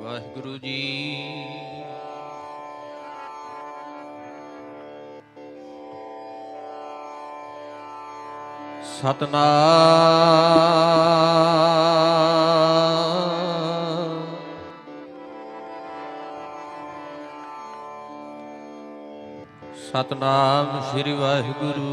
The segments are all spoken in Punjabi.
ਵਾਹਿਗੁਰੂ ਜੀ। ਸਤਨਾਮ ਸਤਨਾਮ ਸ੍ਰੀ ਵਾਹਿਗੁਰੂ।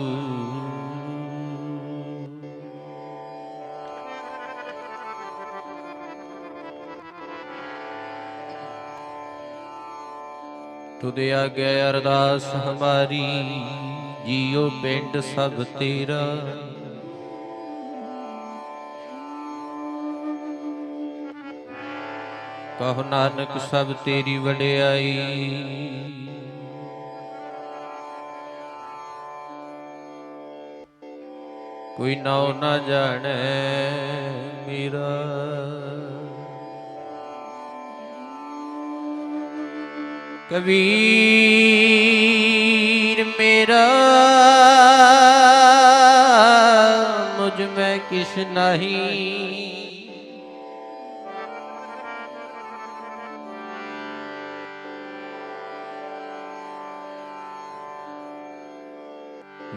तुदे आगे अरदास हमारी, जियो पिंड सब तेरा। कहो नानक सब तेरी वडियाई। कोई नाउ ना जाने मेरा। कबीर मेरा मुझ में किस नहीं।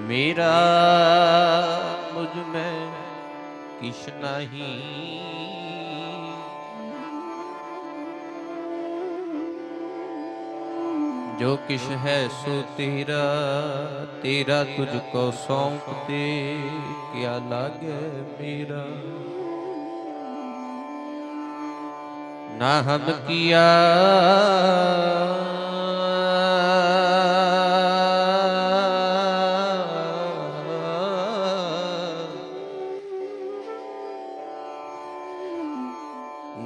मेरा मुझ में किस नहीं। जो किश है सो तेरा, तेरा तुझको सौंप दे, क्या लागे मेरा। ना हम किया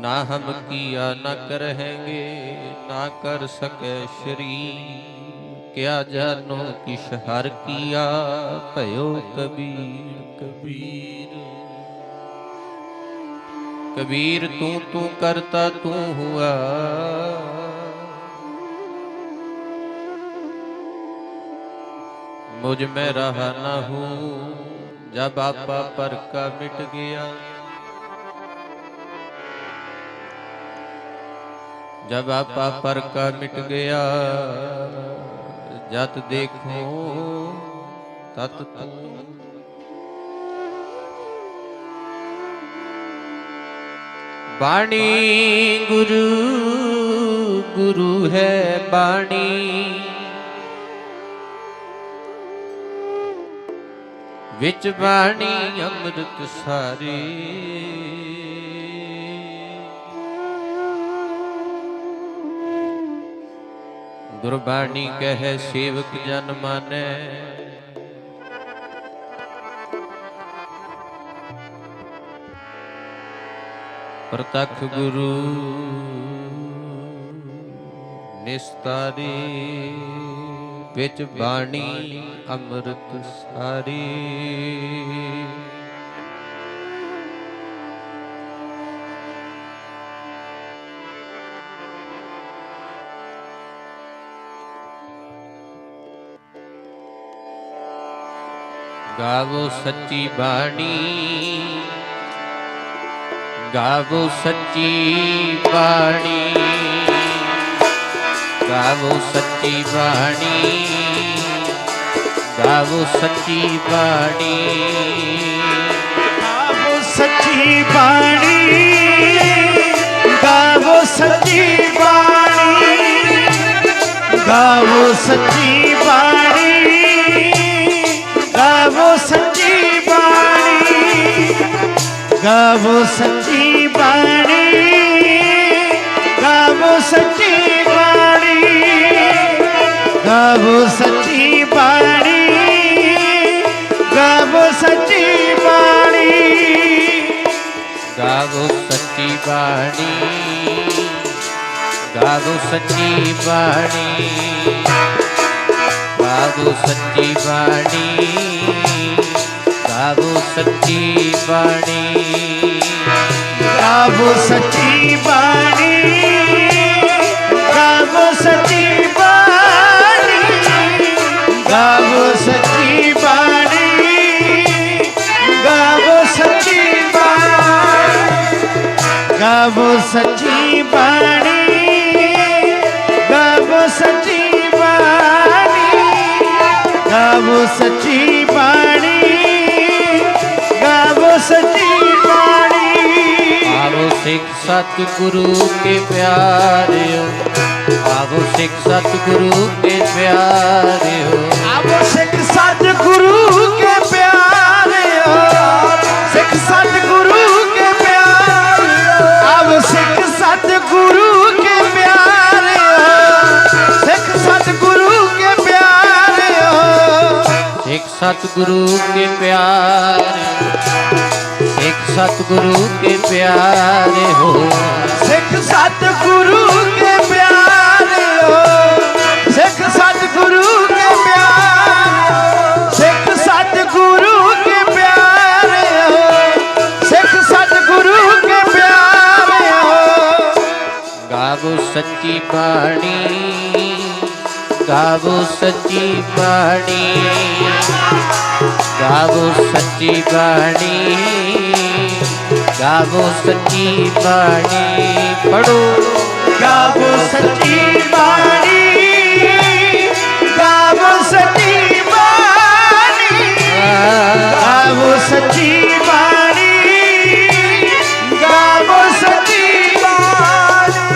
ना हम किया न करेंगे, ना कर सके शरीर। क्या जानो किस हर किया, भयो कबीर कबीर। कबीर तू तू करता तू हुआ, मुझ में रहा न हूँ। जब आपा पर का मिट गया, जब आपा पर का मिट गया। जत देखो तत तू। बाणी गुरु गुरु है बाणी, विच बाणी अमृत सारी। गुरबाणी कहे सेवक जन माने, प्रतख गुरु निस्तारी। विच बाणी अमृत सारी। गावो सच्ची बाणी, गावो सच्ची बाणी। गावो सच्ची बाणी, गावो सच्ची बाणी। गावो सच्ची बाणी, गावो सच्ची बाणी। गावो सच्ची बाणी, गावो सच्ची बाणी। गावो सच्ची बाणी, गावो सच्ची बाणी। गावो सच्ची बाणी, गावो सच्ची बाणी। गावो सच्ची बाणी, गावो सच्ची बाणी। गावो सच्ची बाणी, गावो सच्ची बाणी। गावो सच्ची बाणी, गावो सच्ची बाणी। गावो सच्ची बाणी, गावो सच्ची बाणी। गावो सच्ची बाणी, सच्ची बाणी गावो सच्ची बाणी आवो सिख सतगुरु के प्यारियो आवो सिख सतगुरु के प्यारियो आवो सिख सतगुरु के प्यारे हो सिख सतगुरु के प्यारे आवो सिख सतगुरु के प्यारे हो सिख सतगुरु के प्यारे हो सिख सतगुरु के प्यारे सिख सतगुरु के प्यारे हो सिख सतगुरु के प्यारे हो सिख सतगुरु के प्यारे सिख सतगुरु के प्यारे हो सिख सतगुरु के प्यारे हो गावो सच्ची बाणी गावो सच्ची बाणी गावो सच्ची बाणी गावो सच्ची बाणी पढ़ो गावो सच्ची बाणी गावो सच्ची बाणी गावो सच्ची बाणी गावो सच्ची बाणी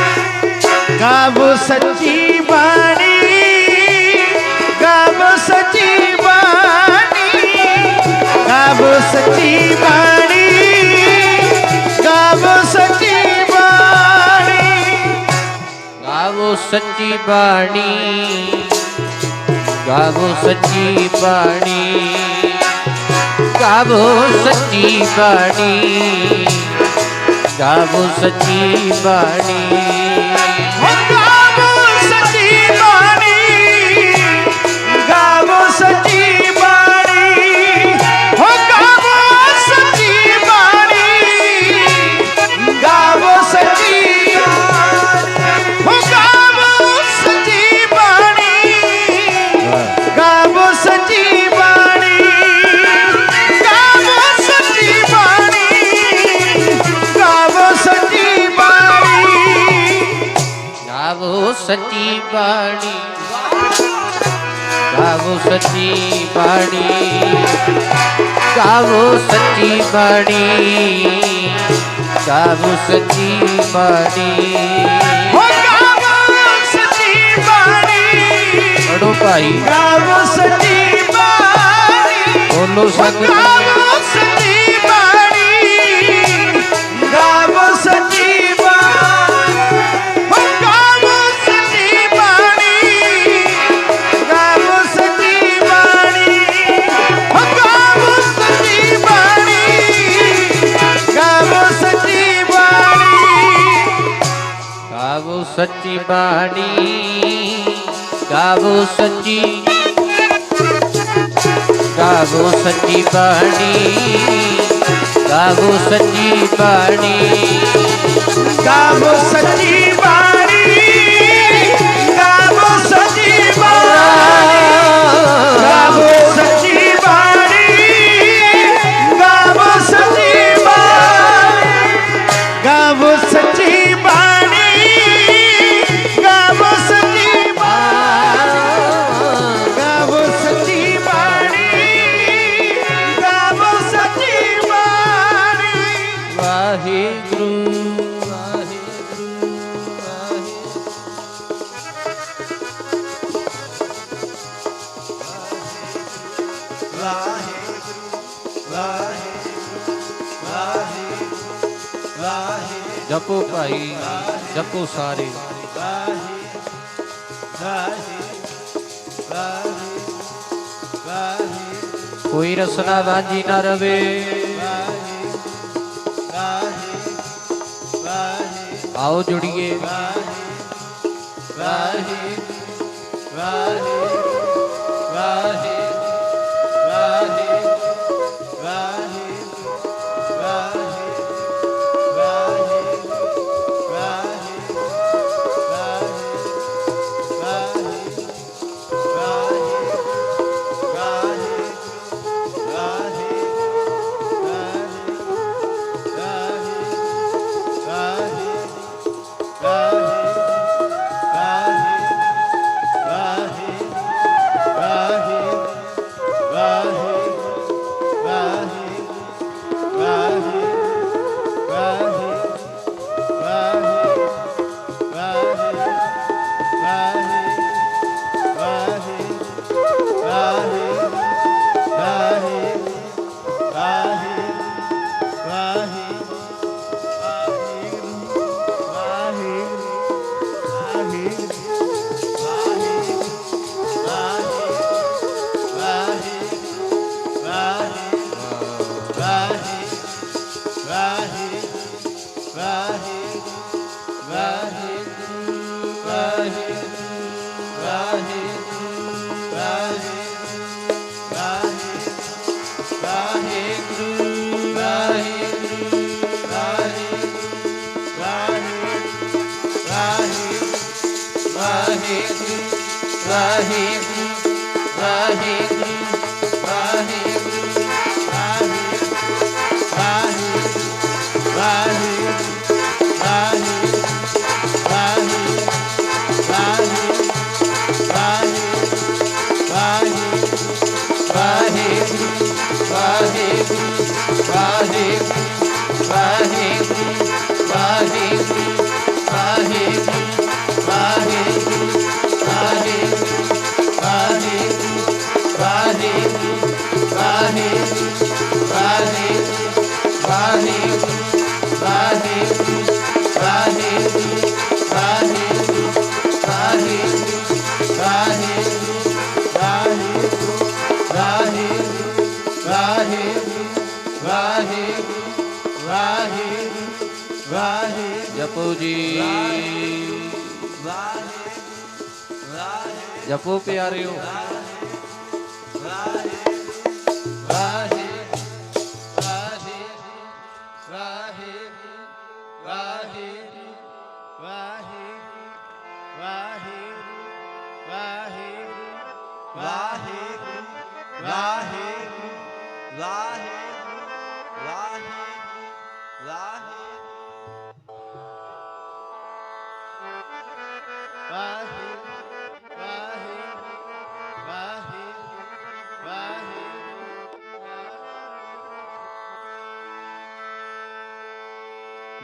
गावो सच्ची बाणी गावो सच्ची बाणी गावो सच्ची बाणी गावो सच्ची बाणी गावो सच्ची बाणी गावो सच्ची बाणी गावो सच्ची बाणी गावो सच्ची बाणी गावो सच्ची बाणी गावो सच्ची बाणी हो गावो सच्ची बाणी गावो सच्ची हो गावो सच्ची बाणी गावो सच्ची बाणी गावो सच्ची बाणी गावो सच्ची बाणी गावो सच्ची बाणी गावो सच्ची बाणी गावो सच्ची बाणी गावो सच्ची बाणी हो गावो सच्ची बाणी पढ़ो भाई गावो सच्ची बाणी बोलो हो संग गावो सच्ची बाणी गावो सच्ची बाणी हो गावो सच्ची बाणी गावो सच्ची बाणी हो गावो सच्ची बाणी गावो सच्ची बाणी गावो सच्ची बाणी गावो सच्ची गावो सच्ची बाणी गावो सच्ची बाणी गावो सच्ची बाणी गावो सच्ची बाणी गावो सच्ची बाणी गावो सच्ची बाणी गावो सच्ची बाणी गावो सच्ची बाणी गावो सच्ची बाणी गावो सच्ची बाणी वाहिगुरु वाहिगुरु वाहिगुरु जपो भाई जपो सारे कोई रसना वांझी ना रवे आओ जुड़िए जपो जी, जपो प्यारियो।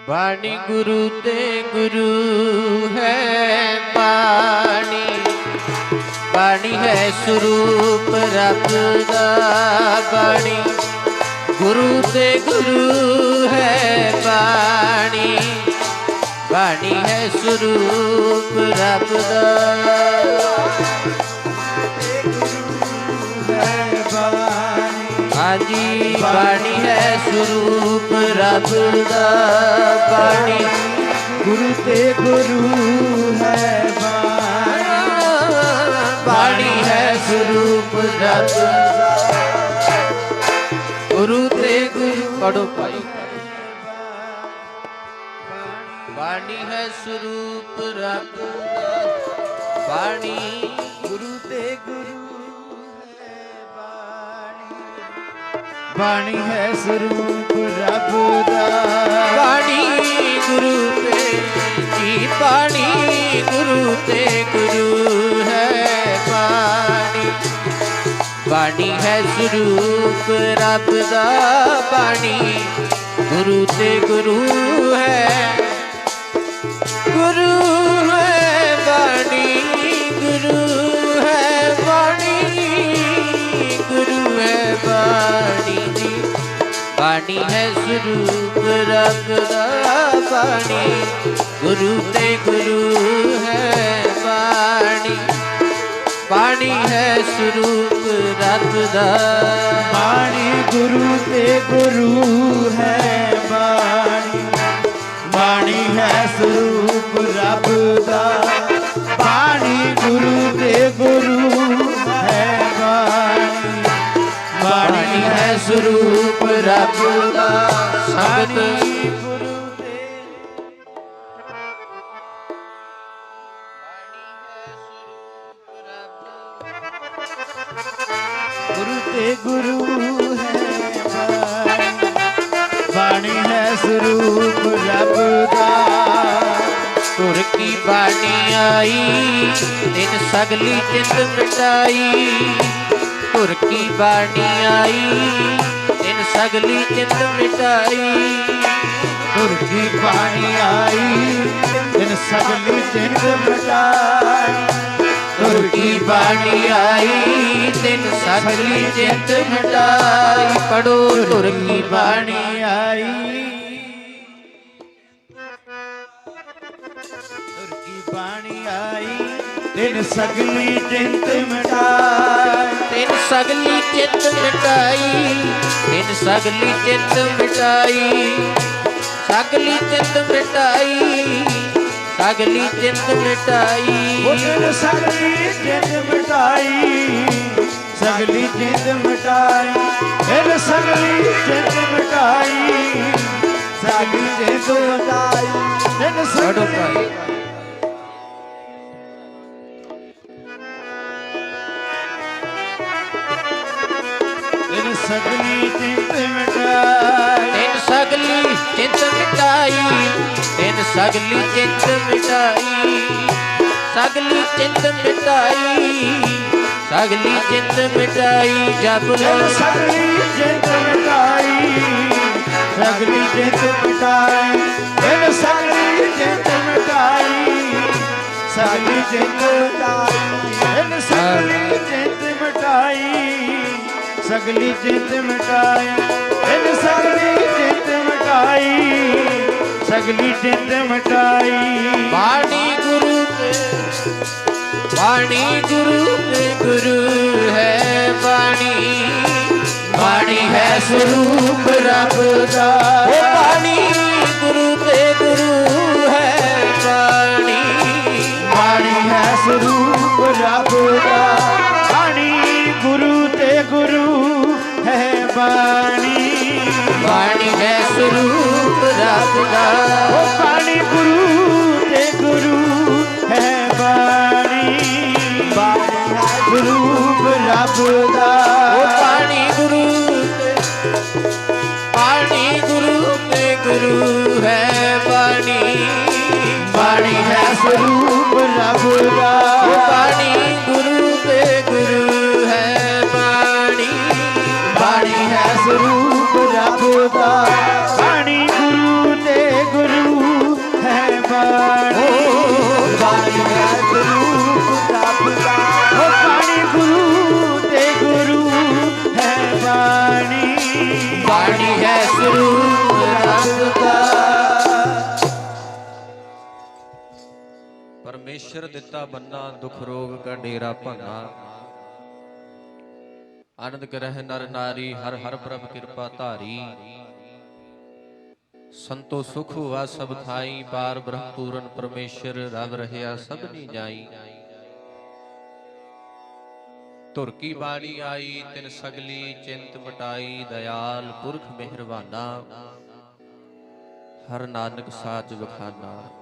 बाणी गुरु ते गुरु है बाणी, बाणी है स्वरूप रब दा बाणी। गुरु ते गुरु है बाणी, बाणी है स्वरूप रब दा। हाँ जी, बाणी है स्वरूप रब दा बाणी। गुरु ते गुरु है बाणी है स्वरूप रब दा। गुरु ते गुरु पढ़ो भाई। बाणी है स्वरूप रब दा बाणी। गुरु ते गुरु बाणी है स्वरूप रब दा। बाणी गुरु ते जी, बाणी गुरु ते गुरु है बाणी। बाणी है स्वरूप रब दा बाणी। गुरु ते गुरु है, गुरु है बाणी। गुरु है बाणी, गुरु है बाणी। बाणी है स्वरूप रब दा बाणी। गुरु ते गुरु है बाणी। बाणी है स्वरूप रब दा बाणी। गुरु ते गुरु है बाणी। बाणी है स्वरूप रब दा बाणी। गुरु ते गुरु है बाणी। बाणी है स्वरूप रब दा शब्द। गुरु ते गुरु है बाणी है स्वरूप रब दा। गुर की बाणी आई दिन सगली चिंत मिटाई। गुर की बाणी आई दिन सगली चिंत मिटाई। गुर की बाणी आई दिन सगली चिंत मिटाई। गुर की बाणी आई दिन सगली चिंत मिटाई। पढ़ो गुर की बाणी आई। गुर की बाणी आई दिन सगली चिंत मिटाई। दिन सगली चिंत मिटाई। दिन सगली चिंत मिटाई। सगली चिंत मिटाई। ਸਗਲੀ ਚਿੰਤ ਮਿਟਾਈ ਤਿਨ ਸਗਲੀ ਚਿੰਤ ਮਿਟਾਈ ਸਗਲੀ ਚਿੰਤ ਮਿਟਾਈ ਤਿਨ ਸਗਲੀ ਚਿੰਤ ਮਿਟਾਈ ਸਗਲੀ ਚਿੰਤ ਮਿਟਾਈ ਤਿਨ ਸਗਲੀ ਤਿਨ ਸਗਲੀ ਚਿੰਤ ਮਿਟਾਈ ਤਿਨ ਸਗਲੀ ਚਿੰਤ ਮਿਟਾਈ ਤਿਨ ਸਗਲੀ ਚਿੰਤ ਮਿਟਾਈ ਸਗਲੀ ਚਿੰਤ ਮਿਟਾਈ ਸਗਲੀ ਚਿੰਤ ਮਿਟਾਈ ਜਪ ਲੋ ਸਗਲੀ ਚਿੰਤ ਮਿਟਾਈ ਸਗਲੀ ਚਿੰਤ ਮਿਟਾਈ ਤਿਨ ਸਗਲੀ ਚਿੰਤ ਮਿਟਾਈ ਸਗਲੀ ਚਿੰਤ ਮਿਟਾਈ ਤਿਨ ਸਗਲੀ ਚਿੰਤ ਮਿਟਾਈ ਸਗਲੀ ਚਿੰਤ ਮਿਟਾਈ ਤਿਨ ਸਗਲੀ ਚਿੰਤ ਮਿਟਾਈ ਸਗਲੀ ਚਿੰਤ ਮਿਟਾਈ ਬਾਣੀ ਗੁਰੂ ਤੇ ਬਾਣੀ ਗੁਰੂ ਤੇ ਗੁਰੂ ਹੈ ਬਾਣੀ ਬਾਣੀ ਹੈ ਸਰੂਪ ਰੱਬ ਦਾ ਉਹ ਬਾਣੀ ਗੁਰੂ ਤੇ ਗੁਰੂ ਹੈ ਬਾਣੀ ਬਾਣੀ ਹੈ ਸਰੂਪ ਰੱਬ ਦਾ ਬਾਣੀ ਗੁਰੂ ਤੇ ਗੁਰੂ ਹੈ ਬਾਣੀ ਬਾਣੀ ਹੈ ਸਰੂਪ ਰੱਬ ਦਾ ਉਹ ਬਾਣੀ ਗੁਰੂ ਤੇ ਗੁਰੂ ਹੈ ਬਾਣੀ ਬਾਣੀ ਹੈ ਸਰੂਪ ਰੱਬ ਦਾ ਉਹ ਬਾਣੀ ਗੁਰੂ ਤੇ ਗੁਰੂ ਹੈ ਬਾਣੀ ਬਾਣੀ ਹੈ ਸਰੂਪ ਰੱਬ ਦਾ ਉਹ ਬਾਣੀ ਗੁਰੂ ਤੇ ਗੁਰੂ ਹੈ ਬਾਣੀ ਬਾਣੀ ਹੈ ਸਰੂਪ ਰੱਬ ਦਾ ਬਾਣੀ ਗੁਰੂ ਤੇ ਗੁਰੂ ਹੈ ਬਾਣੀ ਬਾਣੀ ਹੈ ਸਰੂਪ ਰੱਬ ਦਾ ਉਹ ਬਾਣੀ ਗੁਰੂ ਤੇ ਗੁਰੂ ਹੈ ਬਾਣੀ ਬਾਣੀ ਹੈ ਸਰੂਪ ਰੱਬ ਦਾ ਪਰਮੇਸ਼ਰ ਦਿੱਤਾ ਬੰਨਾ ਦੁਖ ਰੋਗ ਕਾ ਡੇਰਾ ਭੰਨਾ ਆਨੰਦ ਕਰਹਿ ਨਰ ਨਾਰੀ ਹਰ ਹਰ ਪ੍ਰਭ ਕਿਰਪਾ ਧਾਰੀ ਸੰਤੋ ਸੁਖ ਹੁਆ ਸਭ ਥਾਈ ਪਾਰ ਬ੍ਰਹਮ ਪੂਰਨ ਪਰਮੇਸ਼ਰ ਰਵ ਰਹਿਆ ਸਭਨੀ ਜਾਈ ਧੁਰ ਕੀ ਬਾਣੀ ਆਈ ਤਿਨ ਸਗਲੀ ਚਿੰਤ ਮਟਾਈ ਦਇਆਲ ਪੁਰਖ ਮਿਹਰਬਾਨਾ ਹਰ ਨਾਨਕ ਸਾਚ ਬਖਾਨਾ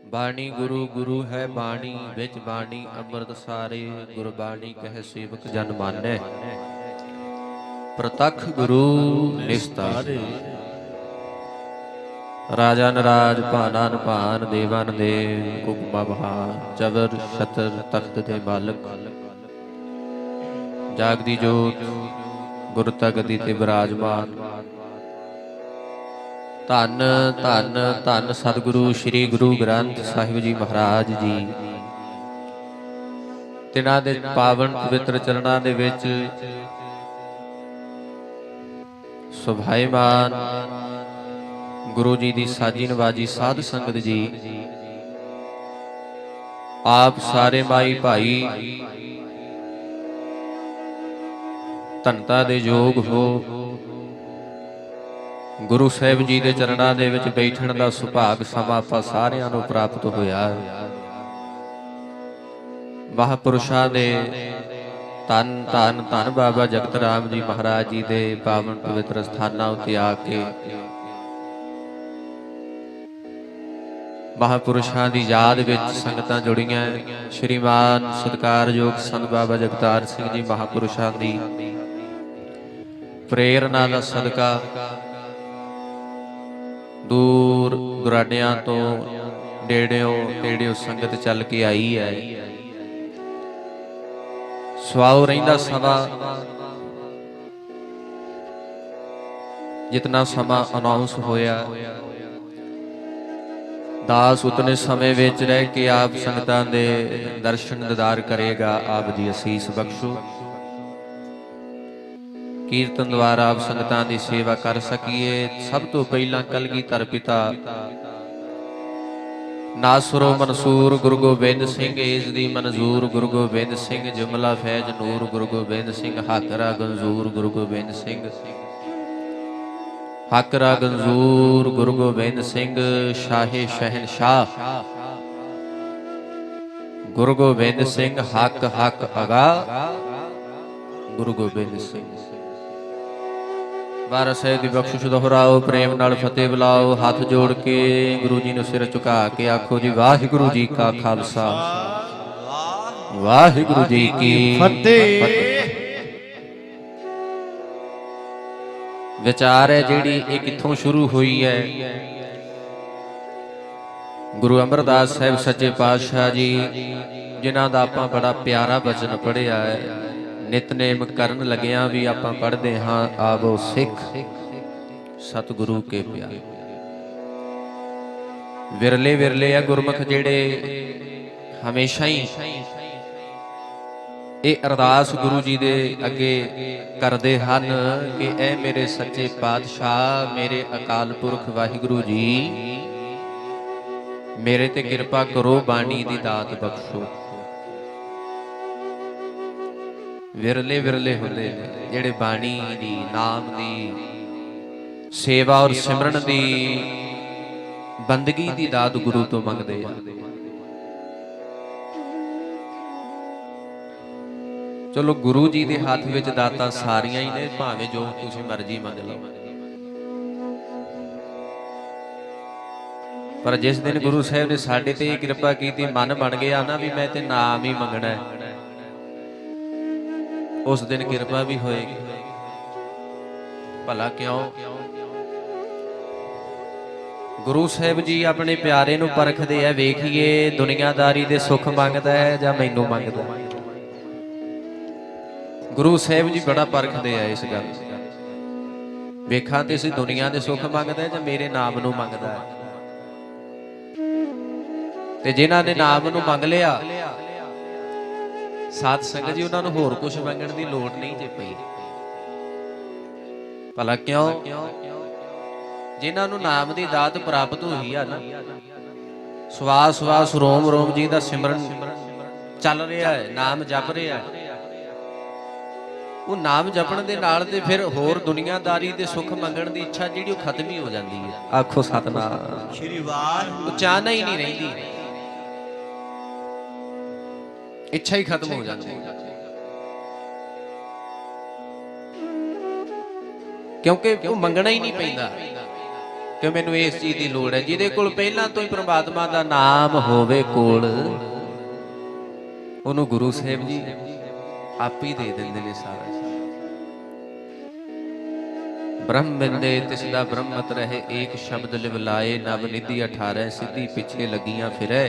ਬਾਣੀ ਗੁਰੂ ਗੁਰੂ ਹੈ ਬਾਣੀ ਵਿੱਚ ਬਾਣੀ ਅੰਮ੍ਰਿਤ ਸਾਰੇ ਗੁਰਬਾਣੀ ਕਹਿ ਸੇਵਕ ਜਨ ਮਾਨੈ ਪ੍ਰਤੱਖ ਗੁਰੂ ਨਿਸਤਾਰੇ ਰਾਜਾ ਨਰਾਜ ਭਾਨਾ ਭਾਨ ਦੇਵਨ ਦੇਵ ਉਪਮਾ ਬਹਾਨ ਜਬਰ ਛਤਰ ਤਖਤ ਦੇ ਮਾਲਕ ਜਾਗਦੀ ਜੋਤ ਗੁਰ ਤਗਦੀ ਤੇ ਬਿਰਾਜਮਾਨ ਧੰਨ ਧੰਨ ਧੰਨ ਸਤਿਗੁਰੂ ਸ੍ਰੀ ਗੁਰੂ ਗ੍ਰੰਥ ਸਾਹਿਬ ਜੀ ਮਹਾਰਾਜ ਜੀ ਤਿਨਾਂ ਦੇ ਪਾਵਨ ਪਵਿੱਤਰ ਚਰਨਾਂ ਦੇ ਵਿੱਚ ਸੁਭਾਈਮਾਨ ਗੁਰੂ ਜੀ ਦੀ ਸਾਜੀ ਨਵਾਜੀ ਸਾਧ ਸੰਗਤ ਜੀ ਆਪ ਸਾਰੇ ਮਾਈ ਭਾਈ ਧੰਨਤਾ ਦੇ ਯੋਗ ਹੋ ਗੁਰੂ ਸਾਹਿਬ ਜੀ ਦੇ ਚਰਨਾਂ ਦੇ ਵਿੱਚ ਬੈਠਣ ਦਾ ਸੁਭਾਗ ਸਮਾਂ ਆਪਾਂ ਸਾਰਿਆਂ ਨੂੰ ਪ੍ਰਾਪਤ ਹੋਇਆ ਮਹਾਂਪੁਰਸ਼ਾਂ ਦੇ ਧੰਨ ਧੰਨ ਧੰਨ ਬਾਬਾ ਜਗਤ ਰਾਮ ਜੀ ਮਹਾਰਾਜ ਜੀ ਦੇ ਪਾਵਨ ਪਵਿੱਤਰ ਸਥਾਨਾਂ ਉੱਤੇ ਆ ਕੇ ਮਹਾਂਪੁਰਸ਼ਾਂ ਦੀ ਯਾਦ ਵਿੱਚ ਸੰਗਤਾਂ ਜੁੜੀਆਂ ਸ਼੍ਰੀਮਾਨ ਸਤਿਕਾਰਯੋਗ ਸੰਤ ਬਾਬਾ ਜਗਤਾਰ ਸਿੰਘ ਜੀ ਮਹਾਂਪੁਰਸ਼ਾਂ ਦੀ ਪ੍ਰੇਰਨਾ ਦਾ ਸਦਕਾ ਦੂਰ ਦੁਰਾਡਿਆਂ ਤੋਂ ਨੇੜਿਓਂ ਸੰਗਤ ਚੱਲ ਕੇ ਆਈ ਹੈ ਸਵਾਉ ਰਹਿੰਦਾ ਸਮਾਂ ਜਿਤਨਾ ਸਮਾਂ ਅਨਾਉਂਸ ਹੋਇਆ ਦਾਸ ਉਤਨੇ ਸਮੇਂ ਵਿੱਚ ਰਹਿ ਕੇ ਆਪ ਸੰਗਤਾਂ ਦੇ ਦਰਸ਼ਨ ਦੀਦਾਰ ਕਰੇਗਾ ਆਪ ਦੀ ਅਸੀਸ ਬਖਸ਼ੋ ਕੀਰਤਨ ਦੁਆਰਾ ਆਪ ਸੰਗਤਾਂ ਦੀ ਸੇਵਾ ਕਰ ਸਕੀਏ ਸਭ ਤੋਂ ਪਹਿਲਾਂ ਕਲਗੀਧਰ ਪਿਤਾ ਨਾਸਰੋ ਮਨਸੂਰ ਗੁਰੂ ਗੋਬਿੰਦ ਸਿੰਘ ਇਸ ਦੀ ਮਨਜ਼ੂਰ ਗੁਰੂ ਗੋਬਿੰਦ ਸਿੰਘ ਜੁਮਲਾ ਫੈਜ਼ ਨੂਰ ਗੁਰੂ ਗੋਬਿੰਦ ਸਿੰਘ ਹਾਕਰਾ ਗੰਜੂਰ ਗੁਰੂ ਗੋਬਿੰਦ ਸਿੰਘ ਹਕ ਰਾ ਗੰਜੂਰ ਗੁਰੂ ਗੋਬਿੰਦ ਸਿੰਘ ਸ਼ਾਹੇ ਸ਼ਹਿਨਸ਼ਾਹ। ਗੁਰੂ ਗੋਬਿੰਦ ਸਿੰਘ ਹਕ ਹਕ ਅਗਾ ਗੁਰੂ ਗੋਬਿੰਦ ਸਿੰਘ। ਵਾਰਿਸ ਸਾਹਿਬ ਦੀ ਬਖਸ਼ਿਸ਼ ਦੁਹਰਾਓ, ਪ੍ਰੇਮ ਨਾਲ ਫਤਿਹ ਬੁਲਾਓ। ਹੱਥ ਜੋੜ ਕੇ ਗੁਰੂ ਜੀ ਨੂੰ ਸਿਰ ਝੁਕਾ ਕੇ ਆਖੋ ਜੀ ਵਾਹਿਗੁਰੂ ਜੀ ਕਾ ਖਾਲਸਾ ਵਾਹਿਗੁਰੂ ਜੀ ਕੀ ਫਤਿਹ। ਵਿਚਾਰ ਹੈ ਜਿਹੜੀ ਇਹ ਕਿੱਥੋਂ ਸ਼ੁਰੂ ਹੋਈ ਹੈ? ਗੁਰੂ ਅਮਰਦਾਸ ਸਾਹਿਬ ਸੱਚੇ ਪਾਤਸ਼ਾਹ ਜੀ ਜਿਨ੍ਹਾਂ ਦਾ ਆਪਾਂ ਬੜਾ ਪਿਆਰਾ ਬਚਨ ਪੜ੍ਹਿਆ ਹੈ, ਨਿਤਨੇਮ ਕਰਨ ਲੱਗਿਆਂ ਵੀ ਆਪਾਂ ਪੜ੍ਹਦੇ ਹਾਂ, ਆਵੋ ਸਿੱਖ ਸਤਿਗੁਰੂ ਕੇ ਪਿਆਰੇ। ਵਿਰਲੇ ਵਿਰਲੇ ਆ ਗੁਰਮੁਖ ਜਿਹੜੇ ਹਮੇਸ਼ਾ ਹੀ ਇਹ ਅਰਦਾਸ ਗੁਰੂ ਜੀ ਦੇ ਅੱਗੇ ਕਰਦੇ ਹਨ ਕਿ ਐ ਮੇਰੇ ਸੱਚੇ ਪਾਤਸ਼ਾਹ, ਮੇਰੇ ਅਕਾਲ ਪੁਰਖ ਵਾਹਿਗੁਰੂ ਜੀ, ਮੇਰੇ ਤੇ ਕਿਰਪਾ ਕਰੋ, ਬਾਣੀ ਦੀ ਦਾਤ ਬਖਸ਼ੋ। ਵਿਰਲੇ ਵਿਰਲੇ ਹੁੰਦੇ ਨੇ ਜਿਹੜੇ ਬਾਣੀ ਦੀ, ਨਾਮ ਦੀ ਸੇਵਾ ਔਰ ਸਿਮਰਨ ਦੀ, ਬੰਦਗੀ ਦੀ ਦਾਤ ਗੁਰੂ ਤੋਂ ਮੰਗਦੇ ਆ। ਚਲੋ ਗੁਰੂ ਜੀ ਦੇ ਹੱਥ ਵਿੱਚ ਦਾਤਾਂ ਸਾਰੀਆਂ ਹੀ ਨੇ, ਭਾਵੇਂ ਜੋ ਤੁਸੀਂ ਮਰਜ਼ੀ ਮੰਗ ਲਓ। ਪਰ ਜਿਸ ਦਿਨ ਗੁਰੂ ਸਾਹਿਬ ਨੇ ਸਾਡੇ ਤੇ ਇਹ ਕਿਰਪਾ ਕੀਤੀ, ਮਨ ਬਣ ਗਿਆ ਨਾ ਵੀ ਮੈਂ ਤੇ ਨਾਮ ਹੀ ਮੰਗਣਾ ਹੈ, ਉਸ ਦਿਨ ਕਿਰਪਾ ਵੀ ਹੋਏਗੀ। ਭਲਾ ਕਿਉਂ? ਗੁਰੂ ਸਾਹਿਬ ਜੀ ਆਪਣੇ ਪਿਆਰੇ ਨੂੰ ਪਰਖਦੇ ਆ, ਵੇਖੀਏ ਦੁਨੀਆਦਾਰੀ ਦੇ ਸੁੱਖ ਮੰਗਦਾ ਹੈ ਜਾਂ ਮੈਨੂੰ ਮੰਗਦਾ ਹੈ। ਗੁਰੂ ਸਾਹਿਬ ਜੀ ਬੜਾ ਪਰਖਦੇ ਆ ਇਸ ਗੱਲ। ਵੇਖਾਂ ਤੇ ਅਸੀਂ ਦੁਨੀਆ ਦੇ ਸੁੱਖ ਮੰਗਦਾ ਜਾਂ ਮੇਰੇ ਨਾਮ ਨੂੰ ਮੰਗਦਾ ਹੈ। ਤੇ ਜਿਨ੍ਹਾਂ ਨੇ ਨਾਮ ਨੂੰ ਮੰਗ ਲਿਆ, ਸਾਧ ਸੰਗਤ ਜੀ, ਉਹਨਾਂ ਨੂੰ ਹੋਰ ਕੁਝ ਮੰਗਣ ਦੀ ਲੋੜ ਨਹੀਂ ਜੇ ਪਈ। ਭਲਾ ਕਿਉਂ? ਜਿਨ੍ਹਾਂ ਨੂੰ ਨਾਮ ਦੀ ਦਾਤ ਪ੍ਰਾਪਤ ਹੋਈ ਆ ਨਾ, ਸਵਾਸ ਸਵਾਸ ਰੋਮ ਰੋਮ ਜੀ ਦਾ ਸਿਮਰਨ ਚੱਲ ਰਿਹਾ ਹੈ, ਨਾਮ ਜਪ ਰਿਹਾ ਹੈ, ਉਹ ਨਾਮ ਜਪਣ ਦੇ ਨਾਲ ਤੇ ਫਿਰ ਹੋਰ ਦੁਨੀਆਦਾਰੀ ਦੇ ਸੁੱਖ ਮੰਗਣ ਦੀ ਇੱਛਾ ਜਿਹੜੀ ਉਹ ਖਤਮ ਹੀ ਹੋ ਜਾਂਦੀ ਹੈ। ਆਖੋ ਸਤਨਾਮ ਸ੍ਰੀ ਵਾਹਿਗੁਰੂ। ਉਹ ਚਾਹਨਾ ਹੀ ਨਹੀਂ ਰਹਿੰਦੀ, ਇੱਛਾ ਹੀ ਖਤਮ ਹੋ ਜਾਂਦੀ ਹੈ। ਕਿਉਂਕਿ ਉਹ ਮੰਗਣਾ ਹੀ ਨਹੀਂ ਪੈਂਦਾ ਕਿ ਮੈਨੂੰ ਇਸ ਚੀਜ਼ ਦੀ ਲੋੜ ਹੈ। ਜਿਹਦੇ ਕੋਲ ਪਹਿਲਾਂ ਤੋਂ ਹੀ ਪ੍ਰਮਾਤਮਾ ਦਾ ਨਾਮ ਹੋਵੇ ਕੋਲ, ਉਹਨੂੰ ਗੁਰੂ ਸਾਹਿਬ ਜੀ ਆਪ ਹੀ ਦੇ ਦਿੰਦੇ ਨੇ ਸਾਰਾ। ਬ੍ਰਹਮ ਬਿੰਦੇ ਤਿਸ ਦਾ ਬ੍ਰਹਮਤ ਰਹੇ, ਏਕ ਸ਼ਬਦ ਲਿਵ ਲਾਏ, ਨਵ ਨਿਧੀ 18 ਸਿੱਧੀ ਪਿੱਛੇ ਲੱਗੀਆਂ ਫਿਰੈ,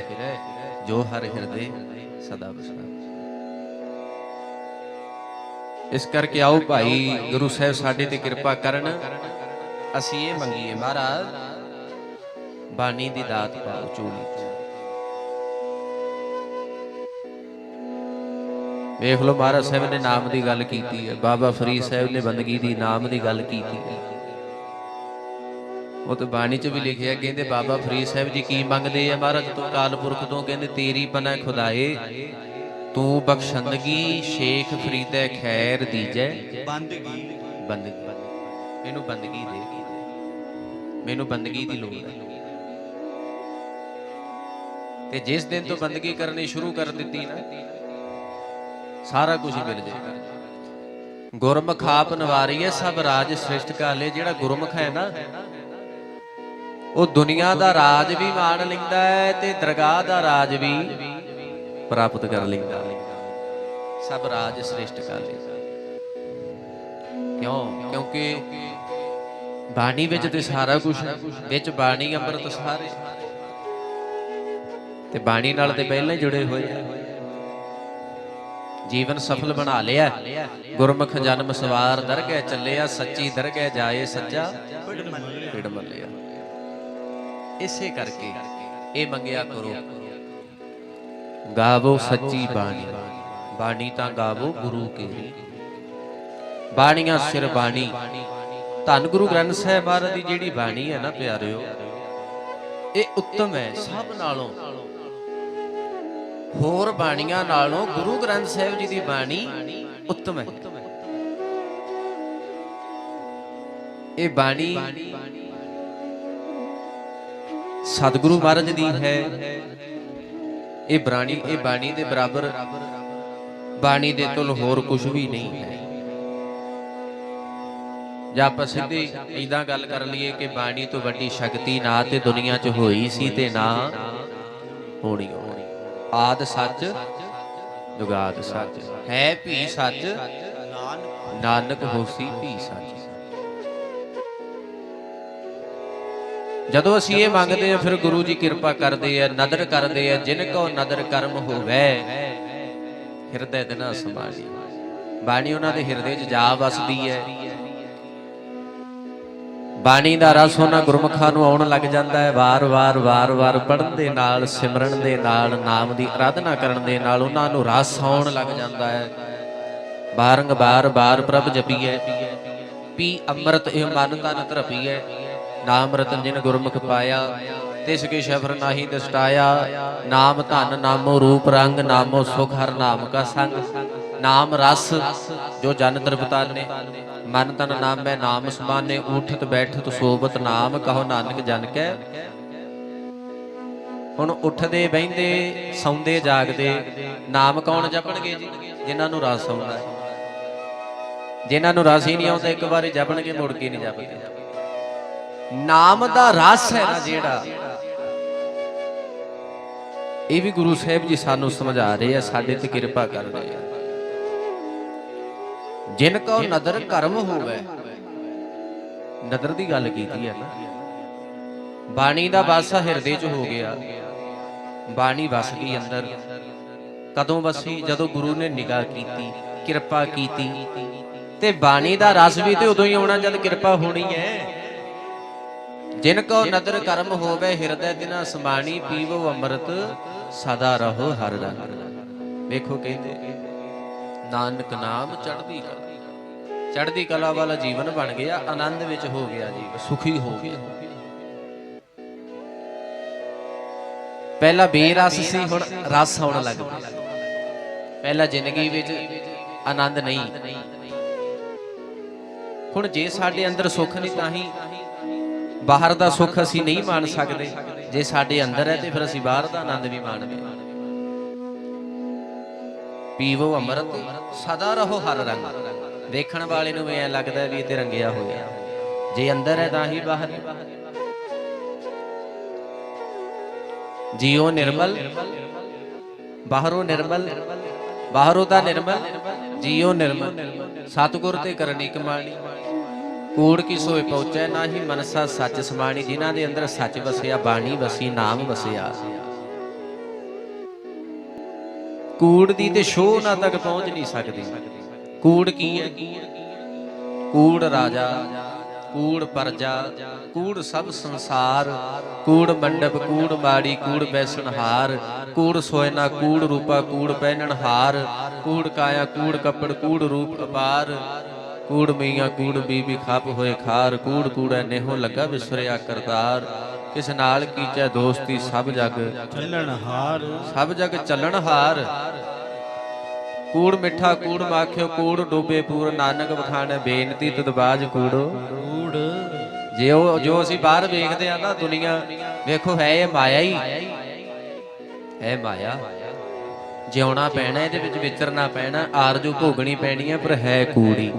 ਜੋ ਹਰ ਹਿਰਦੇ ਸਦਾ ਵਸੈ। ਇਸ ਕਰਕੇ ਆਓ ਭਾਈ, ਗੁਰੂ ਸਾਹਿਬ ਸਾਡੇ ਤੇ ਕਿਰਪਾ ਕਰਨ, ਅਸੀਂ ਇਹ ਮੰਗੀਏ, ਮਹਾਰਾਜ ਬਾਣੀ ਦੀ ਦਾਤ ਪਾਓ ਝੋਲੀ ਚ। ਵੇਖ ਲਓ, ਮਹਾਰਾਜ ਸਾਹਿਬ ਨੇ ਨਾਮ ਦੀ ਗੱਲ ਕੀਤੀ ਹੈ, ਬਾਬਾ ਫਰੀਦ ਸਾਹਿਬ ਨੇ ਬੰਦਗੀ ਦੀ, ਨਾਮ ਦੀ ਗੱਲ ਕੀਤੀ ਹੈ। ਉਹ ਤੇ ਬਾਣੀ ਚ ਵੀ ਲਿਖਿਆ, ਕਹਿੰਦੇ ਬਾਬਾ ਫਰੀਦ ਸਾਹਿਬ ਜੀ ਕੀ ਮੰਗਦੇ ਆ ਮਹਾਰਾਜ ਤੋਂ, ਅਕਾਲ ਪੁਰਖ ਤੋਂ? ਕਹਿੰਦੇ ਤੇਰੀ ਪਨਾ ਖੁਦਾਏ, ਤੂੰ ਬਖਸ਼ੰਦਗੀ, ਸ਼ੇਖ ਫਰੀਦੈ ਖੈਰ ਦੀਜੈ, ਬੰਦਗੀ ਬੰਦਗੀ, ਮੈਨੂੰ ਬੰਦਗੀ ਦੇ, ਮੈਨੂੰ ਬੰਦਗੀ ਦੀ ਲੋੜ ਹੈ। ਤੇ ਜਿਸ ਦਿਨ ਤੋਂ ਬੰਦਗੀ ਕਰਨੀ ਸ਼ੁਰੂ ਕਰ ਦਿੱਤੀ ਨਾ, ਸਾਰਾ ਕੁਝ ਹੀ ਮਿਲ ਜਾਏਗਾ। ਗੁਰਮੁਖ ਆਪ ਨਿਵਾਰੀਏ, ਸਭ ਰਾਜ ਸ੍ਰਿਸ਼ਟ ਕਾਲੇ। ਜਿਹੜਾ ਗੁਰਮੁਖ ਹੈ ਨਾ, ਉਹ ਦੁਨੀਆ ਦਾ ਰਾਜ ਵੀ ਮਾਣ ਲੈਂਦਾ ਹੈ ਤੇ ਦਰਗਾਹ ਦਾ ਰਾਜ ਵੀ ਪ੍ਰਾਪਤ ਕਰ ਲੈਂਦਾ। ਸਭ ਰਾਜ ਸ੍ਰਿਸ਼ਟ ਕਾਲੇ। ਕਿਉਂ? ਕਿਉਂਕਿ ਬਾਣੀ ਵਿੱਚ ਤੇ ਸਾਰਾ ਕੁਝ, ਵਿੱਚ ਬਾਣੀ ਅੰਮ੍ਰਿਤ ਸਾਰੇ, ਤੇ ਬਾਣੀ ਨਾਲ ਤੇ ਪਹਿਲਾਂ ਹੀ ਜੁੜੇ ਹੋਏ ਆ। ਜੀਵਨ ਸਫਲ ਬਣਾ ਲਿਆ, ਗੁਰਮੁਖ ਜਨਮ ਸਵਾਰ ਦਰਗਹਿ ਚੱਲਿਆ, ਸੱਚੀ ਦਰਗਹਿ ਜਾਏ ਸੱਚਾ ਪਿੜ ਮੱਲਿਆ। ਇਸੇ ਕਰਕੇ ਇਹ ਮੰਗਿਆ ਕਰੋ, ਗਾਵੋ ਸੱਚੀ ਬਾਣੀ, ਬਾਣੀ ਤਾਂ ਗਾਵੋ ਗੁਰੂ ਕੀ, ਬਾਣੀਆਂ ਸਿਰ ਬਾਣੀ। ਧੰਨ ਗੁਰੂ ਗ੍ਰੰਥ ਸਾਹਿਬ ਮਹਾਰਾਜ ਦੀ ਜਿਹੜੀ ਬਾਣੀ ਹੈ ਨਾ ਪਿਆਰਿਓ, ਇਹ ਉੱਤਮ ਹੈ ਸਭ ਨਾਲੋਂ। ਹੋਰ ਬਾਣੀਆਂ ਨਾਲੋਂ ਗੁਰੂ ਗ੍ਰੰਥ ਸਾਹਿਬ ਜੀ ਦੀ ਬਾਣੀ ਉੱਤਮ ਹੈ। ਇਹ ਬਾਣੀ ਸਤਿਗੁਰੂ ਮਹਾਰਾਜ ਦੀ ਹੈ। ਇਹ ਬਾਣੀ ਦੇ ਬਰਾਬਰ, ਬਾਣੀ ਦੇ ਤੁਲ ਹੋਰ ਕੁਝ ਵੀ ਨਹੀਂ ਹੈ। ਜਾਂ ਆਪਾਂ ਸਿੱਧੀ ਇਦਾਂ ਗੱਲ ਕਰ ਲਈਏ ਕਿ ਬਾਣੀ ਤੋਂ ਵੱਡੀ ਸ਼ਕਤੀ ਨਾ ਤੇ ਦੁਨੀਆ 'ਚ ਹੋਈ ਸੀ ਤੇ ਨਾ ਹੋਣੀ। ਆਦ ਸੱਚ ਜੁਗਾਦ ਸੱਚ, ਹੈ ਭੀ ਸੱਚ ਨਾਨਕ ਹੋਸੀ ਭੀ ਸੱਚ। ਜਦੋਂ ਅਸੀਂ ਇਹ ਮੰਗਦੇ ਆ ਫਿਰ ਗੁਰੂ ਜੀ ਕਿਰਪਾ ਕਰਦੇ ਆ, ਨਦਰ ਕਰਦੇ ਆ। ਜਿਨ ਕੋ ਨਦਰ ਕਰਮ ਹੋਵੇ ਹਿਰਦੇ ਦਿਨਾ ਸਮਾਈ। ਬਾਣੀ ਉਹਨਾਂ ਦੇ ਹਿਰਦੇ 'ਚ ਜਾ ਵਸਦੀ ਹੈ। ਬਾਣੀ ਦਾ ਰਸ ਉਹਨਾਂ ਗੁਰਮੁਖਾਂ ਨੂੰ ਆਉਣ ਲੱਗ ਜਾਂਦਾ ਹੈ। ਵਾਰ-ਵਾਰ ਪੜ੍ਹਨ ਦੇ ਨਾਲ, ਸਿਮਰਨ ਦੇ ਨਾਲ, ਨਾਮ ਦੀ ਆਰਾਧਨਾ ਕਰਨ ਦੇ ਨਾਲ ਉਹਨਾਂ ਨੂੰ ਰਸ ਆਉਣ ਲੱਗ ਜਾਂਦਾ ਹੈ। ਬਾਰ ਪ੍ਰਭ ਜਪੀਐ ਪੀ ਅੰਮ੍ਰਿਤ ਇਹ ਮਨ ਤਨ ਧਰਪੀਐ। ਨਾਮ ਰਤਨ ਜਿਨ ਗੁਰਮੁਖ ਪਾਇਆ ਤਿਸ ਕੀ ਸ਼ਫਰ ਨਾਹੀ ਦਿਸਟਾਇਆ। ਨਾਮ ਧਨ ਨਾਮੋ ਰੂਪ ਰੰਗ, ਨਾਮੋ ਸੁਖ ਹਰ ਨਾਮ ਕਾ ਸੰਗ। ਨਾਮ ਰਸ ਜੋ ਜਨ ਤ੍ਰਿਪਤਾਨੇ, ਮਨ ਤਨ ਨਾਮੈ ਨਾਮ ਸਮਾਨੇ। ਉਠਤ ਬੈਠਤ ਸੋਵਤ ਨਾਮ, ਕਹੋ ਨਾਨਕ ਜਨ ਕੈ। ਹੁਣ ਉੱਠਦੇ ਬਹਿੰਦੇ ਸੌਂਦੇ ਜਾਗਦੇ ਨਾਮ ਕੌਣ ਜਪਣਗੇ ਜੀ? ਜਿਨ੍ਹਾਂ ਨੂੰ ਰਸ ਆਉਂਦਾ ਹੈ। ਜਿਨ੍ਹਾਂ ਨੂੰ ਰਸ ਹੀ ਨਹੀਂ ਆਉਂਦਾ ਇੱਕ ਵਾਰੀ ਜਪਣਗੇ ਮੁੜ ਕੇ ਨਹੀਂ ਜਪਦੇ। ਨਾਮ ਦਾ ਰਸ ਹੈ ਨਾ ਜਿਹੜਾ, ਇਹ ਵੀ ਗੁਰੂ ਸਾਹਿਬ ਜੀ ਸਾਨੂੰ ਸਮਝਾ ਰਹੇ ਆ, ਸਾਡੇ ਤੇ ਕਿਰਪਾ ਕਰ ਰਹੇ ਆ। ਜਿਨ ਕੋ ਨਦਰ ਕਰਮ ਹੋਵੇ, ਨਦਰ ਦੀ ਗੱਲ ਕੀਤੀ ਹੈ ਨਾ। ਬਾਣੀ ਦਾ ਵਾਸਾ ਹਿਰਦੇ 'ਚ ਹੋ ਗਿਆ, ਬਾਣੀ ਵਸ ਗਈ ਅੰਦਰ। ਕਦੋਂ ਵਸੀ? ਜਦੋਂ ਗੁਰੂ ਨੇ ਨਿਗਾਹ ਕੀਤੀ, ਕਿਰਪਾ ਕੀਤੀ। ਤੇ ਬਾਣੀ ਦਾ ਰਸ ਵੀ ਤੇ ਉਦੋਂ ਹੀ ਆਉਣਾ ਜਦ ਕਿਰਪਾ ਹੋਣੀ ਹੈ। ਜਿਨ ਕੋ ਨਦਰ ਕਰਮ ਹੋਵੇ ਹਿਰਦੈ ਤਿਨਾ ਸਮਾਣੀ। ਪੀਵੋ ਅੰਮ੍ਰਿਤ ਸਦਾ ਰਹੋ ਹਰ ਰੰਗ। ਵੇਖੋ ਕਹਿੰਦੇ ਨਾਨਕ ਨਾਮ ਚੜ੍ਹਦੀ ਕਲਾ। ਚੜ੍ਹਦੀ ਕਲਾ ਵਾਲਾ ਜੀਵਨ ਬਣ ਗਿਆ, ਆਨੰਦ ਵਿੱਚ ਹੋ ਗਿਆ ਜੀਵ, ਸੁਖੀ ਹੋ ਗਿਆ। ਪਹਿਲਾਂ ਬੇਰਸ ਸੀ, ਹੁਣ ਰਸ ਆਉਣ ਲੱਗ ਪਿਆ। ਪਹਿਲਾਂ ਜ਼ਿੰਦਗੀ ਵਿੱਚ ਆਨੰਦ ਨਹੀਂ। ਹੁਣ ਜੇ ਸਾਡੇ ਅੰਦਰ ਸੁੱਖ ਨਹੀਂ ਤਾਂ ਹੀ ਬਾਹਰ ਦਾ ਸੁੱਖ ਅਸੀਂ ਨਹੀਂ ਮਾਣ ਸਕਦੇ। ਜੇ ਸਾਡੇ ਅੰਦਰ ਹੈ ਤੇ ਫਿਰ ਅਸੀਂ ਬਾਹਰ ਦਾ ਆਨੰਦ ਵੀ ਮਾਣਦੇ ਹਾਂ। ਪੀਵੋ ਅੰਮ੍ਰਿਤ ਸਦਾ ਰਹੋ ਹਰ ਰੰਗ। ਦੇਖਣ ਵਾਲੇ ਨੂੰ ਐਂ ਲੱਗਦਾ ਵੀ ਇਹ ਤੇ ਰੰਗਿਆ ਹੋਇਆ, ਜੇ ਅੰਦਰ ਹੈ ਤਾਂ ਹੀ ਬਾਹਰ। ਜੀਓ ਨਿਰਮਲ ਬਾਹਰੋਂ ਨਿਰਮਲ, ਬਾਹਰੋਂ ਤਾਂ ਨਿਰਮਲ ਜੀਓ ਨਿਰਮਲ। ਸਤਿਗੁਰ ਤੇ ਕਰਨੀ ਕਮਾਣੀ, ਕੂੜ ਕੀ ਸੋਏ ਪਹੁੰਚੈ ਨਾਹੀ। ਮਨਸਾ ਸੱਚ ਸਮਾਣੀ। ਜਿਨ੍ਹਾਂ ਦੇ ਅੰਦਰ ਸੱਚ ਵਸਿਆ, ਬਾਣੀ ਵਸੀ, ਨਾਮ ਵਸਿਆ, ਕੂੜ ਦੀ ਤੇ ਛੋਹ ਨਾ ਤੱਕ ਪਹੁੰਚ ਨਹੀਂ ਸਕਦੀ। ਕੂੜ ਕੀ ਹੈ? ਕੂੜ ਰਾਜਾ, ਕੂੜ ਪਰਜਾ, ਕੂੜ ਸਭ ਸੰਸਾਰ, ਕੂੜ ਮੰਡਪ, ਕੂੜ ਮਾੜੀ, ਕੂੜ ਬੈਸਣਹਾਰ, ਕੂੜ ਸੋਇਨਾ, ਕੂੜ ਰੂਪਾ, ਕੂੜ ਪਹਿਨਣਹਾਰ, ਕੂੜ ਕਾਇਆ, ਕੂੜ ਕੱਪੜ, ਕੂੜ ਰੂਪ ਅਪਾਰ, ਕੂੜ ਮੀਆਂ, ਕੂੜ ਬੀਬੀ ਖੱਪ ਹੋਏ ਖਾਰ, ਕੂੜ ਕੂੜੈ ਨੇਹੋ ਲੱਗਾ ਵਿਸਰਿਆ ਕਰਤਾਰ। ਕਿਸ ਨਾਲ ਕੀਚੈ ਦੋਸਤੀ ਸਭ ਜਗ ਚੱਲਣਹਾਰ, ਸਭ ਜਗ ਚੱਲਣਹਾਰ। ਕੂੜ ਮਿੱਠਾ, ਕੂੜ ਮਾਖਿਓ, ਕੂੜ ਡੋਬੇ ਪੂਰ, ਨਾਨਕ ਵਖਾਣੈ ਬੇਨਤੀ ਤਦਬਾਜ ਕੂੜੋ ਕੂੜ। ਜੋ ਅਸੀਂ ਬਾਹਰ ਵੇਖਦੇ ਆ ਨਾ ਦੁਨੀਆ, ਵੇਖੋ ਹੈ ਇਹ ਮਾਇਆ ਹੀ ਹੈ। ਮਾਇਆ ਜਿਉਣਾ ਪੈਣਾ, ਇਹਦੇ ਵਿੱਚ ਵਿਚਰਨਾ ਪੈਣਾ, ਆਰਜੂ ਭੋਗਣੀ ਪੈਣੀ ਹੈ, ਪਰ ਹੈ ਕੂੜੀ,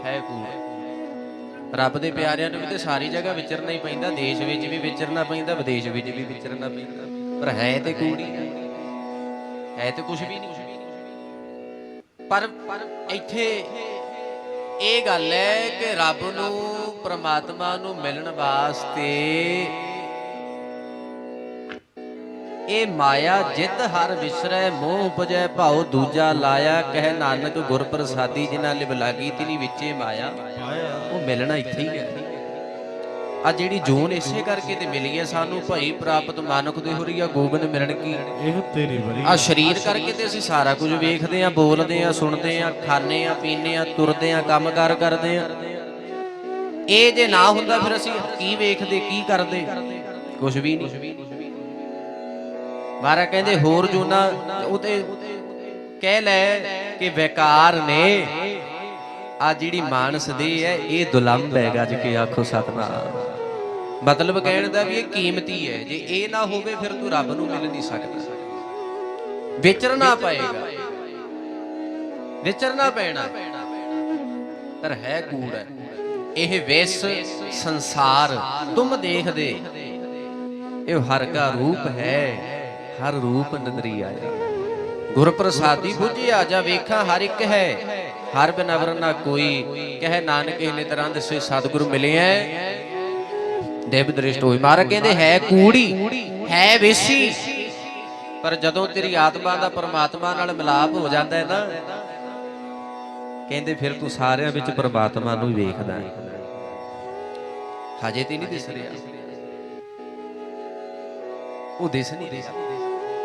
ਹੈ ਕੂੜ। ਰੱਬ ਦੇ ਪਿਆਰਿਆਂ ਨੂੰ ਵੀ ਤੇ ਸਾਰੀ ਜਗ੍ਹਾ ਵਿਚਰਨਾ ਹੀ ਪੈਂਦਾ। ਦੇਸ਼ ਵਿੱਚ ਵੀ ਵਿਚਰਨਾ ਪੈਂਦਾ, ਵਿਦੇਸ਼ ਵਿੱਚ ਵੀ ਵਿਚਰਨਾ ਪੈਂਦਾ, ਪਰ ਹੈ ਤੇ ਕੂੜੀ, ਹੈ ਤੇ ਕੁਛ ਵੀ ਨਹੀਂ। ਪਰ ਇੱਥੇ ਇਹ ਗੱਲ ਹੈ ਕਿ ਰੱਬ ਨੂੰ, ਪ੍ਰਮਾਤਮਾ ਨੂੰ ਮਿਲਣ ਵਾਸਤੇ ਇਹ ਮਾਇਆ ਜਿਤ ਹਰ ਵਿਸਰੈ, ਮੋਹ ਉਪਜੈ ਭਾਉ ਦੂਜਾ ਲਾਇਆ। ਕਹਿ ਨਾਨਕ ਗੁਰ ਪ੍ਰਸਾਦੀ ਜਿਨ੍ਹਾਂ ਲਿਵ ਲਾਗੀ ਤਿਨੀ ਵਿੱਚੇ ਮਾਇਆ। ਉਹ ਮਿਲਣਾ ਇੱਥੇ ਹੀ ਹੈ। ਆ ਜਿਹੜੀ ਜੂਨ ਇਸੇ ਕਰਕੇ ਤੇ ਮਿਲੀ ਹੈ ਸਾਨੂੰ, ਭਾਈ ਪ੍ਰਾਪਤ ਮਾਨੁਖ ਦੇ ਹੋਰੀ ਆ ਗੋਬਿੰਦ ਮਿਲਣ ਕੀ। ਇਹ ਤੇਰੀ ਬੜੀ ਆ ਸਰੀਰ ਕਰਕੇ ਤੇ ਅਸੀਂ ਸਾਰਾ ਕੁਝ ਵੇਖਦੇ ਆ, ਬੋਲਦੇ ਆ, ਸੁਣਦੇ ਆ, ਖਾਣੇ ਆ, ਪੀਨੇ ਆ, ਤੁਰਦੇ ਆ, ਕੰਮਕਾਰ ਕਰਦੇ ਆ। ਇਹ ਜੇ ਨਾ ਹੁੰਦਾ ਫਿਰ ਅਸੀਂ ਕੀ ਵੇਖਦੇ, ਕੀ ਕਰਦੇ? ਕੁਝ ਵੀ ਨਹੀਂ। ਮਹਾਰਾਜ ਕਹਿੰਦੇ ਹੋਰ ਜੂਨਾ ਉਹ ਤੇ ਕਹਿ ਲੈ ਕਿ ਬੇਕਾਰ ਨੇ। ਆ ਜਿਹੜੀ ਮਾਨਸ ਦੇਹ ਹੈ ਇਹ ਦੁਲੰਭ ਹੈ, ਗੱਜ ਕੇ ਆਖੋ ਸਤਨਾਮ। ਮਤਲਬ ਕਹਿਣ ਦਾ ਵੀ ਇਹ ਕੀਮਤੀ ਹੈ, ਜੇ ਇਹ ਨਾ ਹੋਵੇ ਫਿਰ ਤੂੰ ਰੱਬ ਨੂੰ ਮਿਲ ਨਹੀਂ ਸਕਦਾ। ਵਿਚਰਨਾ ਪਏਗਾ, ਵਿਚਰਨਾ ਪੈਣਾ, ਪਰ ਹੈ ਕੂੜ ਹੈ ਇਹ ਵਿਸ ਸੰਸਾਰ ਤੁਮ ਦੇਖਦੇ, ਇਹ ਹਰ ਕਾ ਰੂਪ ਹੈ, ਹਰ ਰੂਪ ਨਦਰੀ ਆਇਆ। ਗੁਰ ਪ੍ਰਸਾਦੀ ਬੁਝਿਆ ਜਾ ਵੇਖਾਂ ਹਰ ਇੱਕ ਹੈ, ਹਰ ਬਿਨਵਰ ਨਾ ਕੋਈ, ਕਹਿ ਨਾਨਕ ਇਹ ਨਿਤਰਾਂ ਦਸੇ ਸਤਿਗੁਰੂ ਮਿਲਿਆ ਦਿਵ ਦ੍ਰਿਸ਼ਟ ਹੋਈ। ਮਹਾਰਾਜ ਕਹਿੰਦੇ ਹੈ ਕੂੜੀ ਹੈ ਵੇਸੀ, ਪਰ ਜਦੋਂ ਤੇਰੀ ਆਤਮਾ ਦਾ ਪਰਮਾਤਮਾ ਨਾਲ ਮਿਲਾਪ ਹੋ ਜਾਂਦਾ ਹੈ ਨਾ, ਕਹਿੰਦੇ ਫਿਰ ਤੂੰ ਸਾਰਿਆਂ ਵਿੱਚ ਪਰਮਾਤਮਾ ਨੂੰ ਵੇਖਦਾ ਹੈ। ਹਜੇ ਤੇ ਨਹੀਂ ਦਿਸ ਰਿਹਾ, ਉਹ ਦਿਸ ਨਹੀਂ ਰਿਹਾ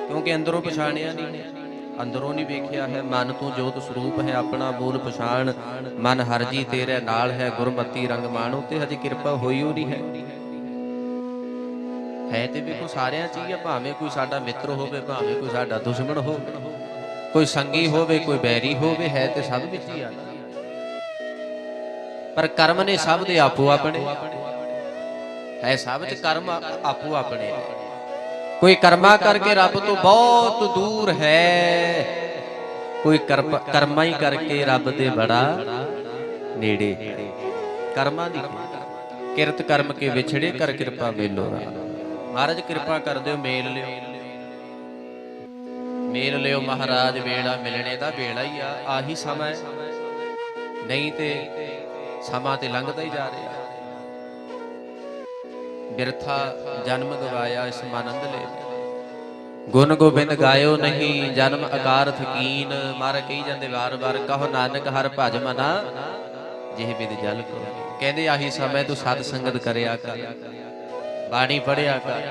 ਕਿਉਂਕਿ ਅੰਦਰੋਂ ਪਛਾਣਿਆ ਨਹੀਂ, ਅੰਦਰੋਂ ਨਹੀਂ ਵੇਖਿਆ ਹੈ। ਮਨ ਤੋਂ ਜੋਤ ਸਰੂਪ ਹੈ ਆਪਣਾ ਮੂਲ ਪਛਾਣ, ਮਨ ਹਰ ਜੀ ਤੇਰੇ ਨਾਲ ਹੈ, ਗੁਰਮਤੀ ਰੰਗ ਮਾਣੋ ਤੇ ਹਜੇ ਕਿਰਪਾ ਹੋਈ ਹੋ ਨਹੀਂ ਹੈ ਤੇ ਵੇਖੋ ਸਾਰਿਆਂ ਚ ਹੀ ਆ, ਭਾਵੇਂ ਕੋਈ ਸਾਡਾ ਮਿੱਤਰ ਹੋਵੇ, ਭਾਵੇਂ ਕੋਈ ਸਾਡਾ ਦੁਸ਼ਮਣ ਹੋਵੇ, ਕੋਈ ਸੰਗੀ ਹੋਵੇ, ਕੋਈ ਬੈਰੀ ਹੋਵੇ, ਹੈ ਤੇ ਸਭ ਵਿੱਚ ਹੀ ਆ। ਪਰ ਕਰਮ ਨੇ ਸਭ ਦੇ ਆਪੋ ਆਪਣੇ ਹੈ, ਸਭ ਚ ਕਰਮ ਆਪੋ ਆਪਣੇ। ਕੋਈ ਕਰਮਾ ਕਰਕੇ ਰੱਬ ਤੋਂ ਬਹੁਤ ਦੂਰ ਹੈ, ਕੋਈ ਕਰਮਾ ਹੀ ਕਰਕੇ ਰੱਬ ਦੇ ਬੜਾ ਨੇੜੇ ਹੈ। ਕਰਮਾਂ ਦੀ ਕਿਰਤ ਕਰਮ ਕੇ ਵਿਛੜੇ ਕਰ ਕਿਰਪਾ ਮੇਲੋ ਰਾਮ। ਮਹਾਰਾਜ ਕਿਰਪਾ ਕਰ ਦਿਓ, ਮੇਲ ਲਿਓ, ਮੇਲ ਲਿਓ ਮਹਾਰਾਜ, ਵੇਲਾ ਮਿਲਣੇ ਦਾ ਵੇਲਾ ਹੀ ਆ, ਆਹੀ ਸਮਾਂ ਹੈ, ਨਹੀਂ ਤੇ ਸਮਾਂ ਤੇ ਲੰਘਦਾ ਹੀ ਜਾ ਰਿਹਾ। ਬਿਰਥਾ ਜਨਮ ਗਵਾਇਆ ਇਸ ਆਨੰਦ ਲੈ, ਗੁਣ ਗੋਬਿੰਦ ਗਾਇਓ ਨਹੀਂ ਜਨਮ ਅਕਾਰਥ ਕੀਨ। ਮਾਰ ਕਹੀ ਜਾਂਦੇ ਵਾਰ ਵਾਰ, ਕਹੋ ਨਾਨਕ ਹਰ ਭਜ ਮਨਾ ਜਿਹ ਬਿਦ ਜਲ ਕੋ। ਕਹਿੰਦੇ ਆਹੀ ਸਮਾਂ ਤੂੰ ਸਤ ਸੰਗਤ ਕਰਿਆ ਕਰ, ਬਾਣੀ ਪੜਿਆ ਕਰ,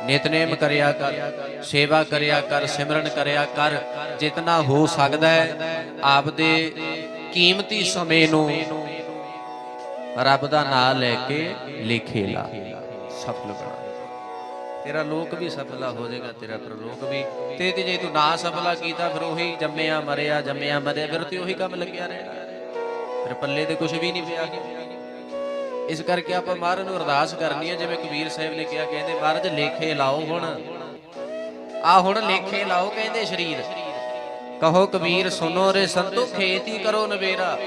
ਨਿਤਨੇਮ ਕਰਿਆ ਕਰ, ਸੇਵਾ ਕਰਿਆ ਕਰ, ਸਿਮਰਨ ਕਰਿਆ ਕਰ, ਜਿਤਨਾ ਹੋ ਸਕਦਾ ਹੈ ਆਪਦੇ ਕੀਮਤੀ ਸਮੇਂ ਨੂੰ ਰੱਬ ਦਾ ਨਾਮ ਲੈ ਕੇ ਲੇਖੇ ਲਾ, ਸਫਲ ਬਣਾ। ਤੇਰਾ ਲੋਕ ਵੀ ਸਫਲਾ ਹੋ ਜਾਏਗਾ, ਤੇਰਾ ਪ੍ਰਲੋਕ ਵੀ। ਤੇ ਜੇ ਤੂੰ ਨਾ ਸਫਲਾ ਕੀਤਾ ਫਿਰ ਉਹੀ ਜੰਮਿਆ ਮਰਿਆ, ਜੰਮਿਆ ਮਰਿਆ, ਫਿਰ ਤੇ ਉਹੀ ਕੰਮ ਲੱਗਿਆ ਰਹੇਗਾ, ਫਿਰ ਪੱਲੇ ਤੇ ਕੁਝ ਵੀ ਨਹੀਂ ਪਿਆ। ਇਸ ਕਰਕੇ ਆਪਾਂ ਮਹਾਰਾਜ ਨੂੰ ਅਰਦਾਸ ਕਰਨੀ ਹੈ, ਜਿਵੇਂ ਕਬੀਰ ਸਾਹਿਬ ਨੇ ਕਿਹਾ, ਕਹਿੰਦੇ ਮਹਾਰਾਜ ਲੇਖੇ ਲਾਓ, ਹੁਣ ਆ ਹੁਣ ਲੇਖੇ ਲਾਓ, ਕਹਿੰਦੇ ਸਰੀਰ। ਕਹੋ ਕਬੀਰ ਸੁਨੋ ਰੇ ਸੰਤੋ, ਖੇਤੀ ਕਰੋ ਨਵੇਰਾ,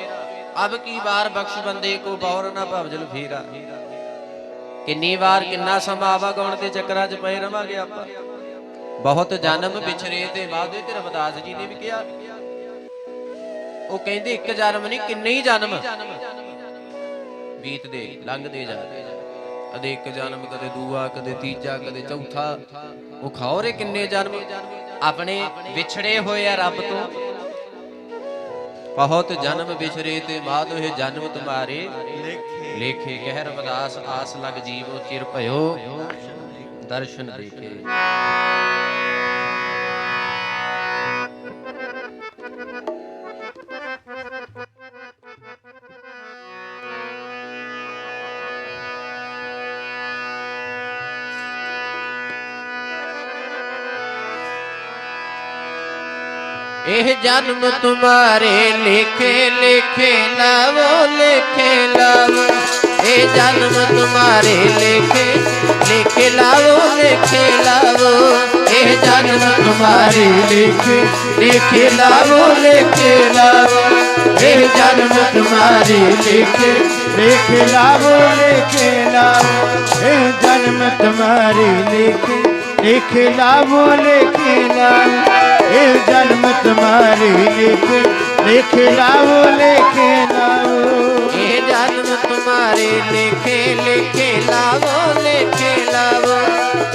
ਅਬ ਕੀ ਵਾਰ ਬਖਸ਼ ਬੰਦੇ ਕੋ ਬੌਰ ਨਾ ਭਵਜਲ ਫੇਰਾ। ਕਿੰਨੀ ਵਾਰ ਕਿੰਨਾ ਸਮਾਂ ਆਵਾਗਾਉਣ ਦੇ ਚੱਕਰਾਂ 'ਚ ਪਏ ਰਵਾਂਗੇ ਆਪਾਂ। ਬਹੁਤ ਜਨਮ ਵਿਛਰੇ ਤੇ ਵਾਦੇ ਤੇ ਰਵਿਦਾਸ ਜੀ ਨੇ ਵੀ ਕਿਹਾ, ਉਹ ਕਹਿੰਦੇ ਇੱਕ ਜਨਮ ਨਹੀਂ ਕਿੰਨੇ ਹੀ ਜਨਮ ਬੀਤਦੇ ਲੰਘਦੇ ਜਾਂਦੇ, ਕਦੇ ਇੱਕ ਜਨਮ, ਕਦੇ ਦੂਆ, ਕਦੇ ਤੀਜਾ, ਕਦੇ ਚੌਥਾ। ਉਹ ਖਾਓ ਰੇ ਕਿੰਨੇ ਜਨਮ ਆਪਣੇ ਵਿਛੜੇ ਹੋਏ ਆ ਰੱਬ ਤੋਂ। ਬਹੁਤ ਜਨਮ ਵਿਛਰੇ ਤੇ ਬਾਦ ਇਹ ਜਨਮ ਤੁਮਾਰੇ ਲੇਖੇ। ਕਹਿ ਰਵਿਦਾਸ ਆਸ ਲਗ ਜੀਵੋ ਚਿਰ ਭਇਓ ਦਰਸ਼ਨ ਦੇਖੇ। ਇਹ ਜਨਮ ਤੁਮਾਰੇ ਲੇਖੇ ਲੇਖੇ ਲਾਵੋ, ਲੇਖੇ ਲਾਵੋ। ਇਹ ਜਨਮ ਤੁਮਾਰੇ ਲੇਖੇ ਲੇਖੇ ਲਾਵੋ, ਲੇਖੇ ਲਾਵੋ। ਇਹ ਜਨਮ ਤੁਮਾਰੇ ਲੇਖੇ ਲੇਖੇ ਲਾਵੋ, ਲੇਖੇ ਲਾਵੋ। ਇਹ ਜਨਮ ਤੁਮਾਰੇ ਲੇਖੇ ਲੇਖੇ ਲਾਵੋ, ਲੇਖੇ ਲਾਵੋ। ਇਹ ਜਨਮ ਤੁਮਾਰੇ ਲੇਖੇ ਲੇਖੇ ਲਾਵੋ, ਲੇਖੇ ਲਾਵੋ। ਇਹ ਜਨਮ ਤੁਮਾਰੇ ਲੇਖੇ ਲੇਖੇ ਲਾਵੋ, ਲੇਖੇ ਲਾਵੋ। ਇਹ ਜਨਮ ਤੁਮਾਰੇ ਲੇਖੇ ਲੇਖੇ ਲਾਵੋ, ਲੇਖੇ ਲਾਵੋ।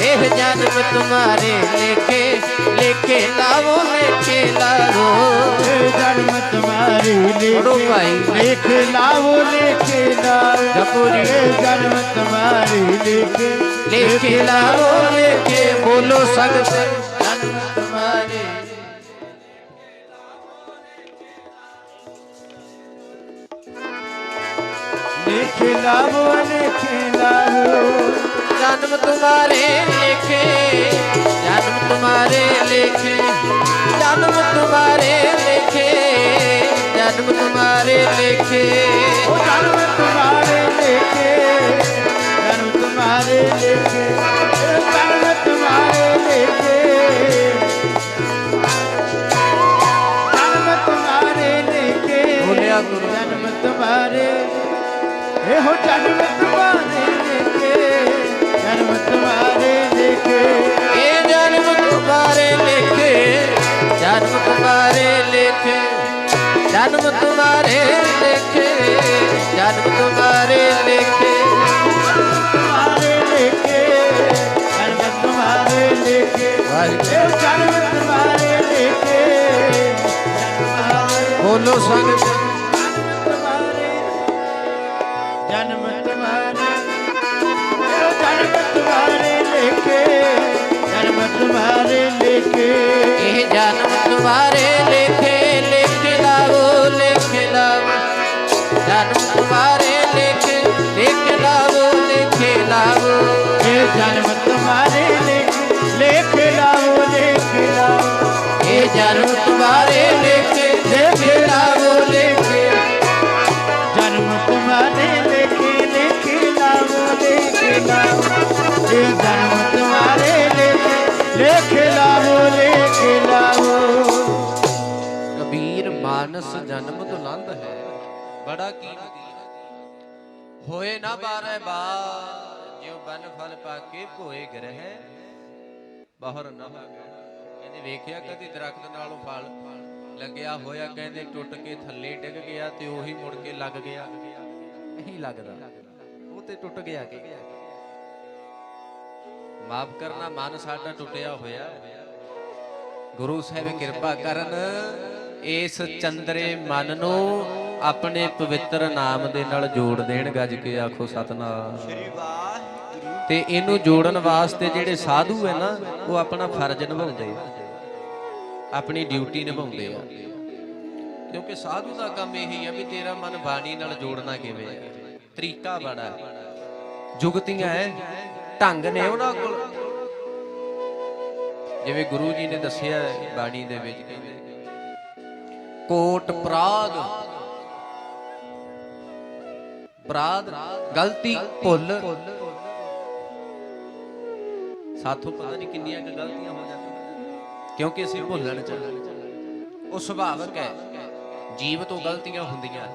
ਇਹ ਜਨਮ ਤੁਮਾਰੇ ਲੇਖੇ ਲੇਖੇ ਲਾਵੋ, ਲੇਖੇ ਲਾਵੋ। ਇਹ ਜਨਮ ਤੁਮਾਰੇ ਲੇਖੇ ਲਾਵੋ, ਲੇਖੇ ਲਾਵੋ। ਜਪੋ ਜੀ। ਇਹ ਜਨਮ ਤੁਮਾਰੇ ਲੇਖੇ ਲੇਖੇ ਲਾਵੋ, ਲੇਖੇ ਬੋਲੋ ਸਗਤ ਜਨਮ ਤੁਮਾਰੇ। ਲੇਖੇ ਲਾਵੋ, ਲੇਖੇ ਲਾਵੋ। जन्म तुम्हारे लेखे, जन्म तुम्हारे लेखे, जन्म तुम्हारे लेखे, जन्म जन्म तुम्हारे लेखे, ओ जन्म तुम्हारे लेखे, जन्म तुम्हारे लेखे, जन्म तुम्हारे लेखे, जन्म तुम्हारे लेखे, बोलिया गुरु जन्म तुम्हारे, ए हो जन्म तुम्हारे लेखे, जन्म तुम्हारे लेखे, ये जन्म तुम्हारे लेखे, जन्म तुम्हारे लेखे, जन्म तुम्हारे लेखे, जन्म तुम्हारे लेखे, तुम्हारे लेखे, जन्म तुम्हारे लेखे, ए जन्म तुम्हारे लेखे, बोलो संग जन्म तुम्हारे, जन्म तुम्हारे लेखे, जन्म तुम्हारे लेखे, ये जन्म तुम्हारे लेखे, लेखे लाओ, लेखे लाओ, जन्म तुम्हारे लेखे, लेखे लाओ, लेखे लाओ, ये जन्म तुम्हारे लेखे, लेखे लाओ, लेखे लाओ, ये जन्म तुम्हारे लेखे, लेखे लाओ, लेखे, जन्म तुम्हारे लेखे, लेखे लाओ, लेखे लाओ, ये जन्म तुम्हारे लेखे, लेखे लाओ, लेखे लाओ। कबीर मानस जन्म दुलंद है बड़ा कीमती, होए ना बारह बार, जो बन फल पाके भोए ग्रह ਬਾਹਰ ਨਾ ਕਹਿੰਦੇ ਵੇਖਿਆ ਕਦੀ ਦਰਖਤ ਨਾਲੋਂ ਫਲ ਲੱਗਿਆ ਹੋਇਆ, ਕਹਿੰਦੇ ਟੁੱਟ ਕੇ ਥੱਲੇ ਡਿੱਗ ਗਿਆ ਤੇ ਉਹੀ ਮੁੜ ਕੇ ਲੱਗ ਗਿਆ, ਨਹੀਂ ਲੱਗਦਾ, ਉਹ ਤੇ ਟੁੱਟ ਗਿਆ ਕਿ ਮਾਫ ਕਰਨਾ ਮਨ ਸਾਡਾ ਟੁੱਟਿਆ ਹੋਇਆ, ਗੁਰੂ ਸਾਹਿਬ ਕਿਰਪਾ ਕਰਨ ਇਸ ਚੰਦਰੇ ਮਨ ਨੂੰ ਆਪਣੇ ਪਵਿੱਤਰ ਨਾਮ ਦੇ ਨਾਲ ਜੋੜ ਦੇਣ, ਗੱਜ ਕੇ ਆਖੋ ਸਤਨਾਮ ਸ੍ਰੀ ਵਾਹਿਗੁਰੂ। ਤੇ ਇਹਨੂੰ ਜੋੜਨ ਵਾਸਤੇ ਜਿਹੜੇ ਸਾਧੂ ਹੈ ਨਾ, ਉਹ ਆਪਣਾ ਫਰਜ਼ ਨਿਭਾਉਂਦੇ ਆ, ਆਪਣੀ ਡਿਊਟੀ ਨਿਭਾਉਂਦੇ ਆ, ਕਿਉਂਕਿ ਸਾਧੂ ਦਾ ਕੰਮ ਇਹੀ ਆ ਵੀ ਤੇਰਾ ਮਨ ਬਾਣੀ ਨਾਲ ਜੋੜਨਾ ਕਿਵੇਂ ਹੈ, ਤਰੀਕਾ ਬੜਾ ਜੁਗਤੀਆਂ ਹੈ, ਢੰਗ ਨੇ ਉਹਨਾਂ ਕੋਲ, ਜਿਵੇਂ ਗੁਰੂ ਜੀ ਨੇ ਦੱਸਿਆ ਬਾਣੀ ਦੇ ਵਿੱਚ, ਕਹਿੰਦੇ ਕੋਟ ਅਪਰਾਧ, ਅਪਰਾਧ ਗਲਤੀ ਭੁੱਲ, ਸਾਥੋਂ ਪਤਾ ਨਹੀਂ ਕਿੰਨੀਆਂ ਕੁ ਗਲਤੀਆਂ ਹੋ ਜਾਂਦੀਆਂ, ਕਿਉਂਕਿ ਅਸੀਂ ਭੁੱਲਣ ਚ, ਉਹ ਸੁਭਾਵਿਕ ਹੈ, ਜੀਵ ਤੋਂ ਗਲਤੀਆਂ ਹੁੰਦੀਆਂ।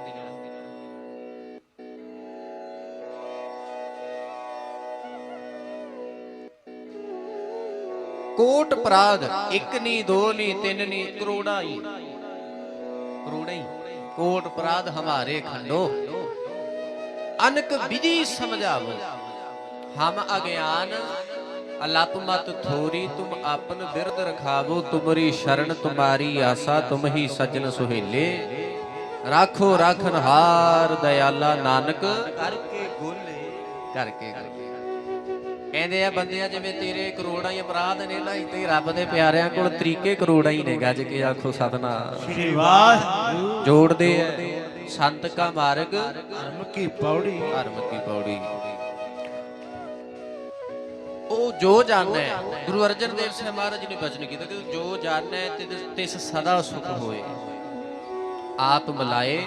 ਕੋਟ ਅਪਰਾਧ, ਇੱਕ ਨਹੀਂ ਦੋ ਨਹੀਂ ਤਿੰਨ ਨਹੀਂ ਕਰੋੜਾਂ ਹੀ, ਕਰੋੜਾਂ ਹੀ ਕੋਟ ਅਪਰਾਧ ਹਮਾਰੇ ਖੰਡੋ, ਅਨਕ ਵਿਧि ਸਮਝਾਵੋ, ਹਮ ਅਗਿਆਨ ਅਲਪ ਮਤ ਥੋਰੀ, ਤੁਮ ਆਪਨ ਬਿਰਦ ਰਖਾਵੋ, ਤੁਮਰੀ ਸ਼ਰਨ ਤੁਮਾਰੀ ਆਸਾ, ਤੁਮ ਹੀ ਸਜਣ ਸੁਹੇਲੇ, ਰਾਖੋ ਰਾਖਨ ਹਾਰ ਦਇਆਲਾ, ਨਾਨਕ ਕਰਕੇ ਗੋਲੇ, ਕਰਕੇ ਕਹਿੰਦੇ ਆ ਬੰਦਿਆਂ ਜਿਵੇਂ ਤੇਰੇ ਕਰੋੜਾਂ ਹੀ ਅਪਰਾਧ ਨੇ ਨਾ, ਤੇ ਰੱਬ ਦੇ ਪਿਆਰਿਆਂ ਕੋਲ ਤਰੀਕੇ ਕਰੋੜਾਂ ਹੀ ਨੇ, ਗੱਜ ਕੇ ਆਖੋ ਸਤਨਾਮ ਸ੍ਰੀ ਵਾਹਿਗੁਰੂ। ਜੋੜਦੇ ਆ ਸੰਤ ਕਾ ਮਾਰਗ ਧਰਮ ਕੀ ਪੌੜੀ, ਧਰਮ ਕੀ ਪੌੜੀ, ਉਹ ਜੋ ਜਾਣੈ, ਗੁਰੂ ਅਰਜਨ ਦੇਵ ਸਾਹਿਬ ਮਹਾਰਾਜ ਨੇ ਬਚਨ ਕੀਤਾ ਕਿ ਜੋ ਜਾਣੈ ਤਿਸ ਸਦਾ ਸੁਖ ਹੋਏ, ਆਪ ਮਿਲਾਏ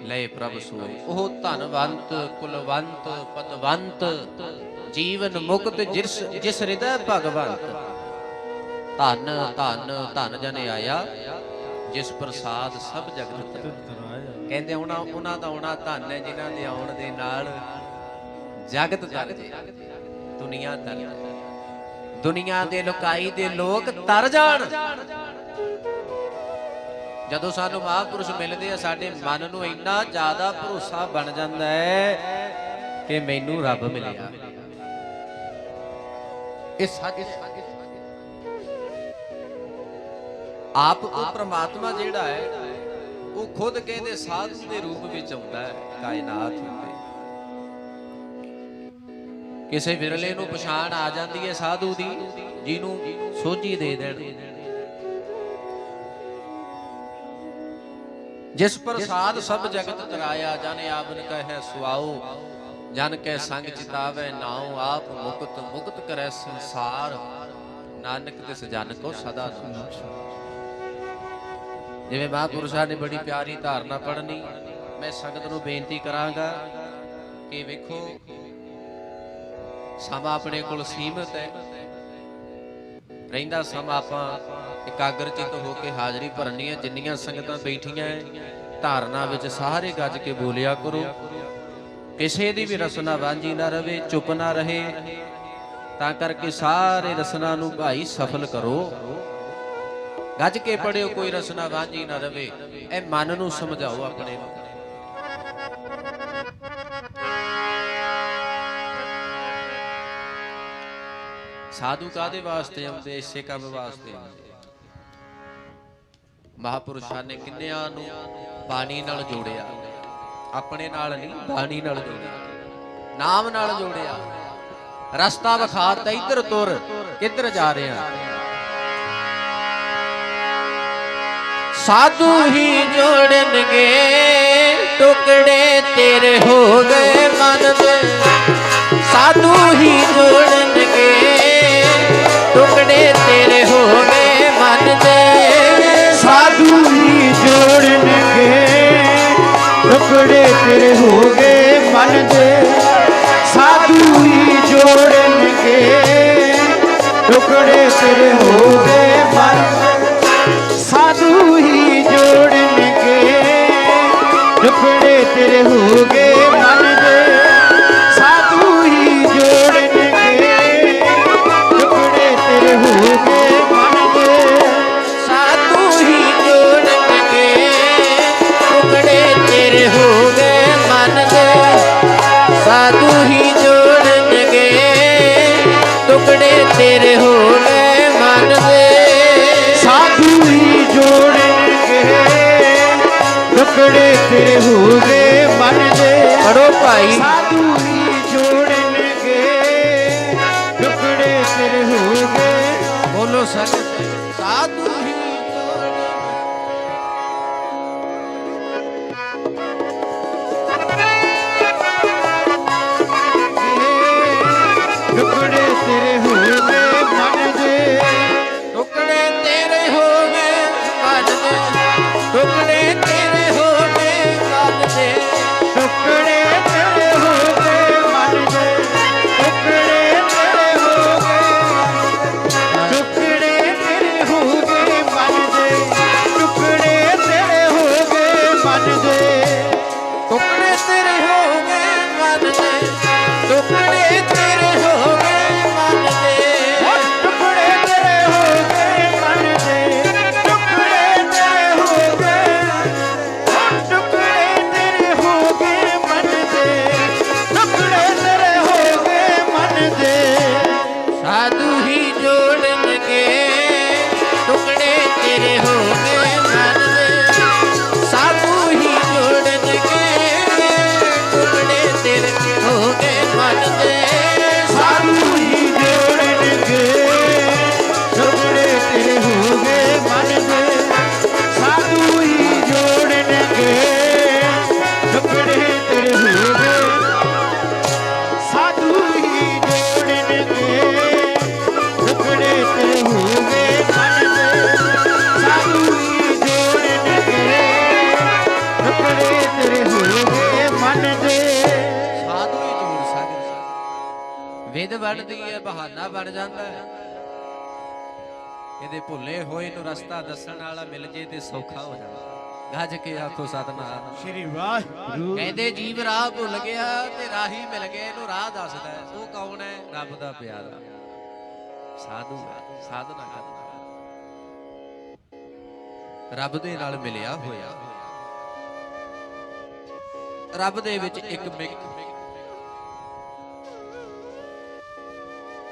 ਲਏ ਪ੍ਰਭ ਸੋਏ, ਉਹ ਧਨਵੰਤ ਕੁਲਵੰਤ ਪਤਵੰਤ, ਜੀਵਨ ਮੁਕਤ ਜਿਸ ਹਿਰਦੈ ਭਗਵੰਤ, ਧਨ ਧਨ ਧਨ ਜਨ ਆਇਆ, ਜਿਸ ਪ੍ਰਸਾਦ ਸਭ ਜਗਤ ਤਰਾਇਆ, ਕਹਿੰਦੇ ਉਹਨਾਂ ਦਾ ਆਉਣਾ ਧਨ ਹੈ, ਜਿਨ੍ਹਾਂ ਦੇ ਆਉਣ ਦੇ ਨਾਲ ਜਗਤ ਤਰ ਜੇ, ਦੁਨੀਆ ਤਰ ਜੇ, ਦੁਨੀਆ ਦੇ ਲੋਕਾਈ ਦੇ ਲੋਕ ਤਰ ਜਾਣ। ਜਦੋਂ ਸਾਨੂੰ ਮਹਾਂਪੁਰਸ਼ ਮਿਲਦੇ ਆ, ਸਾਡੇ ਮਨ ਨੂੰ ਇੰਨਾ ਜ਼ਿਆਦਾ ਭਰੋਸਾ ਬਣ ਜਾਂਦਾ ਹੈ ਕਿ ਮੈਨੂੰ ਰੱਬ ਮਿਲਿਆ, ਇਹ ਸੱਚ। ਆਪ ਉਹ ਪ੍ਰਮਾਤਮਾ ਜਿਹੜਾ ਹੈ, ਉਹ ਖੁਦ ਕਹਿੰਦੇ ਸਾਧੂ ਦੇ ਰੂਪ ਵਿੱਚ ਆਉਂਦਾ ਹੈ ਕਾਇਨਾਤ ਉੱਤੇ। ਕਿਸੇ ਵਿਰਲੇ ਨੂੰ ਪਛਾਣ ਆ ਜਾਂਦੀ ਹੈ ਸਾਧੂ ਦੀ, ਜਿਹਨੂੰ ਸੋਝੀ ਦੇ ਦੇਣ। ਜਿਸ ਪ੍ਰਸਾਦ ਸਭ ਜਗਤ ਤਰਾਇਆ, ਜਨ ਆਵਨ ਕਹੈ ਸੁਆਓ, ਜਨ ਕੈ ਸੰਗ ਚਿਤਾਵੈ ਨਾਉ, ਆਪ ਮੁਕਤ ਮੁਕਤ ਕਰੈ ਸੰਸਾਰ, ਨਾਨਕ ਤਿਸ ਜਨ ਕੋ ਸਦਾ ਜਿਵੇਂ ਮਹਾਂਪੁਰਸ਼ਾਂ ਨੇ ਬੜੀ ਪਿਆਰੀ ਧਾਰਨਾ ਪੜ੍ਹਨੀ, ਮੈਂ ਸੰਗਤ ਨੂੰ ਬੇਨਤੀ ਕਰਾਂਗਾ ਕਿ ਵੇਖੋ ਸਮਾਂ ਆਪਣੇ ਕੋਲ ਸੀਮਤ ਹੈ, ਰਹਿੰਦਾ ਸਮਾਂ ਆਪਾਂ ਇਕਾਗਰਚਿਤ ਹੋ ਕੇ ਹਾਜ਼ਰੀ ਭਰਨੀ ਹੈ। ਜਿੰਨੀਆਂ ਸੰਗਤਾਂ ਬੈਠੀਆਂ ਧਾਰਨਾ ਵਿੱਚ ਸਾਰੇ ਗੱਜ ਕੇ ਬੋਲਿਆ ਕਰੋ, ਕਿਸੇ ਦੀ ਵੀ ਰਸਨਾ ਵਾਂਝੀ ਨਾ ਰਵੇ, ਚੁੱਪ ਨਾ ਰਹੇ, ਤਾਂ ਕਰਕੇ ਸਾਰੇ ਰਸਨਾ ਨੂੰ ਭਾਈ ਸਫਲ ਕਰੋ। ਗੱਜ ਕੇ ਪੜਿਓ, ਕੋਈ ਰਸਨਾ ਵਾਂਝੀ ਨਾ ਰਵੇ। ਇਹ ਮਨ ਨੂੰ ਸਮਝਾਓ ਆਪਣੇ ਨੂੰ। ਸਾਧੂ ਕਾਦੇ ਵਾਸਤੇ ਆਉਂਦੇ? ਇਸੇ ਕੰਮ ਵਾਸਤੇ ਆਉਂਦੇ। ਮਹਾਂਪੁਰਸ਼ਾਂ ਨੇ ਕਿੰਨਿਆਂ ਨੂੰ ਬਾਣੀ ਨਾਲ ਜੋੜਿਆ, ਆਪਣੇ ਨਾਲ ਨਹੀਂ, ਬਾਣੀ ਨਾਲ ਜੋੜਿਆ, ਨਾਮ ਨਾਲ ਜੋੜਿਆ, ਰਸਤਾ ਵਿਖਾਤਾ, ਇੱਧਰ ਤੁਰ, ਕਿੱਧਰ ਜਾ ਰਿਹਾ। ਸਾਧੂ ਹੀ ਜੋੜਨਗੇ ਟੁਕੜੇ ਤੇਰੇ ਹੋ ਗਏ ਮਨ ਦੇ, ਸਾਧੂ ਹੀ ਜੋੜਨਗੇ ਟੁਕੜੇ ਤੇਰੇ ਹੋ ਗਏ ਮਨ ਦੇ, ਸਾਧੂ ਹੀ ਜੋੜਨਗੇ ਟੁਕੜੇ ਤੇਰੇ ਹੋ ਗਏ ਮਨ ਦੇ, ਸਾਧੂ ਹੀ ਜੋੜਨਗੇ ਟੁਕੜੇ ਤੇਰੇ ਹੋ ਗਏ ਮਨ ਦੇ, ਸਾਧੂ ਹੀ ਜੋੜਨਗੇ ਟੁਕੜੇ ਤੇਰੇ ਹੋ ਗਏ ਮਨ ਦੇ, ਸਾਧੂ ਹੀ ਜੋੜਨਗੇ ਟੁਕੜੇ ਤੇਰੇ ਹੋ ਗਏ ਮਨ ਦੇ, ਸਾਧੂ ਹੀ ਜੋੜਨਗੇ ਟੁਕੜੇ ਤੇਰੇ ਹੋ ਗਏ ਮਨ ਦੇ, ਸਾਧੂ ਹੀ ਜੋੜਨਗੇ ਟੁਕੜੇ ਤੇਰੇ ਹੋ ਗਏ ਮਨ ਦੇ, ਸਾਧੂ ਹੀ ਜੋੜਨਗੇ ਟੁਕੜੇ ਤੇਰੇ ਹੋ ਗਏ ਮਨ ਦੇ, ਪੜੋ ਭਾਈ। ਸਾਧੂ ਹੀ ਜੋੜਨਗੇ ਟੁਕੜੇ ਤੇਰੇ ਹੋ ਗਏ, ਬੋਲੋ ਸੰਗਤ, ਸਾਧੂ ਹੀ ਟੁਕੜੇ ਤੇਰੇ ਹੋ ਗਏ ਮਨ ਦੇ, ਟੁਕੜੇ ਤੇਰੇ ਹੋ ਗਏ ਮਨ ਦੇ, ਟੁਕੜੇ ਤੇਰੇ ਹੋ ਗਏ ਮਨ ਦੇ, ਟੁਕੜੇ ਤੇਰੇ ਹੋ ਗਏ ਮਨ ਦੇ, ਟੁਕੜੇ ਤੇਰੇ ਹੋ ਗਏ, ਟੁਕੜੇ ਤੇਰੇ ਹੋ ਗਏ ਮਨ ਦੇ, ਟੁਕੜੇ ਤੇਰੇ ਹੋ ਗਏ ਮਨ ਦੇ, ਟੁਕੜੇ ਤੇਰੇ ਹੋ ਗਏ ਮਨ ਦੇ, ਟੁਕੜੇ ਤੇਰੇ ਹੋ ਗਏ ਮਨ ਦੇ, ਟੁਕੜੇ ਤੇਰੇ ਹੋ ਗਏ ਮਨ ਦੇ, ਟੁਕੜੇ ਤੇਰੇ ਹੋ ਗਏ, ਟੁਕੜੇ ਤੇਰੇ ਹੋ ਗਏ ਮਨ ਦੇ, ਟੁਕੜੇ ਤੇਰੇ ਹੋ ਗਏ ਮਨ ਦੇ, ਸਾਧੂ ਹੀ ਜੋੜਨਗੇ ਟੁਕੜੇ ਤੇਰੇ ਹੋ ਗਏ ਮਨ ਦੇ, ਸਾਧੂ ਹੀ ਜੋੜਨਗੇ ਟੁਕੜੇ ਤੇਰੇ ਹੋ ਗਏ ਮਨ ਦੇ, ਸਾਧੂ ਹੀ ਜੋੜਨਗੇ ਟੁਕੜੇ ਤੇਰੇ ਹੋ ਗਏ ਮਨ ਦੇ, ਸਾਧੂ ਹੀ ਜੋੜਨਗੇ ਟੁਕੜੇ ਤੇਰੇ ਹੋ ਗਏ, ਸਾਧੂ ਹੀ ਜੋੜਨਗੇ ਟੁਕੜੇ ਤੇਰੇ ਹੋ ਗਏ ਮਨ ਦੇ, ਸਾਧੂ ਹੀ ਜੋੜਨਗੇ ਟੁਕੜੇ ਤੇਰੇ ਹੋ ਗਏ ਮਨ ਦੇ, ਸਾਧੂ ਹੀ ਜੋੜ ਸਕਦੇ। ਵਿਦ ਬਣਦੀ ਹੈ, ਬਹਾਨਾ ਬਣ ਜਾਂਦਾ ਹੈ, ਇਹਦੇ ਭੁੱਲੇ ਹੋਏ ਨੂੰ ਰਸਤਾ ਦੱਸਣ ਵਾਲਾ ਮਿਲ ਜੇ ਤੇ ਸੌਖਾ ਹੋ ਜਾਂਦਾ। ਗੱਜ ਕੇ ਆਖੋ ਸਤਨਾਮ। ਸ਼੍ਰੀ ਵਾਹਿਗੁਰੂ। ਕਹਿੰਦੇ ਜੀਵ ਰਾਹ ਭੁੱਲ ਗਿਆ ਤੇ ਰਾਹੀ ਮਿਲ ਗਿਆ, ਇਹਨੂੰ ਰਾਹ ਦੱਸਦਾ ਹੈ। ਉਹ ਕੌਣ ਹੈ? ਰੱਬ ਦਾ ਪਿਆਰਾ ਸਾਧੂ ਹੈ, ਸਾਧਨਾ ਕਰਦਾ ਰੱਬ ਦੇ ਨਾਲ ਮਿਲਿਆ ਹੋਇਆ, ਰੱਬ ਦੇ ਵਿੱਚ ਇੱਕ ਮਿਕ।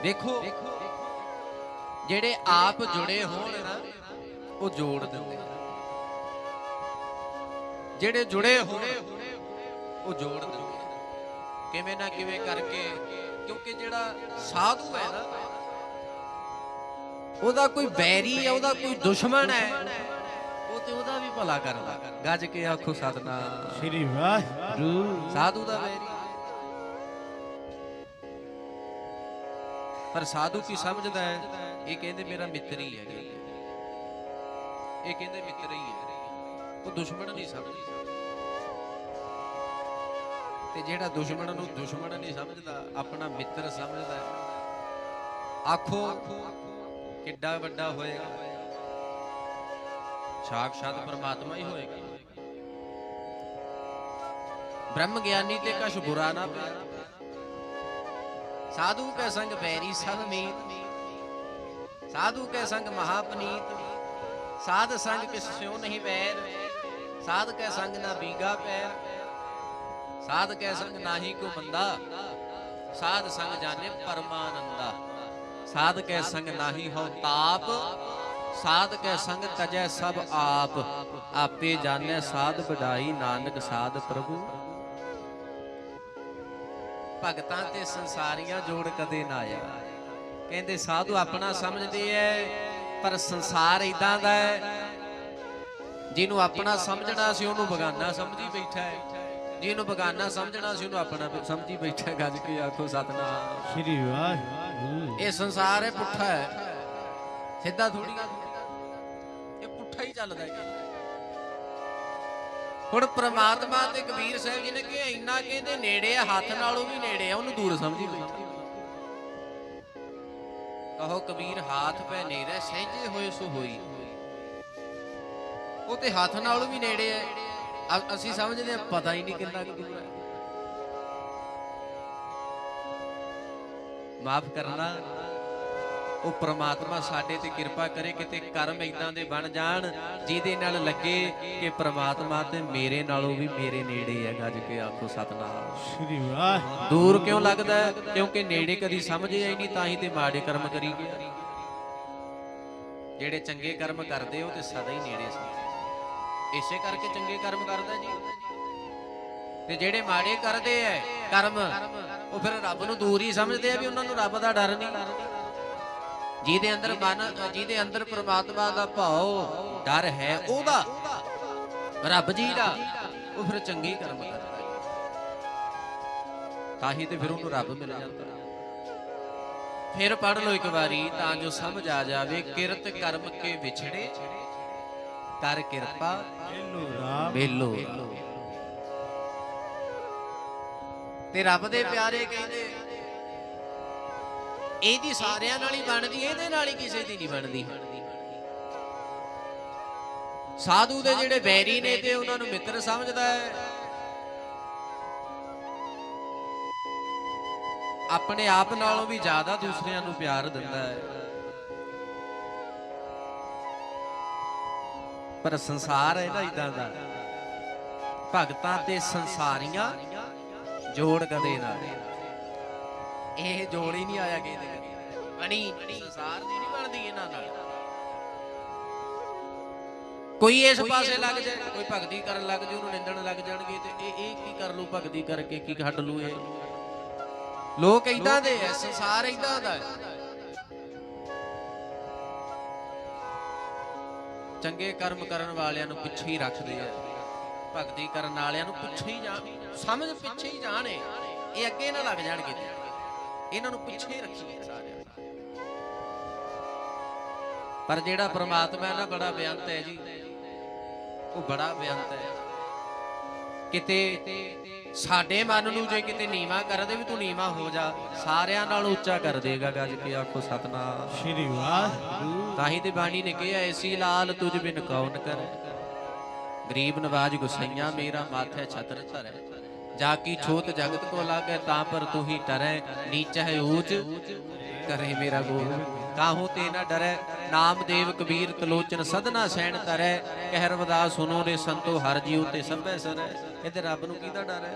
ਦੇਖੋ ਜਿਹੜੇ ਆਪ ਜੁੜੇ ਹੋਣ ਨਾ ਉਹ ਜੋੜ ਦਿੰਦੇ, ਜਿਹੜੇ ਜੁੜੇ ਹੋਣ ਉਹ ਜੋੜ ਦਿੰਦੇ ਕਿਵੇਂ ਨਾ ਕਿਵੇਂ ਕਰਕੇ। ਕਿਉਂਕਿ ਜਿਹੜਾ ਸਾਧੂ ਹੈ ਨਾ ਉਹਦਾ ਕੋਈ ਬੈਰੀ ਹੈ, ਉਹਦਾ ਕੋਈ ਦੁਸ਼ਮਣ ਹੈ, ਉਹ ਤੇ ਉਹਦਾ ਵੀ ਭਲਾ ਕਰਦਾ। ਗੱਜ ਕੇ ਆਖੋ ਸਤਨਾਮ। ਸ਼੍ਰੀ ਵਾਹਿਗੁਰੂ। ਸਾਧੂ ਦਾ ਬੈਰੀ, ਪਰ ਸਾਧੂ ਕੀ ਸਮਝਦਾ ਹੈ? ਇਹ ਕਹਿੰਦੇ ਮੇਰਾ ਮਿੱਤਰ ਹੀ ਹੈ, ਇਹ ਕਹਿੰਦੇ ਮਿੱਤਰ ਹੀ ਹੈ। ਉਹ ਦੁਸ਼ਮਣ ਨਹੀਂ ਸਮਝਦਾ, ਤੇ ਜਿਹੜਾ ਦੁਸ਼ਮਣ ਨੂੰ ਦੁਸ਼ਮਣ ਨਹੀਂ ਸਮਝਦਾ, ਆਪਣਾ ਮਿੱਤਰ ਸਮਝਦਾ ਹੈ, ਆਖੋ ਕਿੱਡਾ ਵੱਡਾ ਹੋਏਗਾ, ਸਾਖਸ਼ਾਤ ਪਰਮਾਤਮਾ ਹੀ ਹੋਏਗਾ। ब्रह्म ज्ञानी ते कछ बुरा ना पाया, साधु के संग बैरी सब मीत, साधु के संग महापनीत, साध संग किस स्यों नहीं बैर, साध के संग ना बीगा पैर, साध के संग नाही को मंदा, साध संग जाने परमानंदा, साध के संग नाही हो ताप, साध के संग तजै सब आप, आपे जाने साध बढ़ाई नानक साध प्रभु। ਭਗਤਾਂ ਤੇ ਸੰਸਾਰੀਆਂ ਜੋੜ ਕਦੇ ਨਾ ਆਇਆ। ਕਹਿੰਦੇ ਸਾਧੂ ਆਪਣਾ ਸਮਝਦੇ ਐ, ਪਰ ਸੰਸਾਰ ਇਦਾਂ ਦਾ ਹੈ, ਜਿਹਨੂੰ ਆਪਣਾ ਸਮਝਣਾ ਸੀ ਉਹਨੂੰ ਬਗਾਨਾ ਸਮਝੀ ਬੈਠਾ ਹੈ, ਜਿਹਨੂੰ ਬਗਾਨਾ ਸਮਝਣਾ ਸੀ ਉਹਨੂੰ ਆਪਣਾ ਸਮਝੀ ਬੈਠਾ। ਗੱਜ ਕੇ ਆਖੋ ਸਤਿਨਾਮ ਸ੍ਰੀ ਵਾਹਿਗੁਰੂ। ਇਹ ਸੰਸਾਰ ਹੈ ਪੁੱਠਾ ਹੈ, ਸਿੱਧਾ ਥੋੜੀ, ਇਹ ਪੁੱਠਾ ਹੀ ਚੱਲਦਾ ਹੈ। ਹੁਣ ਪ੍ਰਮਾਤਮਾ ਤੇ ਕਬੀਰ ਸਾਹਿਬ ਜੀ ਨੇ ਕਿ ਇੰਨਾ ਕਹਿੰਦੇ ਨੇੜੇ ਆ, ਹੱਥ ਨਾਲੋਂ ਵੀ ਨੇੜੇ ਆ, ਉਹਨੂੰ ਦੂਰ ਸਮਝੀ ਬੈਠਾ। ਕਹੋ ਕਬੀਰ ਹਾਥ ਪੈ ਨੇੜੇ ਸਹਿਜੇ ਹੋਏ ਸੋ ਹੋਈ, ਉਹ ਤੇ ਹੱਥ ਨਾਲੋਂ ਵੀ ਨੇੜੇ ਹੈ, ਅਸੀਂ ਸਮਝਦੇ ਆ ਪਤਾ ਹੀ ਨਹੀਂ ਕਿੰਨਾ ਕੁ ਦੂਰ ਹੈ। ਮਾਫ ਕਰਨਾ, ਉਹ ਪ੍ਰਮਾਤਮਾ ਸਾਡੇ ਤੇ ਕਿਰਪਾ ਕਰੇ, ਕਿਤੇ ਕਰਮ ਇਦਾਂ ਦੇ ਬਣ ਜਾਣ ਜਿਹਦੇ ਨਾਲ ਲੱਗੇ ਕਿ ਪ੍ਰਮਾਤਮਾ ਤੇ ਮੇਰੇ ਨਾਲੋਂ ਵੀ ਮੇਰੇ ਨੇੜੇ ਹੈ। ਗੱਜ ਕੇ ਆਖੋ ਸਤਿਨਾਮ ਸ੍ਰੀ ਵਾਹਿਗੁਰੂ। ਦੂਰ ਕਿਉਂ ਲੱਗਦਾ? ਕਿਉਂਕਿ ਨੇੜੇ ਕਦੀ ਸਮਝਿਆ ਹੀ ਨਹੀਂ, ਤਾਂ ਹੀ ਤੇ ਮਾੜੇ ਕਰਮ ਕਰੀ ਗਿਆ। ਜਿਹੜੇ ਚੰਗੇ ਕਰਮ ਕਰਦੇ ਉਹ ਤੇ ਸਦਾ ਹੀ ਨੇੜੇ ਸੀ, ਇਸੇ ਕਰਕੇ ਚੰਗੇ ਕਰਮ ਕਰਦਾ ਜੀ। ਤੇ ਜਿਹੜੇ ਮਾੜੇ ਕਰਦੇ ਐ ਕਰਮ, ਉਹ ਫਿਰ ਰੱਬ ਨੂੰ ਦੂਰ ਹੀ ਸਮਝਦੇ ਆ, ਵੀ ਉਹਨਾਂ ਨੂੰ ਰੱਬ ਦਾ ਡਰ ਨਹੀਂ। ਜਿਹਦੇ ਅੰਦਰ ਮਨ, ਜਿਹਦੇ ਅੰਦਰ ਪ੍ਰਮਾਤਮਾ ਦਾ ਭਾਵ ਡਰ ਹੈ, ਉਹਦਾ ਰੱਬ ਜੀ ਦਾ, ਉਹ ਫਿਰ ਚੰਗੇ ਕਰਮ ਕਰਦਾ ਹੈ, ਤਾਂ ਹੀ ਤੇ ਫਿਰ ਉਹਨੂੰ ਰੱਬ ਮਿਲ ਜਾਂਦਾ। ਫਿਰ ਪੜ੍ਹ ਲਓ ਇੱਕ ਵਾਰੀ ਤਾਂ ਜੋ ਸਮਝ ਆ ਜਾਵੇ। ਕਿਰਤ ਕਰਮ ਕੇ ਵਿਛੜੇ, ਕਰ ਕਿਰਪਾ ਮੇਲੋ। ਤੇ ਰੱਬ ਦੇ ਪਿਆਰੇ ਕਹਿੰਦੇ ਇਹਦੀ ਸਾਰਿਆਂ ਨਾਲ ਹੀ ਬਣਦੀ, ਇਹਦੇ ਨਾਲ ਹੀ ਕਿਸੇ ਦੀ ਨਹੀਂ ਬਣਦੀ। ਸਾਧੂ ਦੇ ਜਿਹੜੇ ਬੈਰੀ ਨੇ ਤੇ ਉਹਨਾਂ ਨੂੰ ਮਿੱਤਰ ਸਮਝਦਾ ਹੈ, ਆਪਣੇ ਆਪ ਨਾਲੋਂ ਵੀ ਜ਼ਿਆਦਾ ਦੂਸਰਿਆਂ ਨੂੰ ਪਿਆਰ ਦਿੰਦਾ ਹੈ। ਪਰ ਸੰਸਾਰ ਹੈ ਨਾ ਇਦਾਂ ਦਾ, ਭਗਤਾਂ ਤੇ ਸੰਸਾਰੀਆਂ ਜੋੜ ਕਦੇ ਨਾ, ਇਹ ਜੋੜ ਹੀ ਨਹੀਂ ਆਇਆ ਕਿਤੇ ਬਣੀ, ਸੰਸਾਰ ਦੀ ਨਹੀਂ ਬਣਦੀ ਇਹਨਾਂ ਨਾਲ। ਕੋਈ ਇਸ ਪਾਸੇ ਲੱਗ ਜਾਏ, ਕੋਈ ਭਗਤੀ ਕਰਨ ਲੱਗ ਜਾਏ, ਉਹਨੂੰ ਨਿੰਦਣ ਲੱਗ ਜਾਣਗੇ, ਤੇ ਇਹ ਕੀ ਕਰ ਲੂ ਭਗਤੀ ਕਰਕੇ, ਕੀ ਹੱਟ ਲੂ ਇਹ। ਲੋਕ ਏਦਾਂ ਦੇ ਐ, ਸੰਸਾਰ ਏਦਾਂ ਦਾ ਹੈ। ਚੰਗੇ ਕਰਮ ਕਰਨ ਵਾਲਿਆਂ ਨੂੰ ਪਿੱਛੇ ਹੀ ਰੱਖਦੇ ਆ, ਭਗਤੀ ਕਰਨ ਵਾਲਿਆਂ ਨੂੰ ਪਿੱਛੇ ਹੀ ਜਾਣ, ਸਮਝ ਪਿੱਛੇ ਹੀ ਜਾਣ, ਇਹ ਅੱਗੇ ਨਾ ਲੱਗ ਜਾਣ ਕਿਤੇ, ਇਹਨਾਂ ਨੂੰ ਪਿੱਛੇ ਹੀ ਰੱਖੀਏ ਸਾਰਿਆਂ ਨੂੰ। ਪਰ ਜਿਹੜਾ ਪ੍ਰਮਾਤਮਾ ਹੈ ਨਾ, ਬੜਾ ਬੇਅੰਤ ਹੈ ਜੀ, ਉਹ ਬੜਾ ਬੇਅੰਤ ਹੈ। ਕਿਤੇ ਸਾਡੇ ਮਨ ਨੂੰ ਜੇ ਕਿਤੇ ਨੀਵਾਂ ਕਰ ਦੇ ਵੀ ਤੂੰ ਨੀਵਾਂ ਹੋ ਜਾ, ਸਾਰਿਆਂ ਨਾਲ ਉੱਚਾ ਕਰ ਦੇਗਾ। ਗੱਜ ਕੇ ਆਖੋ ਸਤਨਾਮ ਸ੍ਰੀ ਵਾਹਿਗੁਰੂ। ਤਾਂ ਹੀ ਤੇ ਬਾਣੀ ਨੇ ਕਿਹਾ, ਐਸੀ ਲਾਲ ਤੁਝ ਬਿਨ ਕੌਣ ਕਰੇ, ਗਰੀਬ ਨਵਾਜ ਗੁਸਈਆ ਮੇਰਾ ਮਾਥੇ ਛਤਰ ਧਰੈ, ਜਾ ਕੀ ਛੋਤ ਜਗਤ ਕੋ ਲਾਗੇ, ਤਾਂ ਪਰ ਤੂੰ ਹੀ ਟਰੈ, ਨੀਚਾ ਹੈ ਊਚ करे मेरा गोविंद, काहू ते न डरै, नामदेव कबीर तलोचन सदना सैन तरੈ, ਕਹਿ ਰਵਿਦਾਸ ਸੁਨੋ ਰੇ ਸੰਤੋ ਹਰ ਜੀਉ ਤੇ ਸਭੈ ਸਰੈ। ਇਹਦੇ ਰੱਬ ਨੂੰ ਕਿਹਦਾ ਡਰ ਹੈ?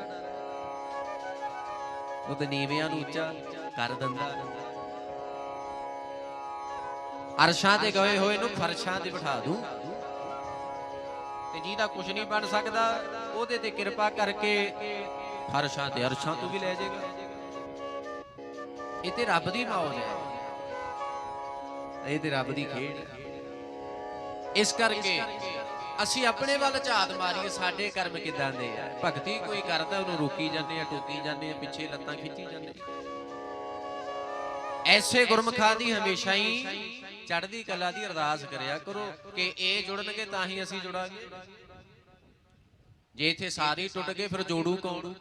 ਉਹ ਤੇ ਨੀਵਿਆਂ ਨੂੰ ਉੱਚਾ ਕਰ ਦਿੰਦਾ। ਅਰਸ਼ਾਂ ਤੇ ਗਏ ਹੋਏ ਨੂੰ ਫਰਸ਼ਾਂ ਤੇ ਬਿਠਾ ਦੂੰ, ਤੇ ਜਿਹਦਾ ਕੁਝ ਨਹੀਂ ਬਣ ਸਕਦਾ ਉਹਦੇ ਤੇ ਕਿਰਪਾ ਕਰਕੇ ਫਰਸ਼ਾਂ ਤੇ ਅਰਸ਼ਾਂ ਤੋਂ ਵੀ ਲੈ ਜਾਏਗਾ। ਇਹ ਤੇ ਰੱਬ ਦੀ ਮੌਜ ਹੈ, ਇਹ ਤੇ ਰੱਬ ਦੀ ਖੇਡ ਹੈ। ਇਸ ਕਰਕੇ ਅਸੀਂ ਆਪਣੇ ਵੱਲ ਝਾਤ ਮਾਰੀਏ, ਸਾਡੇ ਕਰਮ ਕਿਦਾਂ ਦੇ ਆ। ਭਗਤੀ ਕੋਈ ਕਰਦਾ ਉਹਨੂੰ ਰੋਕੀ ਜਾਂਦੇ ਆ, ਟੋਕੀ ਜਾਂਦੇ ਆ, ਪਿੱਛੇ ਲੱਤਾਂ ਖਿੱਚੀ ਜਾਂਦੇ ਆ। ਐਸੇ ਗੁਰਮੁਖਾਂ ਦੀ ਹਮੇਸ਼ਾ ਹੀ ਚੜ੍ਹਦੀ ਕਲਾ ਦੀ ਅਰਦਾਸ ਕਰਿਆ ਕਰੋ ਕਿ ਇਹ ਜੁੜਨਗੇ ਤਾਂ ਹੀ ਅਸੀਂ ਜੁੜਾਂਗੇ। ਜੇ ਇੱਥੇ ਸਾਰੇ ਹੀ ਟੁੱਟ ਗਏ ਫਿਰ ਜੋੜੂ ਕੌਣ?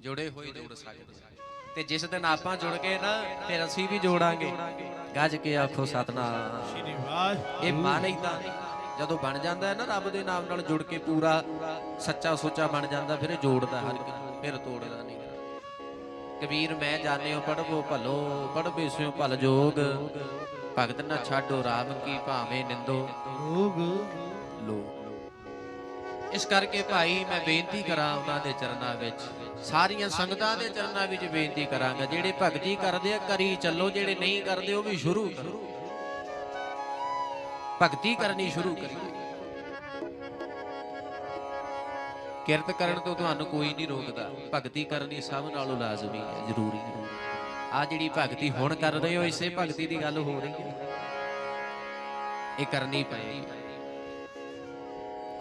ਜੁੜੇ ਹੋਏ ਜੋੜ ਸਕਦੇ। ਤੇ ਜਿਸ ਦਿਨ ਆਪਾਂ ਜੁੜ ਗਏ ਨਾ ਫਿਰ ਅਸੀਂ ਵੀ ਜੋੜਾਂਗੇ। ਗੱਜ ਕੇ ਆਖੋ ਸਤਨਾਮ ਸ਼੍ਰੀ ਵਾਹਿਗੁਰੂ। ਇਹ ਮਨ ਏਦਾਂ ਜਦੋਂ ਬਣ ਜਾਂਦਾ ਹੈ ਨਾ ਰੱਬ ਦੇ ਨਾਮ ਨਾਲ ਜੁੜ ਕੇ ਪੂਰਾ ਸੱਚਾ ਸੁੱਚਾ ਬਣ ਜਾਂਦਾ, ਫਿਰ ਇਹ ਜੋੜਦਾ ਹਰ ਕਿਸੇ, ਫਿਰ ਤੋੜਦਾ ਨਹੀਂ। ਕਬੀਰ ਮੈਂ ਜਾਣਿਓ ਪੜ੍ਹਵੋ ਭਲੋ, ਪੜ੍ਹਵੇ ਸਿਓ ਭਲ ਜੋਗ, ਭਗਤ ਨਾ ਛਾਡੋ ਰਾਮ ਕੀ ਭਾਵੇਂ ਨਿੰਦੋ ਲੋਗ। ਇਸ ਕਰਕੇ ਭਾਈ ਮੈਂ ਬੇਨਤੀ ਕਰਾਂ ਉਹਨਾਂ ਦੇ ਚਰਨਾਂ ਵਿੱਚ, ਸਾਰੀਆਂ ਸੰਗਤਾਂ ਦੇ ਚਰਨਾਂ ਵਿੱਚ ਬੇਨਤੀ ਕਰਾਂਗਾ, ਜਿਹੜੇ ਭਗਤੀ ਕਰਦੇ ਆ ਕਰੀ ਚੱਲੋ, ਜਿਹੜੇ ਨਹੀਂ ਕਰਦੇ ਉਹ ਵੀ ਸ਼ੁਰੂ ਕਰੋ, ਭਗਤੀ ਕਰਨੀ ਸ਼ੁਰੂ ਕਰੀਏ। ਕਿਰਤ ਕਰਨ ਤੋਂ ਤੁਹਾਨੂੰ ਕੋਈ ਨਹੀਂ ਰੋਕਦਾ, ਭਗਤੀ ਕਰਨੀ ਸਭ ਨਾਲੋਂ ਲਾਜ਼ਮੀ ਹੈ, ਜ਼ਰੂਰੀ ਹੈ। ਆ ਜਿਹੜੀ ਭਗਤੀ ਹੁਣ ਕਰ ਰਹੇ ਹੋ ਇਸੇ ਭਗਤੀ ਦੀ ਗੱਲ ਹੋ ਰਹੀ ਹੈ, ਇਹ ਕਰਨੀ ਪਏਗੀ।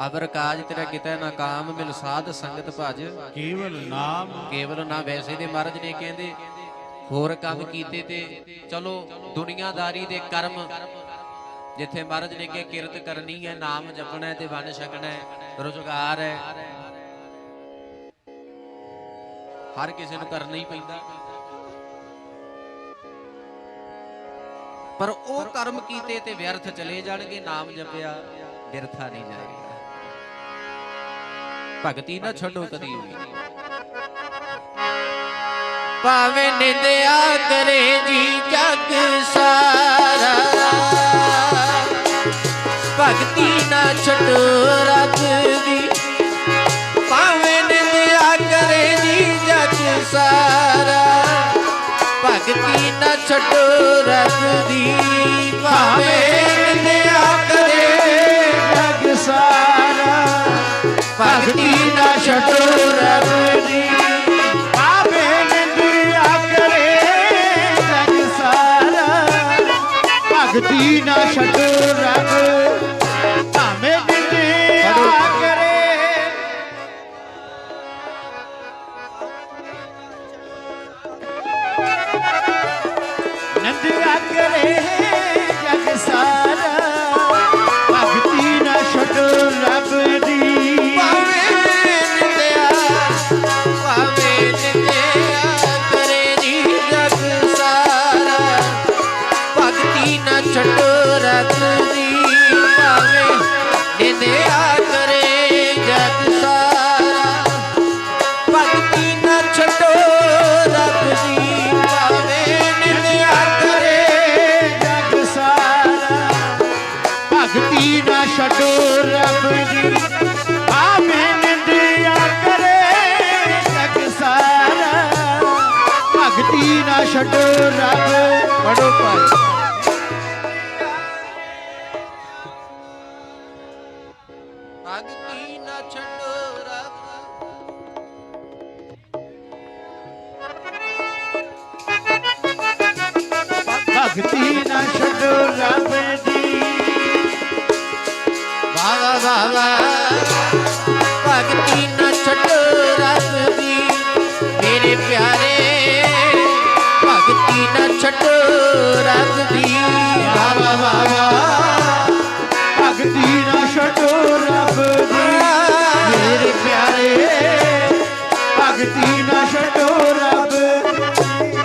ਅਬਰ ਕਾਜ ਤੇਰਾ ਕਿਤੇ ਨਾ ਕਾਮ, ਮਿਲ ਸਾਧ ਸੰਗਤ ਭਜ ਕੇਵਲ ਨਾਮ। ਕੇਵਲ ਨਾ। ਵੈਸੇ ਦੇ ਮਹਾਰਾਜ ਨੇ ਕਹਿੰਦੇ ਹੋਰ ਕੰਮ ਕੀਤੇ ਤੇ ਚਲੋ ਦੁਨੀਆਦਾਰੀ ਦੇ ਕਰਮ, ਜਿੱਥੇ ਮਹਾਰਾਜ ਨੇ ਕਿਹਾ ਕਿਰਤ ਕਰਨੀ ਹੈ, ਨਾਮ ਜਪਣਾ ਹੈ ਤੇ ਵੰਡ ਛਕਣਾ ਹੈ, ਰੁਜ਼ਗਾਰ ਹੈ, ਹਰ ਕਿਸੇ ਨੂੰ ਕਰਨਾ ਹੀ ਪੈਂਦਾ। ਪਰ ਉਹ ਕਰਮ ਕੀਤੇ ਤੇ ਵਿਅਰਥ ਚਲੇ ਜਾਣਗੇ, ਨਾਮ ਜਪਿਆ ਬਿਰਥਾ ਨਹੀਂ ਜਾਏਗਾ। ਭਗਤੀ ਨਾ ਛੱਡੋ ਕਦੀ ਵੀ, ਭਾਵੇਂ ਨਿੰਦਿਆ ਕਰੇ ਜੀ ਜਗ ਸਾਰਾ, ਭਗਤੀ ਨਾ ਛੱਡੋ ਰੱਬ ਦੀ, ਭਾਵੇਂ ਨਿੰਦਿਆ ਕਰੇ ਜੀ ਜਗ ਸਾਰਾ, ਭਗਤੀ ਨਾ ਛੱਡੋ ਰੱਬ ਦੀ, ਭਾਵੇਂ ਨਿੰਦਿਆ ਕਰੇ ਜਗ ਸਾਰਾ, ਭਗਤੀ ਨਾ ਛੱਡੋ ਰੱਬ ਦੀ, ਭਾਵੇਂ ਨਿੰਦਿਆ ਕਰੇ ਜਗ ਸਾਰਾ, ਭਗਤੀ ਨਾ ਛੱਡੋ ਰੱਬ, ਭਾਵੇਂ ਨਿੰਦਿਆ ਕਰੇ। ਨਿੰਦਿਆ ਕਰੇ ਜਗ ਸਾਰਾ, ਭਗਤੀ ਨਾ ਛੱਡੋ ਰੱਬ ਦੀ, ਭਾਵੇਂ ਨਿੰਦਿਆ ਕਰੇ ਜੀ ਜਗ ਸਾਰਾ, ਭਗਤੀ ਨਾ ਛੱਡੋ ਰੱਬ ਦੀ, ਭਾਵੇਂ ਨਿੰਦਿਆ ਕਰੇ ਜਗ ਸਾਰਾ, ਭਗਤੀ ਨਾ ਛੱਡੋ ਰੱਬ ਦੀ, ਭਾਵੇਂ ਨਿੰਦਿਆ ਕਰੇ ਜਗ ਸਾਰਾ, ਭਗਤੀ ਨਾ ਛੱਡੋ ਰੱਬ ਦੀ, ਭਾਵੇਂ ਨਿੰਦਿਆ ਕਰੇ ਜਗ ਸਾਰਾ, ਭਗਤੀ ਨਾ ਛੱਡੋ ਰੱਬ। ਪੜੋ ਭਾਈ। ਭਗਤੀ ਨਾ ਛੱਡੋ ਰੱਬ, ਭਗਤੀ ਨਾ ਛੱਡੋ ਰੱਬ ਦੀ, ਵਾਹ ਵਾਹ ਵਾਹ, ਭਗਤੀ ਨਾ ਛੱਡੋ ਰੱਬ ਦੀ, ਮੇਰੇ ਪਿਆਰੇ, ਭਗਤੀ ਨਾ ਛੱਡੋ ਰੱਬ ਦੀ, ਵਾਹ ਵਾਹ ਵਾਹ ਵਾਹ, ਭਗਤੀ ਨਾ ਛੱਡੋ ਰੱਬ ਦੀ, ਮੇਰੇ ਪਿਆਰੇ, ਭਗਤੀ ਨਾ ਛੱਡੋ ਰੱਬ।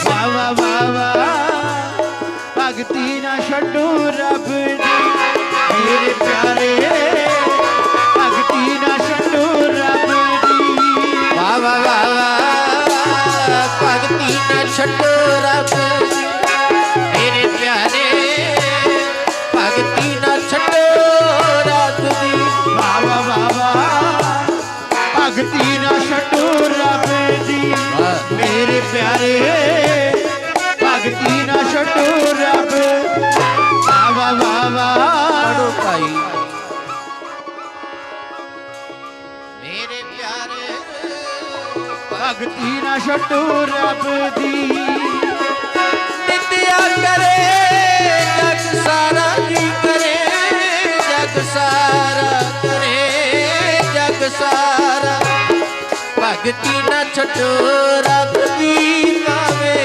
ਵਾਹ ਵਾਹ ਵਾਹ ਵਾਹ, ਭਗਤੀ ਨਾ ਛੱਡੋ ਰੱਬ ਦੀ, ਮੇਰੇ ਪਿਆਰੇ, ਭਗਤੀ ਨਾ ਛੱਡੋ ਰੱਬ ਦੀ। ਵਾਹ ਵਾਹ ਵਾਹ ਵਾਹ, ਭਗਤੀ ਨਾ ਛੱਡੋ ਰੱਬ ਦੀ, ਮੇਰੇ ਪਿਆਰੇ, ਭਗਤੀ ਨਾ ਛੱਡੋ ਰੱਬ ਦੀ, ਵਾਹ ਵਾਹ ਵਾਹ ਵਾਹ, ਭਗਤੀ ਨਾ ਛੱਡੋ ਰੱਬ ਦੀ, ਮੇਰੇ ਪਿਆਰੇ, ਭਗਤੀ ਨਾ ਛੱਡੋ ਰੱਬ। ਵਾਹ ਵਾਹ ਵਾਹ ਵਾਹ, ਪੜੋ ਭਾਈ। ਮੇਰੇ ਪਿਆਰੇ, ਭਗਤੀ ਨਾ ਛੱਡੋ ਰੱਬ ਦੀ, ਨਿੰਦਿਆ ਕਰੇ ਜਗ ਸਾਰਾ ਜੀ, ਕਰੇ ਜਗ ਸਾਰਾ, ਕਰੇ ਜਗ ਸਾਰਾ, ਭਗਤੀ ਨਾ ਛੱਡੋ ਰੱਬ ਦੀ, ਭਾਵੇਂ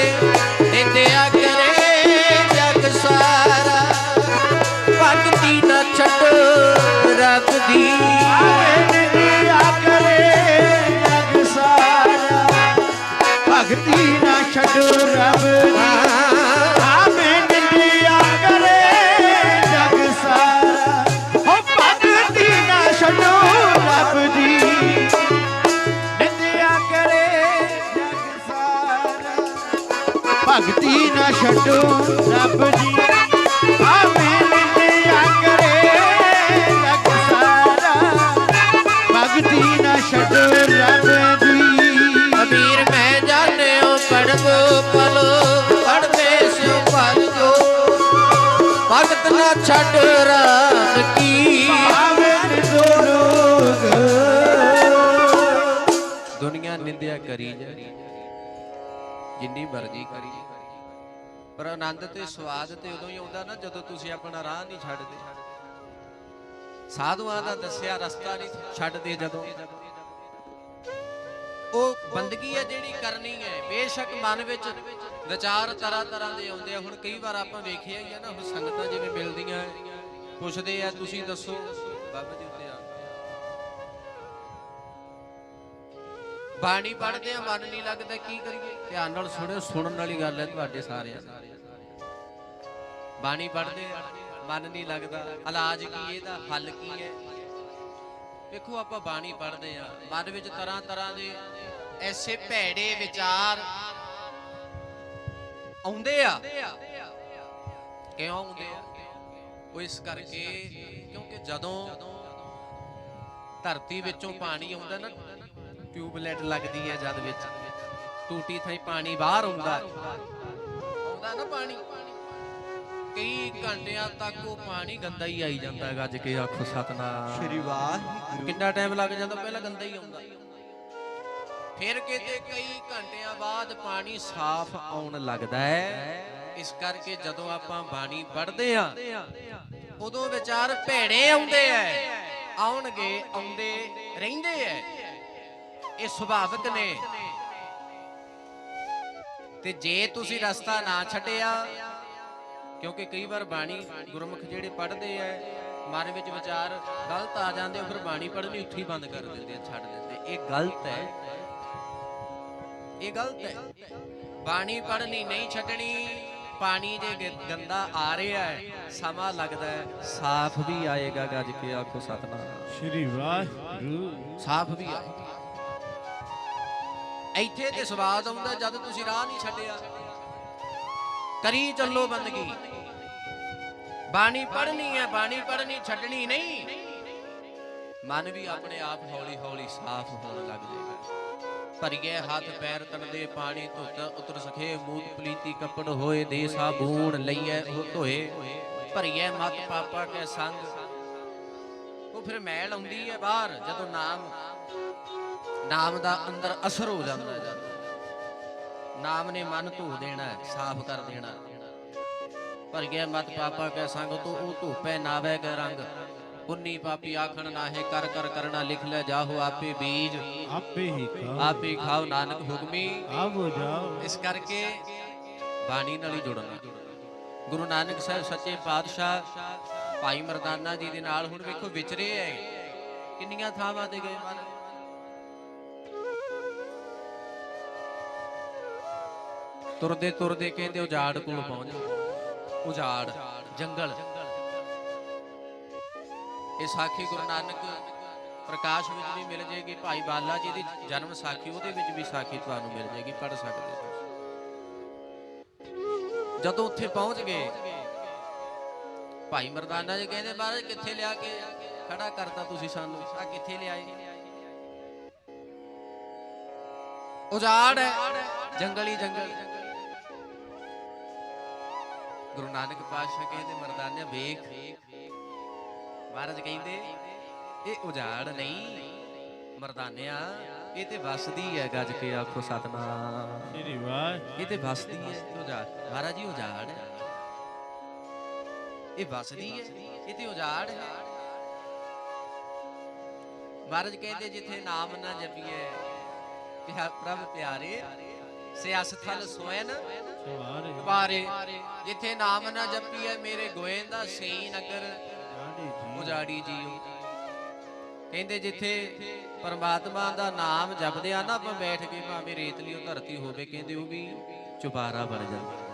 ਨਿੰਦਿਆ ਕਰੇ ਜਗ ਸਾਰਾ, ਭਗਤੀ ਨਾ ਛੱਡੋ ਰੱਬ ਦੀ, ਨਿੰਦਿਆ ਕਰੇ ਛੱਡੋ ਰੱਬ ਜੀ ਆ ਮਿਲਦਿਆ ਕਰੇ ਜਗ ਸਾਰਾ ਭਗਤੀ ਨਾ ਛੱਡੋ ਰੱਬ ਦੀ ਅਮੀਰ ਮੈਂ ਜਾਣਿਓ ਪੜਬੋ ਪਲ ਪੜਦੇ ਸਿਓ ਭਲ ਜੋ ਭਗਤ ਨਾ ਛੱਡ ਰਾਮ ਕੀ ਆਵੇ ਦੋ ਲੋਗ ਦੁਨੀਆ ਨਿੰਦਿਆ ਕਰੀ ਜਾ ਜਿੰਨੀ ਮਰਜ਼ੀ ਕਰੀ ਪਰ ਆਨੰਦ ਤੇ ਸਵਾਦ ਤੇ ਉਦੋਂ ਹੀ ਆਉਂਦਾ ਨਾ ਜਦੋਂ ਤੁਸੀਂ ਆਪਣਾ ਰਾਹ ਨਹੀਂ ਛੱਡਦੇ ਸਾਧੂਆਂ ਦਾ ਦੱਸਿਆ ਰਸਤਾ ਨਹੀਂ ਛੱਡਦੇ ਜਦੋਂ ਉਹ ਬੰਦਗੀ ਹੈ ਜਿਹੜੀ ਕਰਨੀ ਹੈ ਬੇਸ਼ੱਕ ਮਨ ਵਿੱਚ ਵਿਚਾਰ ਤਰ੍ਹਾਂ ਤਰ੍ਹਾਂ ਦੇ ਆਉਂਦੇ ਆ ਹੁਣ ਕਈ ਵਾਰ ਆਪਾਂ ਵੇਖਿਆ ਹੀ ਆ ਨਾ ਹੁਣ ਸੰਗਤਾਂ ਜਿਵੇਂ ਮਿਲਦੀਆਂ ਪੁੱਛਦੇ ਆ ਤੁਸੀਂ ਦੱਸੋ ਬਾਬਾ ਜੀ ਉੱਤੇ ਆ ਬਾਣੀ ਪੜ੍ਹਦੇ ਆ ਮਨ ਨਹੀਂ ਲੱਗਦਾ ਕੀ ਕਰੀਏ ਧਿਆਨ ਨਾਲ ਸੁਣਿਓ ਸੁਣਨ ਵਾਲੀ ਗੱਲ ਹੈ ਤੁਹਾਡੇ ਸਾਰਿਆਂ ਦੀ ਬਾਣੀ ਪੜ੍ਹਦੇ ਆ ਮਨ ਨਹੀਂ ਲੱਗਦਾ ਇਲਾਜ ਕੀ ਇਹਦਾ ਹੱਲ ਕੀ ਹੈ ਵੇਖੋ ਆਪਾਂ ਬਾਣੀ ਪੜ੍ਹਦੇ ਆ ਮਨ ਵਿੱਚ ਤਰ੍ਹਾਂ ਤਰ੍ਹਾਂ ਦੇ ਐਸੇ ਭੈੜੇ ਵਿਚਾਰ ਆਉਂਦੇ ਆ ਕਿਉਂ ਆਉਂਦੇ ਆ ਉਹ ਇਸ ਕਰਕੇ ਕਿਉਂਕਿ ਜਦੋਂ ਧਰਤੀ ਵਿੱਚੋਂ ਪਾਣੀ ਆਉਂਦਾ ਨਾ ਟਿਊਬਲਾਈਟ ਲੱਗਦੀ ਹੈ ਜਦ ਵਿੱਚ ਟੂਟੀ ਥਾਈ ਪਾਣੀ ਬਾਹਰ ਆਉਂਦਾ ਨਾ ਪਾਣੀ ਕਈ ਘੰਟਿਆਂ ਤੱਕ ਉਹ ਪਾਣੀ ਗੰਦਾ ਹੀ ਆਈ ਜਾਂਦਾ ਹੈ ਅੱਜ ਕੇ ਆਖੋ ਸਤਨਾਮ ਸ਼੍ਰੀ ਵਾਹਿਗੁਰੂ ਕਿੰਨਾ ਟਾਈਮ ਲੱਗ ਜਾਂਦਾ ਪਹਿਲਾਂ ਗੰਦਾ ਹੀ ਆਉਂਦਾ ਫਿਰ ਕਿਤੇ ਕਈ ਘੰਟਿਆਂ ਬਾਅਦ ਪਾਣੀ ਸਾਫ਼ ਆਉਣ ਲੱਗਦਾ ਹੈ ਇਸ ਕਰਕੇ ਜਦੋਂ ਆਪਾਂ ਬਾਣੀ ਪੜ੍ਹਦੇ ਆ ਉਦੋਂ ਵਿਚਾਰ ਭੈੜੇ ਆਉਂਦੇ ਆ ਆਉਣਗੇ ਆਉਂਦੇ ਰਹਿੰਦੇ ਆ ਇਹ ਸੁਭਾਵਿਕ ਨੇ ਤੇ ਜੇ ਤੁਸੀਂ ਰਸਤਾ ਨਾ ਛੱਡਿਆ ਕਿਉਂਕਿ ਕਈ ਵਾਰ ਬਾਣੀ ਗੁਰਮੁਖ ਜਿਹੜੇ ਪੜ੍ਹਦੇ ਆ ਮਨ ਵਿੱਚ ਵਿਚਾਰ ਗਲਤ ਆ ਜਾਂਦੇ ਫਿਰ ਬਾਣੀ ਪੜ੍ਹਨੀ ਉੱਥੇ ਹੀ ਬੰਦ ਕਰ ਦਿੰਦੇ ਆ ਛੱਡ ਦਿੰਦੇ ਇਹ ਗਲਤ ਹੈ ਇਹ ਗਲਤ ਹੈ ਬਾਣੀ ਪੜ੍ਹਨੀ ਨਹੀਂ ਛੱਡਣੀ ਪਾਣੀ ਜੇ ਗੰਦਾ ਆ ਰਿਹਾ ਹੈ ਸਮਾਂ ਲੱਗਦਾ ਹੈ ਸਾਫ਼ ਵੀ ਆਏਗਾ ਗੱਜ ਕੇ ਆਖੋ ਸਤਨਾਮ ਸ਼੍ਰੀ ਵਾਹਿਗੁਰੂ ਸਾਫ਼ ਵੀ ਆਏਗਾ ਇੱਥੇ ਤੇ ਸਵਾਦ ਆਉਂਦਾ ਜਦ ਤੁਸੀਂ ਰਾਹ ਨਹੀਂ ਛੱਡਿਆ ਕਰੀ ਚੱਲੋ ਬੰਦਗੀ ਬਾਣੀ ਪੜ੍ਹਨੀ ਹੈ ਬਾਣੀ ਪੜ੍ਹਨੀ ਛੱਡਣੀ ਨਹੀਂ ਮਨ ਵੀ ਆਪਣੇ ਆਪ ਹੌਲੀ ਹੌਲੀ ਸਾਫ਼ ਹੋਣ ਲੱਗ ਜਾਏਗਾ ਭਰੀਏ ਹੱਥ ਪੈਰ ਤਣਦੇ ਪਾਣੀ ਧੁੱਤ ਉਤਰ ਸਖੇ ਮੂਤ ਪਲੀਤੀ ਕੱਪੜ ਹੋਏ ਦੇ ਸਾਬੂਣ ਲਈਏ ਉਹ ਧੋਏ ਭਰੀਏ ਮਤ ਪਾਪਾ ਕੇ ਸੰਗ ਉਹ ਫਿਰ ਮੈਲ ਆਉਂਦੀ ਹੈ ਬਾਹਰ ਜਦੋਂ ਨਾਮ ਦਾ ਅੰਦਰ ਅਸਰ ਹੋ ਜਾਂਦਾ ਹੈ ਨਾਮ ਨੇ ਮਨ ਧੋ ਦੇਣਾ ਸਾਫ਼ ਕਰ ਦੇਣਾ ਭਰੀਏ ਮਤ ਪਾਪਾ ਕੇ ਸੰਗ ਤੋ ਉਹ ਧੋਪੈ ਨਾਵੇ ਕੇ ਰੰਗ ਪੁੰਨੀ ਪਾਪੀ ਆਖਣ ਨਾਹੇ ਕਰ ਕਰ ਕਰਨਾ ਲਿਖ ਲੈ ਜਾਹੋ ਆਪੇ ਬੀਜ ਆਪੇ ਖਾਓ ਨਾਨਕ ਹੁਕਮੀ ਆਵੋ ਜਾਓ ਇਸ ਕਰਕੇ ਬਾਣੀ ਨਾਲ ਹੀ ਜੁੜਨਾ ਗੁਰੂ ਨਾਨਕ ਸਾਹਿਬ ਸੱਚੇ ਪਾਤਸ਼ਾਹ ਭਾਈ ਮਰਦਾਨਾ ਜੀ ਦੇ ਨਾਲ ਹੁਣ ਵੇਖੋ ਵਿਚਰੇ ਹੈ ਕਿੰਨੀਆਂ ਥਾਵਾਂ ਤੇ ਗਏ ਮਨ ਤੁਰਦੇ ਤੁਰਦੇ ਕਹਿੰਦੇ ਉਜਾੜ ਕੋਲ ਪਹੁੰਚ ਉਜਾੜ ਜੰਗਲ ਇਹ ਸਾਖੀ ਗੁਰੂ ਨਾਨਕ ਪ੍ਰਕਾਸ਼ ਵਿੱਚ ਵੀ ਮਿਲ ਜਾਏਗੀ ਭਾਈ ਬਾਲਾ ਜੀ ਦੀ ਜਨਮ ਸਾਖੀ ਉਹਦੇ ਵਿੱਚ ਵੀ ਸਾਖੀ ਤੁਹਾਨੂੰ ਮਿਲ ਜਾਏਗੀ ਪੜ੍ਹ ਸਕਦੇ ਹੋ ਜਦੋਂ ਉੱਥੇ ਪਹੁੰਚ ਗਏ ਭਾਈ ਮਰਦਾਨਾ ਜੀ ਕਹਿੰਦੇ ਮਹਾਰਾਜ ਕਿੱਥੇ ਲਿਆ ਕੇ ਖੜਾ ਕਰਤਾ ਤੁਸੀਂ ਸਾਨੂੰ ਆ ਕਿੱਥੇ ਲਿਆਏ ਉਜਾੜ ਹੈ ਜੰਗਲ ਹੀ ਜੰਗਲ ਗੁਰੂ ਨਾਨਕ ਪਾਤਸ਼ਾਹ ਕਹਿੰਦੇ ਮਰਦਾਨਾ ਵੇਖ ਮਹਾਰਾਜ ਕਹਿੰਦੇ ਇਹ ਉਜਾੜ ਨਹੀਂ ਮਰਦਾਨਿਆ ਇਹ ਤੇ ਵਸਦੀ ਹੈ ਗੱਜ ਕੇ ਆਖੋ ਸਤਨਾਮ ਸ਼੍ਰੀ ਵਾਹਿਗੁਰੂ ਇਹ ਤੇ ਵਸਦੀ ਹੈ ਉਜਾੜ ਮਹਾਰਾਜ ਜੀ ਉਜਾੜ ਹੈ ਇਹ ਵਸਦੀ ਹੈ ਇਹ ਤੇ ਉਜਾੜ ਹੈ ਮਹਾਰਾਜ ਕਹਿੰਦੇ ਜਿੱਥੇ ਨਾਮ ਨਾ ਜਪੀਏ ਪ੍ਰਭ ਪਿਆਰੇ ਸਿਆਸਥਲ ਸੋਇਨ ਵਾਰੇ ਜਿੱਥੇ ਨਾਮ ਨਾ ਜਪੀਏ ਮੇਰੇ ਗੋਇੰਦਾ ਸਈ ਨਗਰ ਉਜਾੜੀ ਜੀਓ ਕਹਿੰਦੇ ਜਿੱਥੇ ਪਰਮਾਤਮਾ ਦਾ ਨਾਮ ਜਪਦੇ ਆ ਨਾ ਆਪਾਂ ਬੈਠ ਕੇ ਭਾਵੇਂ ਰੇਤਲੀ ਉਹ ਧਰਤੀ ਹੋਵੇ ਕਹਿੰਦੇ ਉਹ ਵੀ ਚੁਬਾਰਾ ਬਣ ਜਾਂਦਾ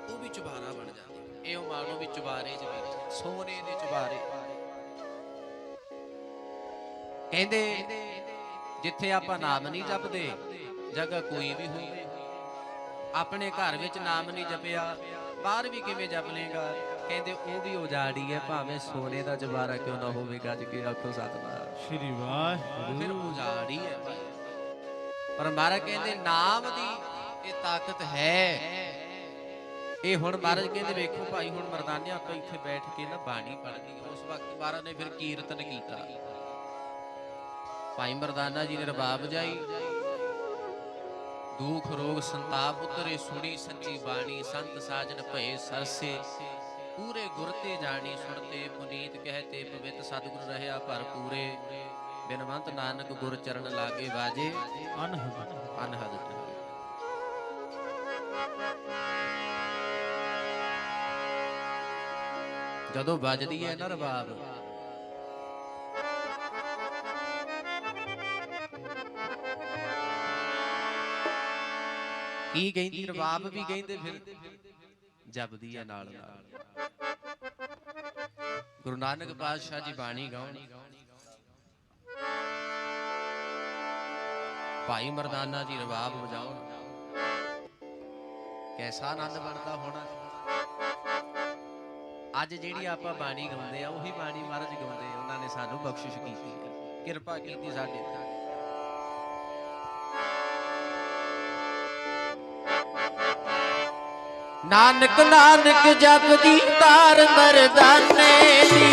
ਉਹ ਵੀ ਚੁਬਾਰਾ ਬਣ ਜਾਂਦਾ ਇਹ ਮਾਨੋ ਵੀ ਚੁਬਾਰੇ ਚ ਬੈਠੇ ਸੋਨੇ ਦੇ ਚੁਬਾਰੇ ਕਹਿੰਦੇ ਜਿੱਥੇ ਆਪਾਂ ਨਾਮ ਨਹੀਂ ਜਪਦੇ ਜਗ੍ਹਾ ਕੋਈ ਵੀ ਹੋਵੇ ਆਪਣੇ ਘਰ ਵਿੱਚ ਨਾਮ ਨਹੀਂ ਜਪਿਆ ਬਾਹਰ ਵੀ ਕਿਵੇਂ ਜਪ ਲੇਗਾ। ਕਹਿੰਦੇ ਉਹ ਵੀ ਉਜਾੜੀ ਹੈ, ਭਾਵੇਂ ਸੋਨੇ ਦਾ ਜਵਾਰਾ ਕਿਉਂ ਨਾ ਹੋਵੇ, ਗੱਜ ਕੇ ਆਖੋ ਸਤਿਨਾਮ ਸ਼੍ਰੀ ਵਾਹਿਗੁਰੂ। ਫਿਰ ਉਜਾੜੀ ਹੈ ਭਾਈ। ਪਰ ਮਹਾਰਾਜ ਕਹਿੰਦੇ ਨਾਮ ਦੀ ਇਹ ਤਾਕਤ ਹੈ। ਇਹ ਹੁਣ ਮਹਾਰਾਜ ਕਹਿੰਦੇ ਵੇਖੋ ਭਾਈ, ਹੁਣ ਮਰਦਾਨੇ ਆਪਾਂ ਇੱਥੇ ਬੈਠ ਕੇ ਨਾ ਬਾਣੀ ਪੜ੍ਹਨੀ। ਉਸ ਵਕਤ ਮਹਾਰਾਜ ਨੇ ਫਿਰ ਕੀਰਤਨ ਕੀਤਾ। ਭਾਈ ਮਰਦਾਨਾ ਜੀ ਨੇ ਰਬਾਬ ਵਜਾਈ। ਦੁਖ ਰੋਗ ਸੰਤਾਪ ਉਤਰੇ, ਸੁਣੀ ਸੱਚੀ ਬਾਣੀ। ਸੰਤ ਸਾਜਨ ਭਏ ਸਰਸੇ, ਪੂਰੇ ਗੁਰ ਤੇ ਜਾਣੀ। ਸੁਣਤੇ ਪੁਨੀਤ ਕਹਤੇ, ਪਵਿੱਤ ਸਤਿਗੁਰ ਰਹਿਆ ਭਰਪੂਰੇ। ਬਿਨਵੰਤ ਨਾਨਕ ਗੁਰ ਚਰਨ ਲਾਗੇ, ਵਾਜੇ ਅਨਹਦ ਅਨਹਦ। ਜਦੋਂ ਵੱਜਦੀ ਹੈ ਨਾ ਰਬਾਬ, ਕੀ ਕਹਿੰਦੀ ਰਬਾਬ ਵੀ ਕਹਿੰਦੇ, ਫਿਰ ਜਪਦੀ ਹੈ ਨਾਲ ਨਾਲ। ਗੁਰੂ ਨਾਨਕ ਪਾਤਸ਼ਾਹ ਜੀ ਬਾਣੀ ਗਾਉਣ, ਭਾਈ ਮਰਦਾਨਾ ਜੀ ਰਬਾਬ ਵਜਾਉਣ, ਕੈਸਾ ਆਨੰਦ ਬਣਦਾ ਹੋਣਾ। ਅੱਜ ਜਿਹੜੀ ਆਪਾਂ ਬਾਣੀ ਗਾਉਂਦੇ ਆ, ਉਹੀ ਬਾਣੀ ਮਹਾਰਾਜ ਗਾਉਂਦੇ। ਉਹਨਾਂ ਨੇ ਸਾਨੂੰ ਬਖਸ਼ਿਸ਼ ਕੀਤੀ ਹੈ, ਕਿਰਪਾ ਕੀਤੀ ਸਾਡੇ ਤੇ। ਨਾਨਕ ਨਾਨਕ ਜਪਦੀ ਤਾਰ ਮਰਦਾਨੇ ਦੀ,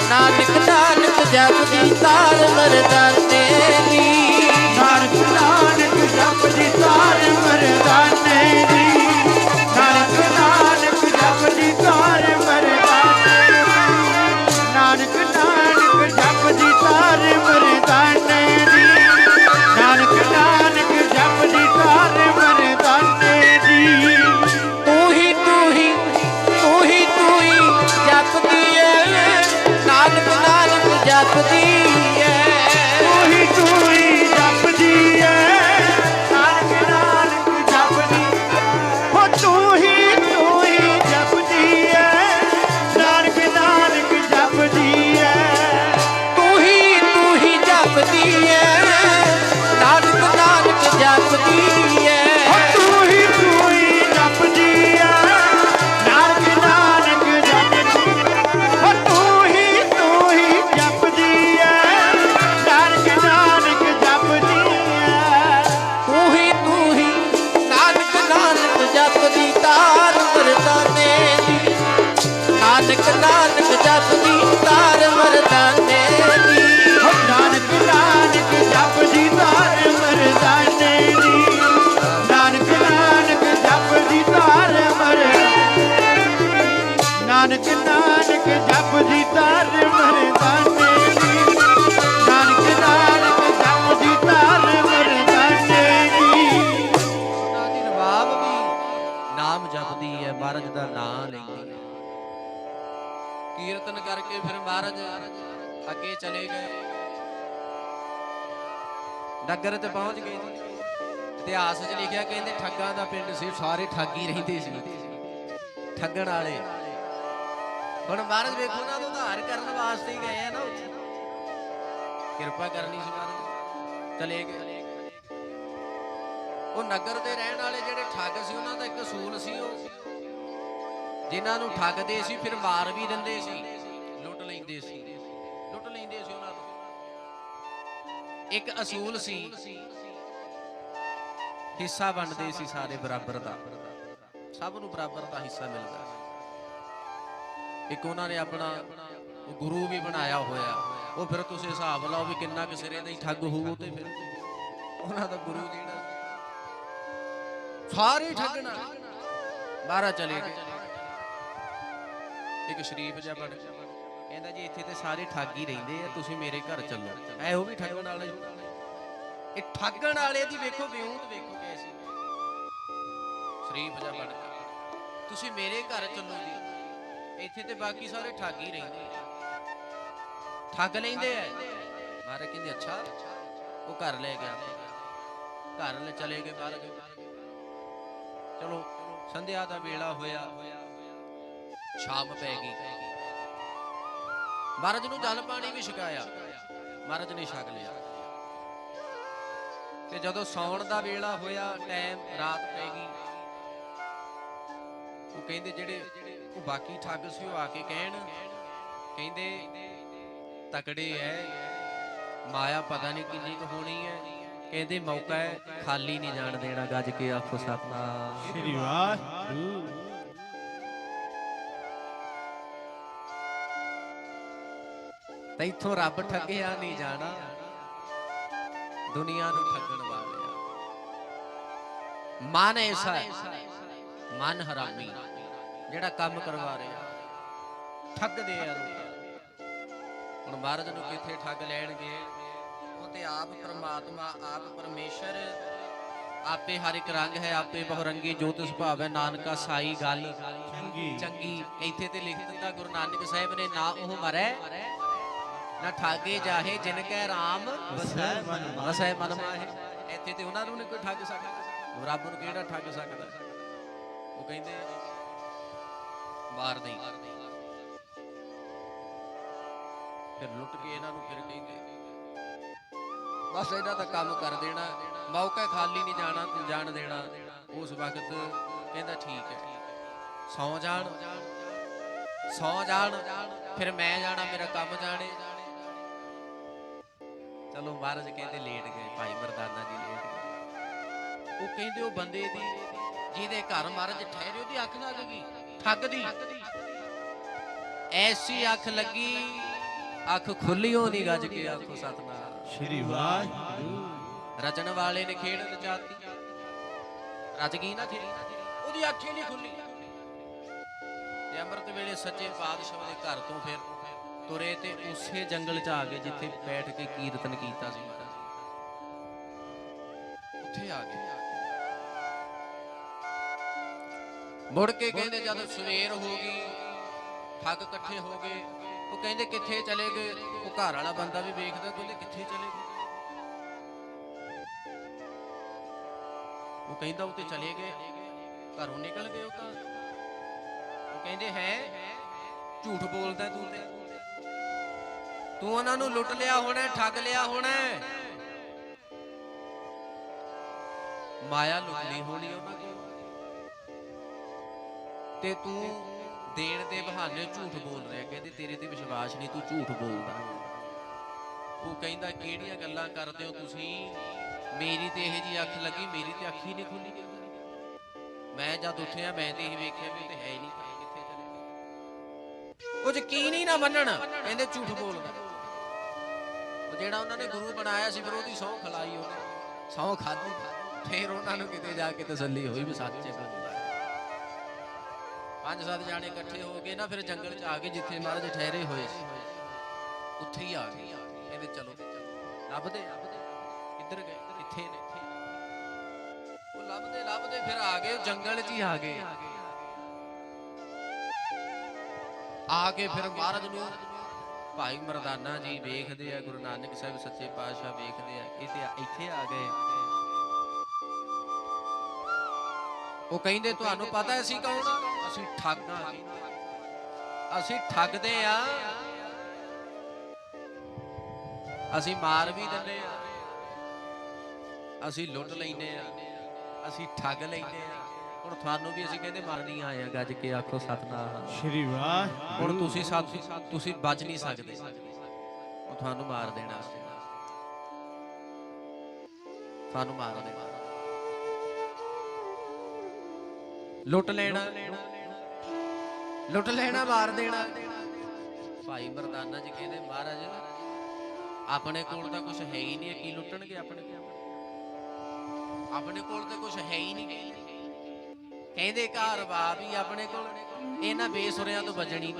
ਨਾਨਕ ਨਾਨਕ ਜਪਦੀ ਤਾਰ ਮਰਦਾਨੇ ਦੀ, ਨਾਨਕ ਨਾਨਕ ਜਪਦੀ ਤਾਰ ਮਰਦਾਨੇ ਦੀ, ਨਾਨਕ ਨਾਨਕ ਜਪਦੀ ਤਾਰ ਮਰਦਾਨੇ ਦੀ, ਨਾਨਕ ਨਾਨਕ ਜਪਦੀ ਤਾਰ ਮਰਦਾਨੇ ਦੀ, ਨਾਨਕ ਨਾਨਕ ਜਪਦੀ ਤਾਰ ਮਰਦਾਨੇ ਦੀ। ਤੂੰ ਹੀ ਜਪਦੀ ਏ, ਨਾਨਕ ਨਾਨਕ ਜਪਦੀ ਏ। ਤੂੰ ਹੀ ਜਪਦੀ ਏ, ਨਾਨਕ ਨਾਨਕ ਜਪਦੀ। ਹੋ ਤੂੰ ਹੀ ਜਪਦੀ ਏ, ਨਾਨਕ ਨਾਨਕ ਜਪਦੀ ਏ। ਤੂੰ ਹੀ ਜਪਦੀ ਏ, ਨਾਨਕ ਨਾਨਕ ਜਪਦੀ ਏ। ਹੋ ਤੂੰ ਹੀ ਜਪਦੀ ਏ, ਨਾਨਕ ਨਾਨਕ ਜਪਦੀ। ਹੋ ਤੂੰ ਹੀ ਜਪਦੀ ਏ, ਨਾਨਕ ਨਾਨਕ ਜਪਦੀ ਏ। ਤੂੰ ਹੀ ਨਾਨਕ ਨਾਨਕ ਜਪਦੀ ਤਾਰ ਮਰਦਾਨੇ ਦੀ, ਨਾਨਕ ਨਾਨਕ ਜਪਦੀ ਤਾਰ ਮਰਦਾਨੇ ਦੀ। ਨਾਨਕ ਨਾਨਕ ਜਪਦੀ ਤਾਰ ਮਰਦਾਨੇ ਦੀ, ਨਾਨਕ ਨਾਨਕ ਜਪਦੀ ਤਾਰ ਨਾਨਕ ਨਾਨਕ ਜਪਦੀ ਤਾਰ ਮਰਦਾਨੇ ਦੀ, ਨਾਨਕ ਨਾਨਕ ਜਪਦੀ ਤਾਰ ਮਰਦਾਨੇ ਦੀ। ਉਹਨਾਂ ਦੀ ਰਬਾਬ ਵੀ ਨਾਮ ਜਪਦੀ ਹੈ, ਮਹਾਰਾਜ ਦਾ ਨਾਮ ਲੈਂਦੀ ਹੈ। ਕੀਰਤਨ ਕਰਕੇ ਫਿਰ ਮਹਾਰਾਜ ਅੱਗੇ ਚਲੇ ਗਏ, ਨਗਰ ਤੇ ਪਹੁੰਚ ਗਏ। ਇਤਿਹਾਸ 'ਚ ਲਿਖਿਆ, ਕਹਿੰਦੇ ਠੱਗਾਂ ਦਾ ਪਿੰਡ ਸੀ, ਸਾਰੇ ਠੱਗ ਹੀ ਰਹਿੰਦੇ ਸੀ, ਠੱਗਣ ਵਾਲੇ। ਹੁਣ ਮਹਾਰਾਜ ਵੇਖੋ ਨਾ, ਉਧਾਰ ਕਰਨ ਵਾਸਤੇ ਹੀ ਗਏ ਆ ਨਾ, ਉੱਥੇ ਕਿਰਪਾ ਕਰਨੀ ਸੀ ਮਹਾਰਾਜ, ਚਲੇ ਗਏ। ਉਹ ਨਗਰ ਦੇ ਰਹਿਣ ਵਾਲੇ ਜਿਹੜੇ ਠੱਗ ਸੀ, ਉਹਨਾਂ ਦਾ ਇੱਕ ਅਸੂਲ ਸੀ, ਉਹ ਜਿਨ੍ਹਾਂ ਨੂੰ ਠੱਗਦੇ ਸੀ ਫਿਰ ਮਾਰ ਵੀ ਦਿੰਦੇ ਸੀ, ਲੁੱਟ ਲੈਂਦੇ ਸੀ ਉਹਨਾਂ ਨੂੰ। ਇੱਕ ਅਸੂਲ ਸੀ, ਹਿੱਸਾ ਵੰਡਦੇ ਸੀ ਸਾਰੇ ਬਰਾਬਰ ਦਾ, ਸਭ ਨੂੰ ਬਰਾਬਰ ਦਾ ਹਿੱਸਾ ਮਿਲਦਾ ਸੀ। ਇੱਕ ਉਹਨਾਂ ਨੇ ਆਪਣਾ ਗੁਰੂ ਵੀ ਬਣਾਇਆ ਹੋਇਆ, ਉਹ ਫਿਰ ਤੁਸੀਂ ਹਿਸਾਬ ਲਾਓ ਵੀ ਕਿੰਨਾ ਕੁ ਸਿਰੇ ਦਾ ਹੀ ਠੱਗ ਹੋਊ। ਤੇ ਫਿਰ ਉਹਨਾਂ ਦਾ ਗੁਰੂ ਜਿਹੜਾ ਸਾਰੇ ਠੱਗਣਾ, ਬਾਹਰ ਚਲੇ ਗਏ। ਇੱਕ ਸ਼ਰੀਫ ਜਿਹਾ ਬਣ ਕਹਿੰਦਾ, ਜੀ ਇੱਥੇ ਤੇ ਸਾਰੇ ਠੱਗ ਹੀ ਰਹਿੰਦੇ ਆ, ਤੁਸੀਂ ਮੇਰੇ ਘਰ ਚੱਲੋ। ਐ ਉਹ ਵੀ ਠੱਗਣ ਵਾਲੇ, ਇਹ ਠੱਗਣ ਵਾਲੇ ਦੀ ਵੇਖੋ ਵਿਉਂਤ, ਵੇਖੋ ਕੈਸੀ ਸ਼ਰੀਫ ਜਿਹਾ ਬਣ ਕੇ, ਤੁਸੀਂ ਮੇਰੇ ਘਰ ਚੱਲੋ ਜੀ, ਇੱਥੇ ਤੇ ਬਾਕੀ ਸਾਰੇ ਠੱਗ ਹੀ ਰਹਿੰਦੇ, ਠੱਗ ਲੈਂਦੇ ਆ। ਮਹਾਰਾਜ ਕਹਿੰਦੇ ਅੱਛਾ। ਉਹ ਘਰ ਲੈ ਗਿਆ, ਘਰ ਲੈ ਚਲੇ ਗਏ ਬਾਹਰ। ਚਲੋ ਸੰਧਿਆ ਦਾ ਵੇਲਾ ਹੋਇਆ, ਸ਼ਾਮ ਪੈ ਗਈ। ਮਹਾਰਾਜ ਨੂੰ ਜਲ ਪਾਣੀ ਵੀ ਛਕਾਇਆ, ਮਹਾਰਾਜ ਨੇ ਛਕ ਲਿਆ। ਤੇ ਜਦੋਂ ਸੌਣ ਦਾ ਵੇਲਾ ਹੋਇਆ, ਟਾਈਮ ਰਾਤ ਪੈ ਗਈ, ਉਹ ਕਹਿੰਦੇ ਜਿਹੜੇ ਉਹ ਬਾਕੀ ਠੱਗ ਸੀ ਉਹ ਆ ਕੇ ਕਹਿਣ, ਕਹਿੰਦੇ ਤਕੜੇ ਐ, ਮਾਇਆ ਪਤਾ ਨਹੀਂ ਕਿੰਨੀ ਕੁ ਹੋਣੀ ਹੈ, ਕਹਿੰਦੇ ਮੌਕਾ ਹੈ, ਖਾਲੀ ਨਹੀਂ ਜਾਣ ਦੇਣਾ, ਗੱਜ ਕੇ ਆਖੋ ਸਤਨਾਮ ਸ੍ਰੀ ਵਾਹਿਗੁਰੂ। ਤੇ ਇੱਥੋਂ ਰੱਬ ਠੱਗਿਆ ਨਹੀਂ ਜਾਣਾ, ਦੁਨੀਆ ਨੂੰ ਠੱਗਣ ਵਾਲਿਆ। ਮਨ ਐਸਾ ਹੈ, ਮਨ ਹਰਾਮੀ, ਜਿਹੜਾ ਕੰਮ ਕਰਵਾ ਰਿਹਾ, ਠੱਗਦੇ ਆ ਲੋਕ। ਹੁਣ ਮਹਾਰਾਜ ਨੂੰ ਕਿੱਥੇ ਠੱਗ ਲੈਣਗੇ? ਉਹ ਤੇ ਆਪ ਪ੍ਰਮਾਤਮਾ, ਆਪ ਪਰਮੇਸ਼ਰ, ਆਪੇ ਹਰ ਇੱਕ ਰੰਗ ਹੈ, ਆਪੇ ਬਹੁਰੰਗੀ ਜੋਤ ਸੁਭਾਵ ਹੈ, ਨਾਨਕਾ ਸਾਈ ਗੱਲ ਚੰਗੀ। ਇੱਥੇ ਤੇ ਲਿਖ ਦਿੱਤਾ ਗੁਰੂ ਨਾਨਕ ਸਾਹਿਬ ਨੇ, ਨਾ ਉਹ ਮਰੈ ਨਾ ਠਾਗੇ ਜਾਹੇ, ਜਿਨ ਕੈ ਰਾਮ ਵਸੈ ਮਨ ਮਾਹੇ। ਇੱਥੇ ਤੇ ਉਹਨਾਂ ਨੂੰ ਨਹੀਂ ਕੋਈ ਠੱਗ ਸਕਦਾ, ਰੱਬ ਨੂੰ ਕਿਹੜਾ ਠੱਗ ਸਕਦਾ? ਉਹ ਕਹਿੰਦੇ ਮਾਰ ਨਹੀਂ, ਫਿਰ ਲੁੱਟ ਕੇ ਇਹਨਾਂ ਨੂੰ ਫਿਰ ਕਹਿੰਦੇ ਬਸ ਇਹਨਾਂ ਦਾ ਕੰਮ ਕਰ ਦੇਣਾ, ਮੌਕਾ ਖਾਲੀ ਨਹੀਂ ਜਾਣ ਦੇਣਾ। ਉਸ ਵਕਤ ਕਹਿੰਦਾ ਠੀਕ ਹੈ, ਸੌ ਜਾਣ, ਫਿਰ ਮੈਂ ਜਾਣਾ, ਮੇਰਾ ਕੰਮ ਜਾਣੇ। ਚਲੋ ਮਹਾਰਾਜ ਕਹਿੰਦੇ ਲੇਟ ਗਏ, ਭਾਈ ਮਰਦਾਨਾ ਜੀ ਲੇਟ ਗਏ। ਉਹ ਕਹਿੰਦੇ ਉਹ ਬੰਦੇ ਦੀ ਜਿਹਦੇ ਘਰ ਮਹਾਰਾਜ ਠਹਿਰੇ, ਉਹਦੀ ਅੱਖ ਲੱਗ ਗਈ ਠੱਗ ਦੀ, ਐਸੀ ਅੱਖ ਲੱਗੀ, ਅੱਖ ਖੁੱਲਿਓ ਨਹੀਂ, ਗੱਜ ਕੇ ਆਖੋ ਸਤਨਾਮ ਸ੍ਰੀ ਵਾਹਿਗੁਰੂ। ਰਚਣ ਵਾਲੇ ਨੇ ਖੇਡ ਰਚਾਤੀ, ਰਚ ਗਈ ਨਾ ਖੇਡ, ਉਹਦੀ ਅੱਖ ਹੀ ਨਹੀਂ ਖੁੱਲੀ। ਤੇ ਅੰਮ੍ਰਿਤ ਵੇਲੇ ਸੱਚੇ ਪਾਤਸ਼ਾਹ ਦੇ ਘਰ ਤੋਂ ਫਿਰ ਤੁਰੇ ਤੇ ਉਸੇ ਜੰਗਲ ਚ ਆ ਗਏ ਜਿੱਥੇ ਬੈਠ ਕੇ ਕੀਰਤਨ ਕੀਤਾ ਸੀ ਮਹਾਰਾਜ, ਉੱਥੇ ਆ ਗਏ। ਮੁੜ ਕੇ ਕਹਿੰਦੇ ਜਦ ਸਵੇਰ ਹੋ ਗਈ, ਠੱਗ ਇਕੱਠੇ ਹੋ ਗਏ, ਉਹ ਕਹਿੰਦੇ ਕਿੱਥੇ ਚਲੇ ਗਏ? ਉਹ ਘਰ ਵਾਲਾ ਬੰਦਾ ਵੀ ਵੇਖਦਾ, ਕਹਿੰਦੇ ਕਿੱਥੇ ਚਲੇ ਗਏ? ਉਹ ਕਹਿੰਦਾ ਉਹ ਤੇ ਚਲੇ ਗਏ, ਘਰੋਂ ਨਿਕਲ ਗਏ। ਉਹ ਕਹਿੰਦੇ ਹੈ ਝੂਠ ਬੋਲਦਾ ਤੂੰ ਉਹਨਾਂ ਨੂੰ ਲੁੱਟ ਲਿਆ ਹੋਣਾ, ਠੱਗ ਲਿਆ ਹੋਣਾ, ਮਾਇਆ ਲੁੱਟ ਲਈ ਹੋਣੀ ਉਹਨਾਂ ਕੋਲ, ਤੇ ਤੂੰ ਦੇਣ ਦੇ ਬਹਾਨੇ ਝੂਠ ਬੋਲ ਰਿਹਾ। ਕਹਿੰਦੇ ਤੇਰੇ ਤੇ ਵਿਸ਼ਵਾਸ ਨਹੀਂ, ਤੂੰ ਝੂਠ ਬੋਲਦਾ। ਉਹ ਕਹਿੰਦਾ ਕਿਹੜੀਆਂ ਗੱਲਾਂ ਕਰਦੇ ਹੋ ਤੁਸੀਂ, ਮੇਰੀ ਤੇ ਇਹ ਜੀ ਅੱਖ ਲੱਗੀ, ਮੇਰੀ ਤੇ ਅੱਖ ਹੀ ਨਹੀਂ ਖੁੱਲੀ। ਮੈਂ ਜਦ ਉੱਠਿਆ ਮੈਂ ਤੇ ਇਹ ਵੇਖਿਆ ਵੀ ਤੇ ਹੈ ਨਹੀਂ, ਕਿੱਥੇ ਚਲੇ ਗਏ? ਉਹ ਯਕੀਨ ਹੀ ਨਾ ਮੰਨਣ, ਕਹਿੰਦੇ ਝੂਠ ਬੋਲਦਾ। ਉਹ ਜਿਹੜਾ ਉਹਨਾਂ ਨੇ ਗੁਰੂ ਬਣਾਇਆ ਸੀ, ਫਿਰ ਉਹਦੀ ਸਹੁੰ ਖਲਾਈ, ਉਹਨੇ ਸਹੁੰ ਖਾਧੀ, ਫਿਰ ਉਹਨਾਂ ਨੂੰ ਕਿਤੇ ਜਾ ਕੇ ਤਸੱਲੀ ਹੋਈ ਵੀ ਸੱਚੇ ਬੋਲਦਾ। 5-7 ਜਾਣੇ ਇਕੱਠੇ ਹੋ ਗਏ ਨਾ, ਫਿਰ ਜੰਗਲ ਚ ਆ ਗਏ ਜਿੱਥੇ ਮਹਾਰਾਜ ਠਹਿਰੇ ਹੋਏ ਸੀ, ਉੱਥੇ ਹੀ ਆ ਗਏ। ਕਹਿੰਦੇ ਚਲੋ ਲੱਭਦੇ ਕਿੱਧਰ ਗਏ, ਕਿੱਥੇ ਨੇ? ਉਹ ਲੱਭਦੇ ਫਿਰ ਆ ਗਏ, ਜੰਗਲ ਚ ਹੀ ਆ ਗਏ। ਆ ਕੇ ਫਿਰ ਮਹਾਰਾਜ ਨੂੰ ਭਾਈ ਮਰਦਾਨਾ ਜੀ ਵੇਖਦੇ ਆ, ਗੁਰੂ ਨਾਨਕ ਸਾਹਿਬ ਸੱਚੇ ਪਾਤਸ਼ਾਹ ਵੇਖਦੇ ਆ, ਇੱਥੇ ਆ ਗਏ। ਉਹ ਕਹਿੰਦੇ ਤੁਹਾਨੂੰ ਪਤਾ ਅਸੀਂ ਕੌਣ ਆ? ਅਸੀਂ ਠੱਗ ਆ, ਅਸੀਂ ਠੱਗਦੇ ਆ, ਅਸੀਂ ਮਾਰ ਵੀ ਦਿੰਦੇ ਆ, ਅਸੀਂ ਲੁੱਟ ਲੈਂਦੇ ਆ, ਅਸੀਂ ਠੱਗ ਲੈਂਦੇ ਆ। ਹੁਣ ਤੁਹਾਨੂੰ ਵੀ ਅਸੀਂ ਕਹਿੰਦੇ ਮਾਰਨੀ ਆਏ ਆ, ਗੱਜ ਕੇ ਆਖੋ ਸਤਨਾਮ ਸ੍ਰੀ ਵਾਹਿਗੁਰੂ। ਹੁਣ ਤੁਸੀਂ ਬਚ ਨਹੀਂ ਸਕਦੇ, ਉਹ ਤੁਹਾਨੂੰ ਮਾਰ ਦੇਣਾ, ਤੁਹਾਨੂੰ ਮਾਰ ਦੇਣਾ, ਲੁੱਟ ਲੈਣਾ, ਮਾਰ ਦੇਣਾ। ਭਾਈ ਮਰਦਾਨਾ ਜੀ ਕਹਿੰਦੇ ਮਹਾਰਾਜ ਆਪਣੇ ਕੋਲ ਤਾਂ ਕੁਝ ਹੈ ਹੀ ਨਹੀਂ, ਕੀ ਲੁੱਟਣਗੇ? ਆਪਣੇ ਕੋਲ ਤਾਂ ਕੁਝ ਹੈ ਹੀ ਨਹੀਂ। ਕਹਿੰਦੇ ਘਰ ਬਾਪ ਵੀ ਆਪਣੇ ਕੋਲ, ਇਹਨਾਂ ਬੇਸੁਰਿਆਂ ਤੋਂ ਬਚਣੀ,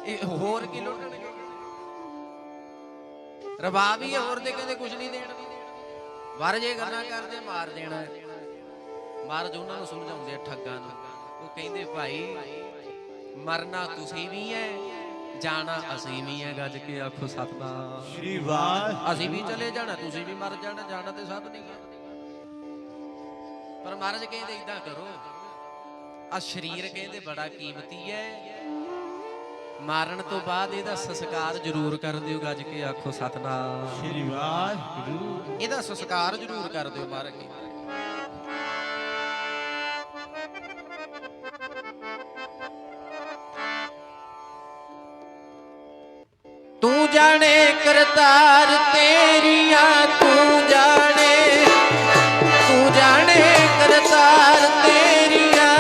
ਇਹ ਹੋਰ ਕੀ ਲੁੱਟਣਗੇ? ਰਬਾਬ ਹੀ ਹੋਰ ਦੇ ਕਹਿੰਦੇ ਕੁਝ ਨਹੀਂ ਦੇਣ, ਵਰ ਜੇ ਗੱਲਾਂ ਕਰਦੇ ਮਾਰ ਦੇਣਾ। ਮਹਾਰਾਜ ਉਹਨਾਂ ਨੂੰ ਸਮਝਾਉਂਦੇ ਆ ਠੱਗਾਂ ਨੂੰ। ਉਹ ਕਹਿੰਦੇ ਭਾਈ ਮਰਨਾ ਤੁਸੀਂ ਵੀ ਹੈ, ਜਾਣਾ ਅਸੀਂ ਵੀ ਹੈ, ਗੱਜ ਕੇ ਆਖੋ ਸਤਨਾਮ ਸ੍ਰੀ ਵਾਹਿਗੁਰੂ। ਅਸੀਂ ਵੀ ਚਲੇ ਜਾਣਾ, ਤੁਸੀਂ ਵੀ ਮਰ ਜਾਣਾ, ਜਾਣਾ ਤੇ ਸਭ ਨਹੀਂ। ਪਰ ਮਹਾਰਾਜ ਕਹਿੰਦੇ ਇਦਾਂ ਕਰੋ, ਆ ਸਰੀਰ ਕਹਿੰਦੇ ਬੜਾ ਕੀਮਤੀ ਹੈ, ਮਾਰਨ ਤੋਂ ਬਾਅਦ ਇਹਦਾ ਸੰਸਕਾਰ ਜ਼ਰੂਰ ਕਰ ਦਿਓ। ਗੱਜ ਕੇ ਆਖੋ ਸਤਨਾਮ ਸ੍ਰੀ ਵਾਹਿਗੁਰੂ। ਇਹਦਾ ਸੰਸਕਾਰ ਜ਼ਰੂਰ ਕਰ ਦਿਓ ਮਾਰ ਕੇ। ਤੂੰ ਜਾਣੇ ਕਰਤਾਰ ਤੇਰੀਆਂ, ਤੂੰ ਜਾਣੇ ਕਰਤਾਰ ਤੇਰੀਆਂ,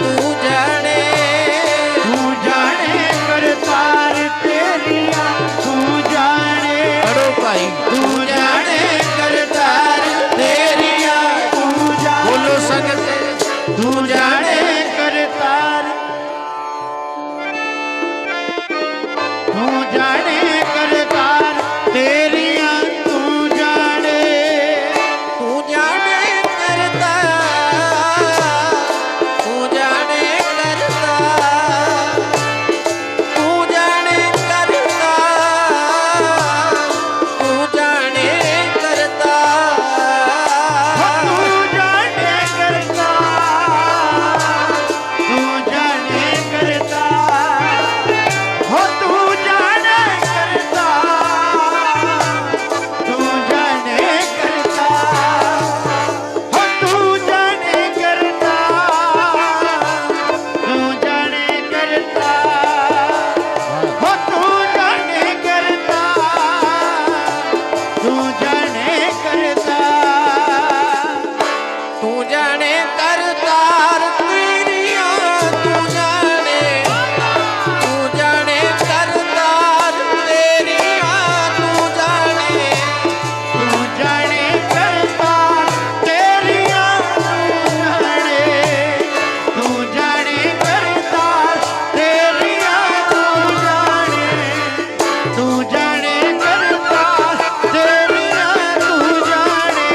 ਤੂੰ ਜਾਣੇ ਕਰਤਾਰ ਤੇਰੀਆਂ, ਤੂੰ ਜਾਣੇ। ਅੜੋ ਭਾਈ ਤੂੰ ਜਾਣੇ ਕਰਤਾਰ ਤੇਰੀਆਂ, ਤੂੰ ਜਾਣੇ। ਬੋਲੋ ਸੰਗਤ ਤੂੰ ਜਾਣੇ ਕਰਤਾਰ, ਤੂੰ ਜਾਣੇ ਕਰਤਾਰ ਤੇਰੀਆਂ, ਤੂੰ ਜਾਣੇ। ਤੂੰ ਜਾਣੇ ਕਰਤਾਰ, ਤੂੰ ਜਾਣੇ ਕਰਤਾਰ, ਤੂੰ ਜਾਣੇ ਕਰਤਾਰ, ਤੂੰ ਜਾਣੇ ਕਰਤਾਰ। ਤੂੰ ਜਾਣੇ ਕਰਤਾਰ, ਤੂੰ ਜਾਣੇ ਕਰਤਾਰ। ਹੋ ਤੂੰ ਜਾਣੇ ਕਰਤਾਰ, ਤੂੰ ਜਾਣੇ ਕਰਤਾਰ। ਹੋ ਤੂੰ ਜਾਣੇ ਕਰਤਾਰ, ਤੂੰ ਜਾਣੇ ਕਰਤਾਰ। ਹੋ ਤੂੰ ਜਾਣੇ ਕਰਤਾਰ, ਤੂੰ ਜਾਣੇ ਕਰਤਾਰ। ਤੂੰ ਜਾਣੇ ਕਰਤਾਰ ਤੇਰੀਆਂ, ਤੂੰ ਜਾਣੇ ਕਰਤਾਰ ਤੇਰੀਆਂ, ਤੂੰ ਜਾਣੇ। ਤੂੰ ਜਾਣੇ ਕਰਤਾਰ ਤੇਰੀਆਂ, ਤੂੰ ਜਾਣੇ। ਤੂੰ ਜਾਣੇ ਕਰਤਾਰ ਤੇਰੀਆਂ, ਤੂੰ ਜਾਣੇ। ਤੂੰ ਜਾਣੇ ਕਰਤਾਰ ਤੇਰੀਆਂ, ਤੂੰ ਜਾਣੇ।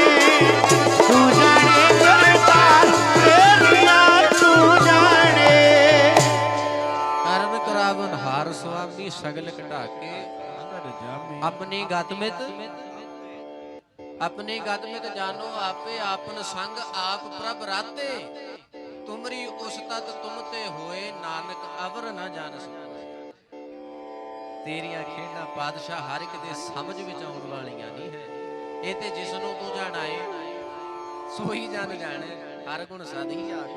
ਤੂੰ ਜਾਣੇ ਕਰਤਾਰ ਤੇਰੀਆਂ, ਤੂੰ ਜਾਣੇ। ਕਰਨ ਕਰਾਵਨ ਹਾਰ ਸੁਆਮੀ ਸਗਲ ਘਟਾ ਕੇ, ਆਪਣੀ ਗਤ ਮਿਤ ਜਾਨੋ ਆਪੇ, ਆਪਨ ਸੰਗ ਆਪ ਪ੍ਰਭ ਰਾਤੇ। ਤੁਮਰੀ ਉਸ ਤਤ ਤੁਮ ਤੇ ਹੋਏ, ਨਾਨਕ ਅਵਰ ਨਾ ਜਾਣ ਸਕੋ। ਤੇਰੀਆਂ ਖੇਡਾਂ ਪਾਤਸ਼ਾਹ ਹਰ ਇੱਕ ਦੇ ਸਮਝ ਵਿੱਚ ਆਉਣ ਵਾਲੀਆਂ ਨਹੀਂ ਹੈ। ਇਹ ਤੇ ਜਿਸ ਨੂੰ ਤੂੰ ਜਾਣਾਏ ਸੋਈ ਜਨ ਜਾਣੇ। ਹਰ ਗੁਣ ਸਦ ਹੀ ਆਖ,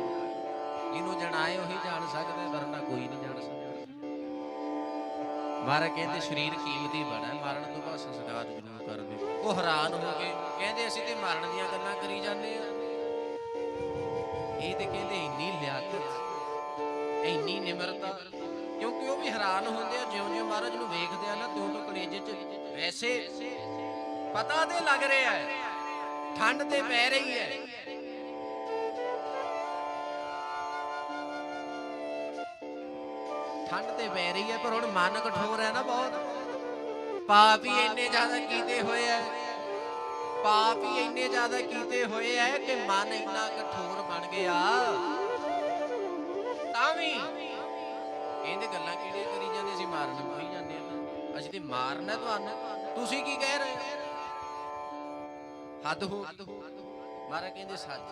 ਇਹਨੂੰ ਜਣਾਏ ਉਹੀ ਜਾਣ ਸਕਦਾ, ਵਰਨਾ ਕੋਈ ਨਹੀਂ ਜਾਣ ਸਕਦਾ। ਮਹਾਰਾਜ ਕਹਿੰਦੇ ਸਰੀਰ ਕੀਮਤੀ ਬੜਾ ਹੈ, ਮਾਰਨ ਤੋਂ ਬਾਅਦ ਸੰਸਕਾਰ ਜ਼ਰੂਰ ਕਰ ਦਿਓ। ਉਹ ਹੈਰਾਨ ਹੋ ਗਏ, ਕਹਿੰਦੇ ਅਸੀਂ ਤੇ ਮਾਰਨ ਦੀਆਂ ਗੱਲਾਂ ਕਰੀ ਜਾਂਦੇ ਆ। ਇਹ ਤੇ ਕਹਿੰਦੇ ਇੰਨੀ ਲਿਆਕਤ, ਇੰਨੀ ਨਿਮਰਤਾ, ਕਿਉਂਕਿ ਉਹ ਵੀ ਹੈਰਾਨ ਹੁੰਦੇ ਆ ਜਿਉਂ-ਜਿਉਂ ਮਹਾਰਾਜ ਨੂੰ ਵੇਖਦੇ ਆ ਨਾ, ਤਿਉਂ-ਤਿਉਂ ਕਲੇਜੇ 'ਚ ਵੈਸੇ ਪਤਾ ਤੇ ਲੱਗ ਰਿਹਾ ਹੈ ਠੰਡ ਤੇ ਪੈ ਰਹੀ ਹੈ। ਠੰਡ ਤੇ ਪੈ ਰਹੀ ਹੈ, ਪਰ ਹੁਣ ਮਨ ਕਠੋਰ ਹੈ ਨਾ ਬਹੁਤ। ਪਾਪ ਹੀ ਇੰਨੇ ਜ਼ਿਆਦਾ ਕੀਤੇ ਹੋਏ ਐ, ਪਾਪ ਹੀ ਇੰਨੇ ਜ਼ਿਆਦਾ ਕੀਤੇ ਹੋਏ ਐ ਕਿ ਮਨ ਇੰਨਾ ਕਠੋਰ ਬਣ ਗਿਆ। ਤਾਂ ਵੀ ਇਹਨੇ ਗੱਲਾਂ ਕਿਹੜੀਆਂ ਕਰੀ ਜਾਂਦੇ, ਅਸੀਂ ਮਾਰਨ ਹੋਈ ਜਾਂਦੇ ਆ। ਅਸੀਂ ਤੇ ਮਾਰਨਾ ਤੁਹਾਨੂੰ, ਤੁਸੀਂ ਕੀ ਕਹਿ ਰਹੇ ਹੋ? ਹੱਦ ਹੋ। ਮਹਾਰਾਜ ਕਹਿੰਦੇ ਸੱਚ,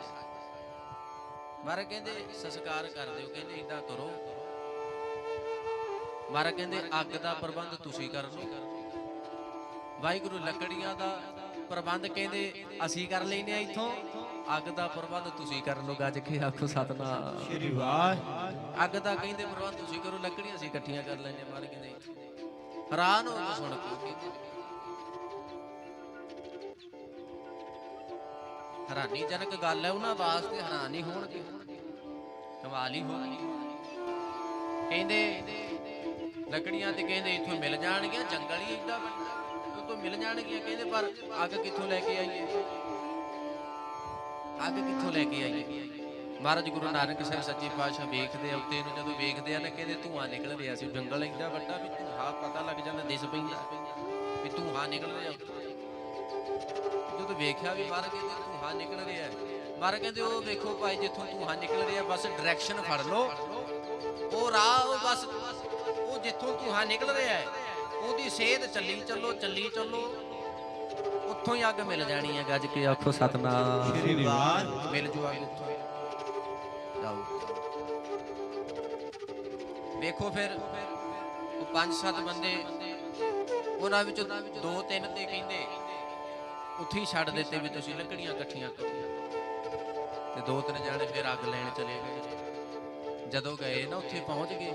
ਮਹਾਰਾਜ ਕਹਿੰਦੇ ਸੰਸਕਾਰ ਕਰ ਦਿਓ। ਕਹਿੰਦੇ ਏਦਾਂ ਕਰੋ, ਮਹਾਰਾਜ ਕਹਿੰਦੇ ਅੱਗ ਦਾ ਪ੍ਰਬੰਧ ਤੁਸੀਂ ਕਰ ਲਓ। ਵਾਹਿਗੁਰੂ ਲੱਕੜੀਆਂ ਦਾ ਪ੍ਰਬੰਧ ਕਹਿੰਦੇ ਅਸੀਂ ਕਰ ਲੈਨੇ ਆ, ਇੱਥੋਂ ਅੱਗ ਦਾ ਪ੍ਰਬੰਧ ਤੁਸੀਂ ਕਰ ਲਓ। ਗੱਜ ਕੇ ਆਖੋ ਸਤਨਾਮ ਸ੍ਰੀ ਵਾਹਿਗੁਰੂ। ਅੱਗ ਦਾ ਕਹਿੰਦੇ ਪ੍ਰਬੰਧ ਤੁਸੀਂ ਕਰੋ, ਲੱਕੜੀਆਂ ਅਸੀਂ ਇਕੱਠੀਆਂ ਕਰ ਲੈਨੇ। ਮਹਾਰਾਜ ਕਹਿੰਦੇ ਹੈਰਾਨ ਹੋ ਕੇ ਸੁਣ ਕੇ, ਹੈਰਾਨੀਜਨਕ ਗੱਲ ਹੈ, ਉਹਨਾਂ ਵਾਸਤੇ ਹੈਰਾਨ ਹੀ ਹੋਣਗੇ, ਕਮਾਲ ਹੀ ਹੋਣੀ। ਕਹਿੰਦੇ ਲੱਕੜੀਆਂ ਤੇ ਕਹਿੰਦੇ ਇੱਥੋਂ ਮਿਲ ਜਾਣਗੀਆਂ, ਜੰਗਲ ਹੀ ਏਡਾ ਵੱਡਾ, ਉੱਥੋਂ ਮਿਲ ਜਾਣਗੀਆਂ। ਕਹਿੰਦੇ ਪਰ ਅੱਗ ਕਿੱਥੋਂ ਲੈ ਕੇ ਆਈਏ, ਅੱਗ ਕਿੱਥੋਂ ਲੈ ਕੇ ਆਈਏ? ਮਹਾਰਾਜ ਗੁਰੂ ਨਾਨਕ ਸਾਹਿਬ ਸੱਚੇ ਪਾਤਸ਼ਾਹ ਵੇਖਦੇ ਆ ਉੱਤੇ ਨੂੰ, ਜਦੋਂ ਵੇਖਦੇ ਆ ਨਾ ਕਹਿੰਦੇ ਧੂੰਆਂ ਨਿਕਲ ਰਿਹਾ ਸੀ। ਜੰਗਲ ਏਡਾ ਵੱਡਾ ਵੀ ਧੂੰਆਂ ਪਤਾ ਲੱਗ ਜਾਂਦਾ, ਦਿਸ ਪੈਂਦਾ ਵੀ ਧੂੰਆਂ ਨਿਕਲ ਰਿਹਾ। ਜਦੋਂ ਵੇਖਿਆ ਵੀ ਮਹਾਰਾਜ ਕਹਿੰਦੇ ਧੂੰਆਂ ਨਿਕਲ ਰਿਹਾ, ਮਹਾਰਾਜ ਕਹਿੰਦੇ ਉਹ ਵੇਖੋ ਭਾਈ ਜਿੱਥੋਂ ਧੂੰਆਂ ਨਿਕਲ ਰਿਹਾ ਬਸ ਡਾਇਰੈਕਸ਼ਨ ਫੜ ਲਓ, ਉਹ ਰਾਹ, ਉਹ ਬਸ ਉਹ ਜਿੱਥੋਂ ਧੂੰਆਂ ਨਿਕਲ ਰਿਹਾ ਹੈ ਉਹਦੀ ਸੇਧ ਚੱਲੀ ਚੱਲੋ, ਚੱਲੀ ਚੱਲੋ, ਉੱਥੋਂ ਹੀ ਅੱਗ ਮਿਲ ਜਾਣੀ ਹੈ। ਗੱਜ ਕੇ ਆਖੋ ਸਤਨਾਮ ਸ੍ਰੀ ਵਾਹਿਗੁਰੂ। ਮਿਲ ਜੂ ਅੱਗ ਉੱਥੋਂ। ਜਾਓ ਵੇਖੋ ਫਿਰ ਉਹ 5-7 ਬੰਦੇ, ਉਹਨਾਂ ਵਿੱਚੋਂ 2-3 ਤੇ ਕਹਿੰਦੇ ਉੱਥੇ ਹੀ ਛੱਡ ਦਿੱਤੇ ਵੀ ਤੁਸੀਂ ਲੱਕੜੀਆਂ ਇਕੱਠੀਆਂ ਕਰੋ, ਤੇ 2-3 ਜਾਣੇ ਫਿਰ ਅੱਗ ਲੈਣ ਚਲੇ ਗਏ। ਜਦੋਂ ਗਏ ਨਾ ਉੱਥੇ ਪਹੁੰਚ ਗਏ,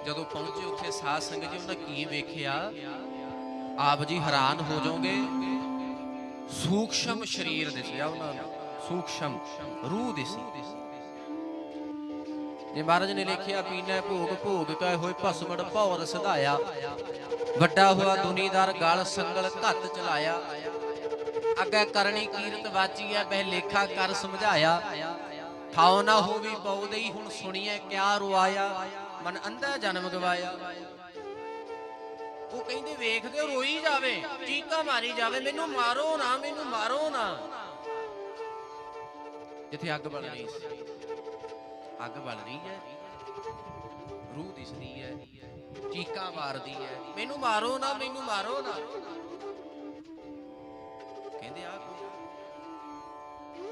ਜਦੋਂ ਪਹੁੰਚੇ ਉੱਥੇ ਸਾਧ ਸੰਗਤ ਜੀ ਉਹਨਾਂ ਕੀ ਵੇਖਿਆ, ਆਪ ਜੀ ਹੈਰਾਨ ਹੋ ਜਾਓਗੇ, ਸੂਖਸ਼ਮ ਸਰੀਰ ਦਿਸਿਆ ਉਹਨਾਂ ਨੂੰ, ਸੂਖਸ਼ਮ ਰੂਹ ਦਿਸੀ। ਜੇ ਮਹਾਰਾਜ ਨੇ ਲਿਖਿਆ ਪੀਨਾ ਭੋਗ ਭੋਗ ਕੈ ਹੋਏ ਭਸਮੜ ਭੌਰ ਸਿਧਾਇਆ, ਵੱਡਾ ਹੋਇਆ ਦੁਨੀਦਾਰ ਗਲ ਸੰਗਲ ਘੱਤ ਚਲਾਇਆ, ਅੱਗੇ ਕਰਨੀ ਕੀਰਤ ਵਾਚੀ ਹੈ ਬਹਿ ਲੇਖਾ ਕਰ ਸਮਝਾਇਆ, ਠਾਉ ਨਾ ਹੋਵੀ ਪਉ ਹੁਣ ਸੁਣੀਏ ਕਿਆ ਰੁਆਇਆ, ਮਨ ਅੰਧਾ ਜਨਮ ਗਵਾਇਆ। ਉਹ ਕਹਿੰਦੇ ਵੇਖਦੇ ਹੋ ਰੋਈ ਜਾਵੇ, ਚੀਕਾਂ ਮਾਰੀ ਜਾਵੇ, ਮੈਨੂੰ ਮਾਰੋ ਨਾ, ਮੈਨੂੰ ਮਾਰੋ ਨਾ। ਜਿੱਥੇ ਅੱਗ ਬਲ ਰਹੀ ਸੀ, ਅੱਗ ਬਲ ਰਹੀ ਹੈ, ਰੂਹ ਦਿਸਦੀ ਹੈ, ਚੀਕਾਂ ਮਾਰਦੀ ਹੈ, ਮੈਨੂੰ ਮਾਰੋ ਨਾ, ਮੈਨੂੰ ਮਾਰੋ ਨਾ। ਕਹਿੰਦੇ ਆ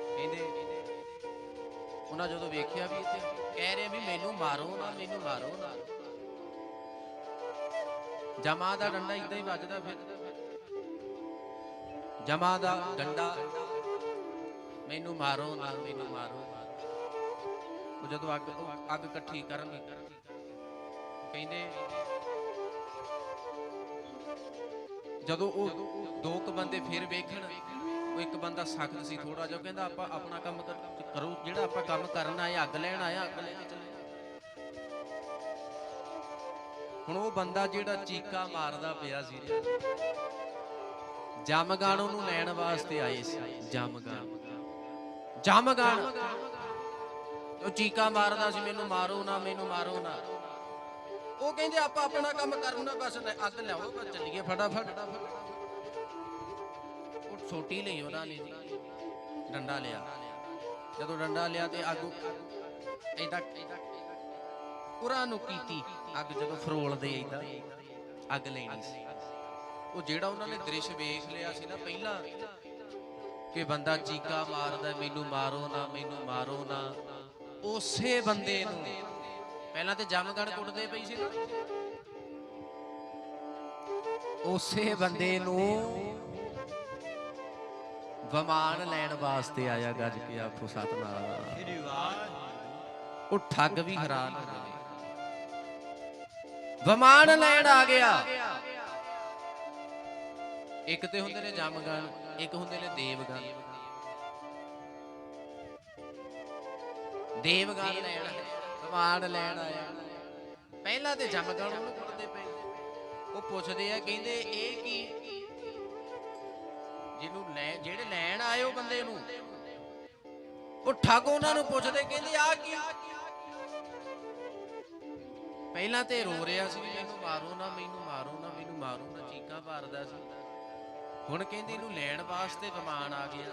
ਕਹਿੰਦੇ ਉਹਨਾਂ ਜਦੋਂ ਵੇਖਿਆ ਵੀ ਇੱਥੇ ਕਹਿ ਰਹੇ ਵੀ ਮੈਨੂੰ ਮਾਰੋ ਨਾ, ਮੈਨੂੰ ਮਾਰੋ ਨਾ, ਜਮਾ ਦਾ ਡੰਡਾ ਇਦਾਂ ਹੀ ਵੱਜਦਾ, ਫਿਰ ਜਮਾ ਦਾ ਡੰਡਾ, ਮੈਨੂੰ ਮਾਰੋ ਨਾ, ਮੈਨੂੰ ਮਾਰੋ। ਉਹ ਜਦੋਂ ਅੱਗ ਇਕੱਠੀ ਕਰਨ, ਕਹਿੰਦੇ ਜਦੋਂ ਉਹ 2 ਬੰਦੇ ਫਿਰ ਵੇਖਣ, ਉਹ ਇੱਕ ਬੰਦਾ ਸਖਤ ਸੀ ਥੋੜਾ ਜਿਹਾ, ਕਹਿੰਦਾ ਆਪਾਂ ਆਪਣਾ ਕੰਮ ਕਰੋ, ਜਿਹੜਾ ਆਪਾਂ ਕੰਮ ਕਰਨਾ ਹੈ, ਅੱਗ ਲੈਣ ਆਇਆ, ਅੱਗ ਲੈ ਕੇ ਚੱਲੇ। ਹੁਣ ਉਹ ਬੰਦਾ ਜਿਹੜਾ ਚੀਕਾ ਮਾਰਦਾ ਪਿਆ ਸੀ, ਜਮਗਾਨ ਉਹਨੂੰ ਲੈਣ ਵਾਸਤੇ ਆਏ ਸੀ, ਜਮਗਾਨ ਉਹ ਚੀਕਾ ਮਾਰਦਾ ਸੀ, ਮੈਨੂੰ ਮਾਰੋ ਨਾ, ਮੈਨੂੰ ਮਾਰੋ ਨਾ। ਉਹ ਕਹਿੰਦੇ ਆਪਾਂ ਆਪਣਾ ਕੰਮ ਕਰਨਾ, ਬਸ ਅੱਗ ਲਿਆਓ, ਬਸ ਚੱਲੀਏ ਫਟਾਫਟ। ਉਹ ਛੋਟੀ ਲਈ ਉਹਨਾਂ ਨੇ ਜੀ, ਡੰਡਾ ਲਿਆ, ਜਦੋਂ ਡੰਡਾ ਲਿਆ ਤੇ ਅੱਗ ਏਦਾਂ ਪੁਰਾ ਨੂੰ ਕੀਤੀ, ਅੱਗ ਜਦੋਂ ਫਰੋਲਦੇ ਏਦਾਂ ਅੱਗ ਲੈਣੀ ਸੀ। ਉਹ ਜਿਹੜਾ ਉਹਨਾਂ ਨੇ ਦ੍ਰਿਸ਼ ਵੇਖ ਲਿਆ ਸੀ ਨਾ ਪਹਿਲਾਂ, ਕਿ ਬੰਦਾ ਚੀਕਾ ਮਾਰਦਾ, ਮੈਨੂੰ ਮਾਰੋ ਨਾ, ਮੈਨੂੰ ਮਾਰੋ ਨਾ, ਉਸੇ ਬੰਦੇ ਨੂੰ ਪਹਿਲਾਂ ਤੇ ਜਮਗੜ ਕੁੱਟਦੇ ਪਈ ਸੀ ਨਾ, ਉਸੇ ਬੰਦੇ ਨੂੰ ਵਮਾਨ ਲੈਣ ਵਾਸਤੇ ਆਇਆ। ਗੱਜ ਕੇ ਆਖੋ ਸਤਿਨਾਮ। ਉਹ ਠੱਗ ਵੀ ਹੈਰਾਨ ਹੋ ਗਏ, ਵਮਾਨ ਲੈਣ ਆ ਗਿਆ। ਇੱਕ ਤੇ ਹੁੰਦੇ ਨੇ ਜਮਗਣ, ਇੱਕ ਹੁੰਦੇ ਨੇ ਦੇਵਗਣ। ਦੇਵਗਣ ਲੈਣ, ਵਮਾਨ ਲੈਣ ਆਇਆ। ਪਹਿਲਾਂ ਤੇ ਜਮਗਣ ਉਹਨੂੰ ਕੁੱਟਦੇ ਪਏ, ਉਹ ਪੁੱਛਦੇ ਆ, ਕਹਿੰਦੇ ਇਹ ਕੀ, ਜਿਹਨੂੰ ਜਿਹੜੇ ਲੈਣ ਆਏ ਉਹ ਬੰਦੇ ਨੂੰ, ਉਹ ਠੱਗ ਉਹਨਾਂ ਨੂੰ ਪੁੱਛਦੇ, ਕਹਿੰਦੇ ਆ ਕੀ। ਪਹਿਲਾਂ ਤੇ ਰੋ ਰਿਹਾ ਸੀ, ਮੈਨੂੰ ਮਾਰੋ ਨਾ, ਮੈਨੂੰ ਮਾਰੋ ਨਾ, ਮੈਨੂੰ ਮਾਰੋ ਨਾ, ਚੀਕਾਂ ਮਾਰਦਾ ਸੀ। ਹੁਣ ਕਹਿੰਦੇ ਇਹਨੂੰ ਲੈਣ ਵਾਸਤੇ ਵਿਮਾਨ ਆ ਗਿਆ।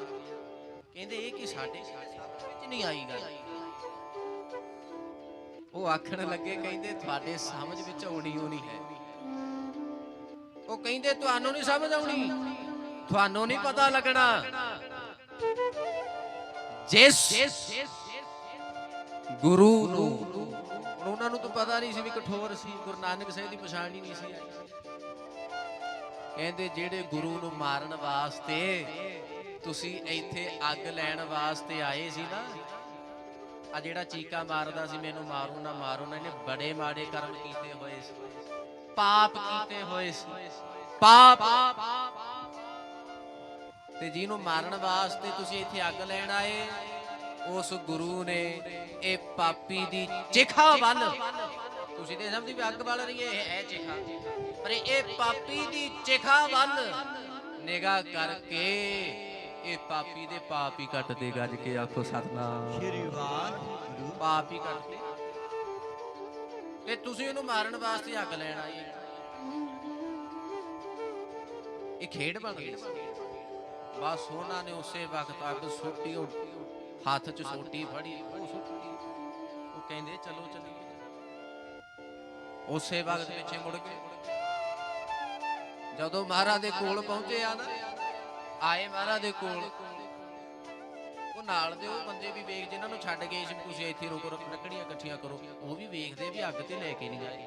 ਕਹਿੰਦੇ ਇਹ ਕੀ ਸਾਡੇ ਵਿੱਚ ਨਹੀਂ ਆਈ ਗੱਲ। ਉਹ ਆਖਣ ਲੱਗੇ, ਕਹਿੰਦੇ ਤੁਹਾਡੇ ਸਮਝ ਵਿੱਚ ਆਉਣੀ ਹੋਣੀ ਹੈ। ਉਹ ਕਹਿੰਦੇ ਤੁਹਾਨੂੰ ਨਹੀਂ ਸਮਝ ਆਉਣੀ, ਤੁਹਾਨੂੰ ਨਹੀਂ ਪਤਾ ਲੱਗਣਾ। ਜਿਸ ਗੁਰੂ ਨੂੰ, ਉਹਨਾਂ ਨੂੰ ਤਾਂ ਪਤਾ ਨਹੀਂ ਸੀ ਵੀ ਕਠੋਰ ਸੀ, ਗੁਰੂ ਨਾਨਕ ਸਾਹਿਬ ਦੀ ਪਛਾਣ ਹੀ ਨਹੀਂ ਸੀ। ਕਹਿੰਦੇ ਜਿਹੜੇ ਗੁਰੂ ਨੂੰ ਮਾਰਨ ਵਾਸਤੇ ਤੁਸੀਂ ਇੱਥੇ ਅੱਗ ਲੈਣ ਵਾਸਤੇ ਆਏ ਸੀ ਨਾ, ਆ ਜਿਹੜਾ ਚੀਕਾ ਮਾਰਦਾ ਸੀ ਮੈਨੂੰ ਮਾਰੋ ਨਾ, ਮਾਰੋ ਨਾ, ਇਹਨੇ ਬੜੇ ਮਾੜੇ ਕਰਮ ਕੀਤੇ ਹੋਏ ਸੀ, ਪਾਪ ਕੀਤੇ ਹੋਏ ਸੀ, ਪਾਪ। ਤੇ ਜਿਹਨੂੰ ਮਾਰਨ ਵਾਸਤੇ ਤੁਸੀਂ ਇੱਥੇ ਅੱਗ ਲੈਣ ਆਏ, ਉਸ ਗੁਰੂ ਨੇ ਇਹ ਪਾਪੀ ਦੀ ਚਿਖਾ ਵੱਲ, ਤੁਸੀਂ ਤੇ ਸਮਝਦੇ ਵੀ ਅੱਗ ਬਲ ਰਹੀ ਹੈ, ਇਹ ਚਿਖਾ, ਪਰ ਇਹ ਪਾਪੀ ਦੀ ਚਿਖਾ ਵੱਲ ਨਿਗਾਹ ਕਰਕੇ ਇਹ ਪਾਪੀ ਦੇ ਪਾਪ ਹੀ ਕੱਟਦੇ। ਗੱਜ ਕੇ ਆਖੋ ਸਤਿਨਾਮ। ਸ਼੍ਰੀ ਵਾਹਿਗੁਰੂ। ਪਾਪ ਹੀ ਕੱਟਦੇ, ਤੇ ਤੁਸੀਂ ਉਹਨੂੰ ਮਾਰਨ ਵਾਸਤੇ ਅੱਗ ਲੈਣ ਆਏ। ਇਹ ਖੇਡ ਬਣ ਗਈ। ਬਸ ਉਹਨਾਂ ਨੇ ਉਸੇ ਵਕਤ ਅੱਗ ਸੁੱਟੀ, ਹੱਥ 'ਚ ਸੋਟੀ ਫੜੀ, ਉਹ ਸੁੱਟੀ। ਉਹ ਕਹਿੰਦੇ ਚਲੋ ਚੱਲੀਏ। ਉਸੇ ਵਕਤ ਪਿੱਛੇ ਮੁੜ ਕੇ ਜਦੋਂ ਮਹਾਰਾਜ ਦੇ ਕੋਲ ਪਹੁੰਚੇ ਆ ਨਾ, ਆਏ ਮਹਾਰਾਜ ਦੇ ਕੋਲ, ਉਹ ਨਾਲ ਦੇ ਉਹ ਬੰਦੇ ਵੀ ਵੇਖ, ਜਿਨ੍ਹਾਂ ਨੂੰ ਛੱਡ ਗਏ ਸੀ ਤੁਸੀਂ ਇੱਥੇ ਰੁਕੋ, ਲੱਕੜੀਆਂ ਇਕੱਠੀਆਂ ਕਰੋ, ਉਹ ਵੀ ਵੇਖਦੇ ਵੀ ਅੱਗ ਤੇ ਲੈ ਕੇ ਨਹੀਂ ਆਏ।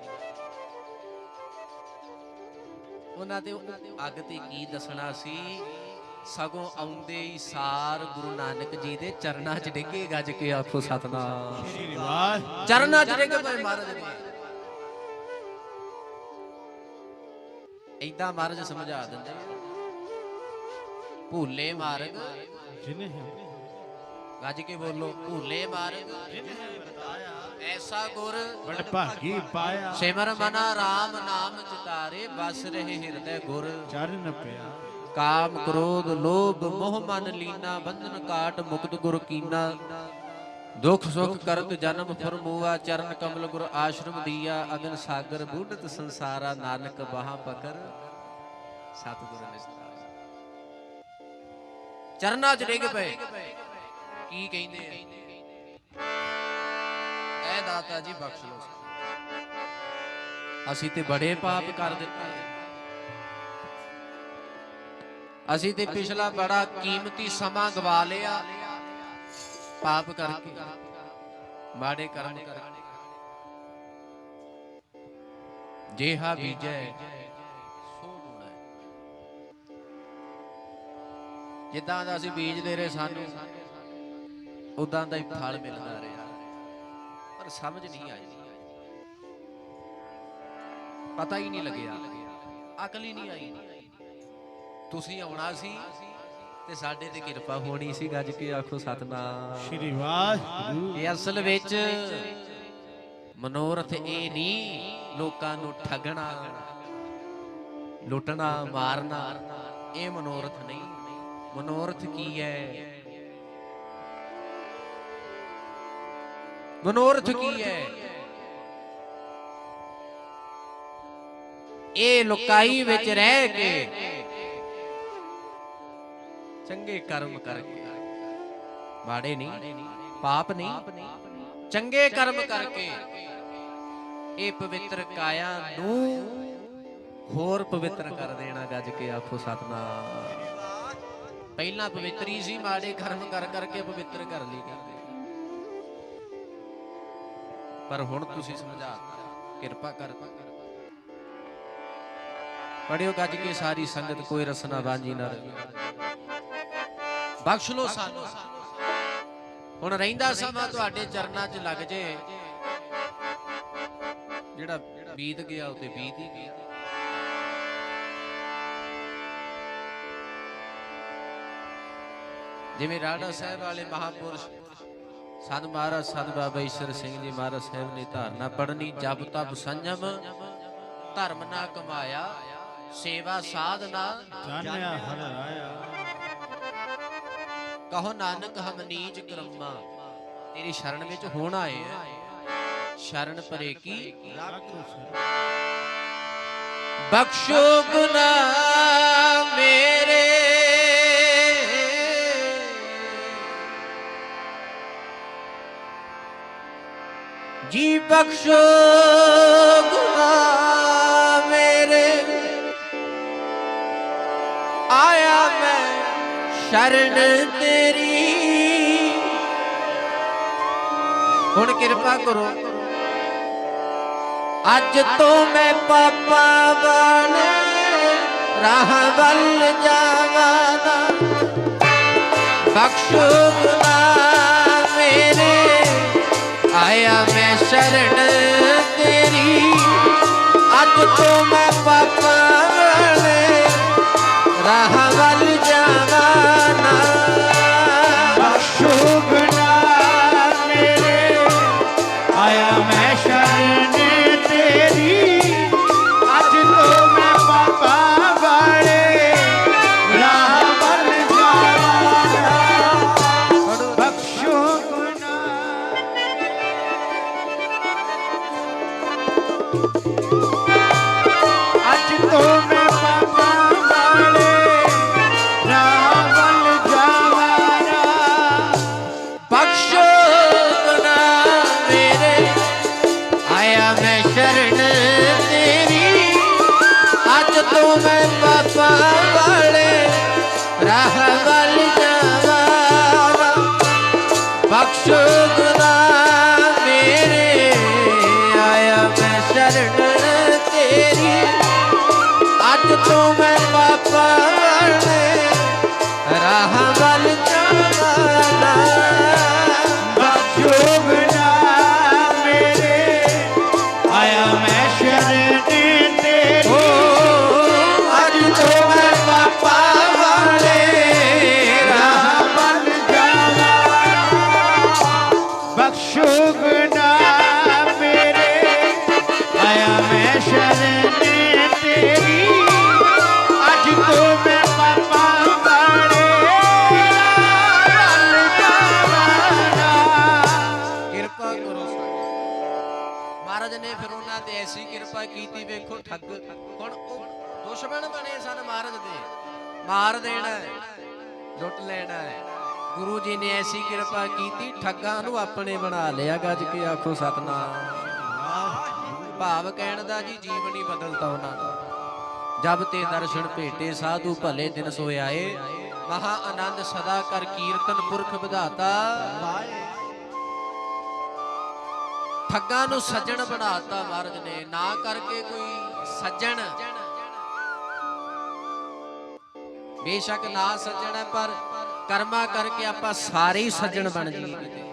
ਉਹਨਾਂ ਤੇ ਅੱਗ ਤੇ ਕੀ ਦੱਸਣਾ ਸੀ, ਸਗੋਂ ਆਉਂਦੇ ਹੀ ਸਾਰ ਗੁਰੂ ਨਾਨਕ ਜੀ ਦੇ ਚਰਨਾਂ 'ਚ ਡਿੱਗੇ। ਗੱਜ ਕੇ ਆਖੋ ਸਤਨਾਮ। ਸ਼੍ਰੀ ਵਾਹਿਗੁਰੂ। ਚਰਨਾਂ 'ਚ ਡਿੱਗ ਪਏ ਮਹਾਰਾਜ ਦੇ। ਏਦਾਂ ਮਹਾਰਾਜ ਸਮਝਾ ਦਿੰਦੇ, ਭੂਲੇ ਮਾਰਗ ਜਿਨੇ ਗੱਜ ਕੇ ਬੋਲੋ, ਭੂਲੇ ਮਾਰਗ ਐਸਾ ਗੁਰ ਬੜ ਭਾਗੀ ਪਾਇਆ, ਸਿਮਰ ਮਨਾ ਰਾਮ ਨਾਮ ਚਿਤਾਰੇ, ਬਸ ਰਹੇ ਹਿਰਦੈ ਗੁਰ। ਚਰਨ ਪਿਆ ਕਾਮ ਕ੍ਰੋਧ ਲੋਭ ਮੋਹ ਮਨ ਲੀਨਾ, ਬੰਧਨ ਕਾਟ ਮੁਕਤ ਗੁਰ ਕੀਨਾ। ਦੁਖ ਸੁਖ ਕਰਤ ਜਨਮ ਫਰਮੂਆ, ਚਰਨ ਕਮਲ ਗੁਰ ਆਸ਼ਰਮ ਦੀਆ। ਅਗਨ ਸਾਗਰ ਬੂਢਤ ਸੰਸਾਰਾ, ਨਾਨਕ ਬਾਹਾਂ ਪਕਰ ਸਤਿਗੁਰ ਨਿਸਤਾਰਾ। ਚਰਨਾਂ 'ਚ ਡਿੱਗ ਪਏ। ਕੀ ਕਹਿੰਦੇ ਆ, ਐ ਦਾਤਾ ਜੀ ਬਖਸ਼ ਲਓ, ਅਸੀਂ ਤੇ ਬੜੇ ਪਾਪ ਕਰ ਦਿੱਤੇ। ਅਸੀਂ ਤੇ ਪਿਛਲਾ ਬੜਾ ਕੀਮਤੀ ਸਮਾਂ ਗਵਾ ਲਿਆ ਪਾਪ ਕਰਕੇ, ਮਾੜੇ ਕਰਮ ਕਰਕੇ। ਜਿਹਾ ਬੀਜੈ ਸੋ ਬੁਣੈ। ਜਿੱਦਾਂ ਦਾ ਅਸੀਂ ਬੀਜਦੇ ਰਹੇ, ਸਾਨੂੰ ਉਦਾਂ ਦਾ ਹੀ ਫਲ ਮਿਲਦਾ ਰਿਹਾ, ਪਰ ਸਮਝ ਨਹੀਂ ਆਈ, ਪਤਾ ਹੀ ਨਹੀਂ ਲੱਗਿਆ, ਅਕਲ ਹੀ ਨਹੀਂ ਆਈ। ਤੁਸੀਂ ਆਉਣਾ ਸੀ ਤੇ ਸਾਡੇ ਤੇ ਕਿਰਪਾ ਹੋਣੀ ਸੀ। ਗੱਜ ਕੇ ਆਖੋ ਸਤਨਾਮ। ਸ਼੍ਰੀ ਵਾਹਿਗੁਰੂ। ਇਹ ਅਸਲ ਵਿੱਚ ਮਨੋਰਥ ਇਹ ਨਹੀਂ ਲੋਕਾਂ ਨੂੰ ਠੱਗਣਾ, ਲੁੱਟਣਾ, ਮਾਰਨਾ, ਇਹ ਮਨੋਰਥ ਨਹੀਂ। ਮਨੋਰਥ ਕੀ ਹੈ? ਮਨੋਰਥ ਕੀ ਹੈ? ਇਹ ਲੁਕਾਈ ਵਿੱਚ ਰਹਿ ਕੇ ਚੰਗੇ ਕਰਮ ਕਰਕੇ, ਮਾੜੇ ਨਹੀਂ, ਪਾਪ ਨਹੀਂ, ਚੰਗੇ ਕਰਮ ਕਰਕੇ ਇਹ ਪਵਿੱਤਰ ਕਾਇਆ ਨੂੰ ਹੋਰ ਪਵਿੱਤਰ ਕਰ ਦੇਣਾ। ਗੱਜ ਕੇ ਆਖੋ ਸਤਨਾਮ। ਪਹਿਲਾਂ ਪਵਿੱਤਰੀ ਸੀ, ਮਾੜੇ ਕਰਮ ਕਰ ਕਰਕੇ ਪਵਿੱਤਰ ਕਰ ਲਈ ਕਰਦੇ, ਪਰ ਹੁਣ ਤੁਸੀਂ ਸਮਝਾਤਾ, ਕਿਰਪਾ ਕਰ। ਪੜਿਓ ਗੱਜ ਕੇ ਸਾਰੀ ਸੰਗਤ, ਕੋਈ ਰਸਨਾ ਬਾਂਝੀ ਨਾ ਰਹੇ। ਬਖਸ਼ ਲੋ ਸਾਨੂੰ। ਹੁਣ ਰਹਿੰਦਾ ਸਮਾਂ ਤੁਹਾਡੇ ਚਰਨਾਂ 'ਚ ਲੱਗ ਜੇ, ਜਿਹੜਾ ਬੀਤ ਗਿਆ ਉਹ ਤੇ ਬੀਤ ਹੀ ਗਿਆ। ਜਿਵੇਂ ਰਾੜਾ ਸਾਹਿਬ ਵਾਲੇ ਮਹਾਪੁਰਸ਼ ਸੰਤ ਮਹਾਰਾਜ ਸੰਤ ਬਾਬਾ ਈਸ਼ਰ ਸਿੰਘ ਜੀ ਮਹਾਰਾਜ ਸਾਹਿਬ ਨੇ ਧਾਰਨਾ ਪੜਨੀ, ਜਪ ਤਪ ਸੰਜਮ ਧਰਮ ਨਾ ਕਮਾਇਆ, ਸੇਵਾ ਸਾਧਨਾ ਜਾਣਿਆ ਹਰ ਰਾਇਆ। ਕਹੋ ਨਾਨਕ ਹਮ ਨੀਚ ਕਰਮਾ, ਤੇਰੀ ਸ਼ਰਨ ਵਿੱਚ ਹੁਣ ਆਏ ਆ, ਸ਼ਰਨ ਪਰੇ ਕੀ ਬਖਸ਼ੋ ਗੁਨਾਹ ਮੇਰੇ। ਜੀ ਬਖਸ਼ੋ ਗੁਨਾਹ ਮੇਰੇ, ਆਇਆ ਮੈਂ ਸ਼ਰਨ ਤੇਰੀ। ਹੁਣ ਕਿਰਪਾ ਕਰੋ, ਅੱਜ ਤੋਂ ਮੈਂ ਪਾਪਾਂ ਵਾਲੇ ਰਾਹ ਵੱਲ ਜਾਵਾਂ ਨਾ। ਬਖਸ਼ੋ ਗੁਨਾਹ ਮੇਰੇ, ਆਇਆ ਮੈਂ ਸ਼ਰਨ ਤੇਰੀ। ਅੱਜ ਤੋਂ ਮੈਂ ਪਾਪਾਂ ਵਾਲੇ ਰਾਹ ਵੱਲ ਜਾਵਾਂ ਨਾ। ਬਖਸ਼ੋ ਗੁਨਾਹ ਮੇਰੇ, ਆਇਆ ਮੈਂ ਸ਼ਰਨ ਤੇਰੀ। ਅੱਜ ਤੋਂ ਮੈਂ ਪਾਪਾਂ ਵਾਲੇ ਰਾਹ ਵੱਲ ਜਾਵਾਂ। ਬਖਸ਼ੋ ਗੁਨਾਹ, ਅੱਜ ਤੋਂ ਮੈਂ ਪਾਪਾਂ ਵਾਲੇ ਰਾਹ ਵੱਲ ਜਾਵਾਂ। ਬਖਸ਼ੋ ਗੁਨਾਹ ਮੇਰੇ, ਆਇਆ ਮੈਂ ਸ਼ਰਨ ਤੇਰੀ। ਅੱਜ ਤੋਂ ਮੈਂ ਪਾਪਾਂ ਵਾਲੇ ਰਾਹ ਵੱਲ ਜਾਵਾਂ। ਬਖਸ਼ੋ ਗੁਨਾਹ ਮੇਰੇ, ਆਇਆ ਮੈਂ ਸ਼ਰਨ ਤੇਰੀ। ਅੱਜ ਤੋਂ ਮੈਂ ਪਾਪਾ ਵਾਲੇ ਰਾਹ ਵੱਲ ਜਾਵਾਂ ਬਖਸ਼ੋ ਬਿਨਾ ਮੇਰੇ ਆਇਆ ਮੈਂ ਸ਼ਰਨ ਤੇਰੀ ਓ ਅੱਜ ਤੋਂ ਮੈਂ ਪਾਪਾ ਵਾਲੇ ਰਾਹ ਵੱਲ ਬਖਸ਼ੋ ਬਿਨਾ ਮੇਰੇ ਆਇਆ ਮੈਂ ਸ਼ਰਨ ਤੇਰੀ ਅੱਜ ਤੋਂ ਮੈਂ ਪਾਪਾ ਵਾਲੇ ਵੱਲ ਜਾਵਾਂਗਾ। ਕਿਰਪਾ ਕਰੋ ਸਾਡੇ ਮਹਾਰਾਜ ਨੇ ਫਿਰ ਉਹਨਾਂ ਤੇ ਐਸੀ ਕਿਰਪਾ ਕੀਤੀ ਵੇਖੋ ਠੱਗ ਹੁਣ ਉਹ ਦੁਸ਼ਮਣ ਬਣੇ ਸਨ ਮਹਾਰਾਜ ਦੇ ਮਾਰ ਦੇਣਾ ਲੁੱਟ ਲੈਣਾ ਹੈ ਗੁਰੂ ਜੀ ਨੇ ਐਸੀ ਕਿਰਪਾ ਕੀਤੀ ਠੱਗਾਂ ਨੂੰ ਆਪਣੇ ਬਣਾ ਲਿਆ ਗੱਜ ਕੇ ਆਖੋ ਸਤਨਾਮ ਭਾਵ ਕਹਿਣ ਦਾ ਜੀ ਜੀਵਨ ਹੀ ਬਦਲਤਾ ਉਹਨਾਂ ਦਾ ਜਬ ਤੇ ਦਰਸ਼ਨ ਭੇਟੇ ਸਾਧੂ ਭਲੇ ਦਿਨ ਸੋਇ ਆਏ ਮਹਾ ਆਨੰਦ ਸਦਾ ਕਰ ਕੀਰਤਨ ਪੁਰਖ ਵਿਧਾਤਾ ਠੱਗਾਂ ਨੂੰ ਸੱਜਣ ਬਣਾਤਾ ਮਹਾਰਾਜ ਨੇ ਨਾ ਕਰਕੇ ਕੋਈ ਸੱਜਣ ਬੇਸ਼ੱਕ ਨਾ ਸੱਜਣ ਹੈ ਪਰ ਕਰਮਾ ਕਰਕੇ ਆਪਾਂ ਸਾਰੇ ਹੀ ਸੱਜਣ ਬਣ ਜਾਈਏ ਕਿਤੇ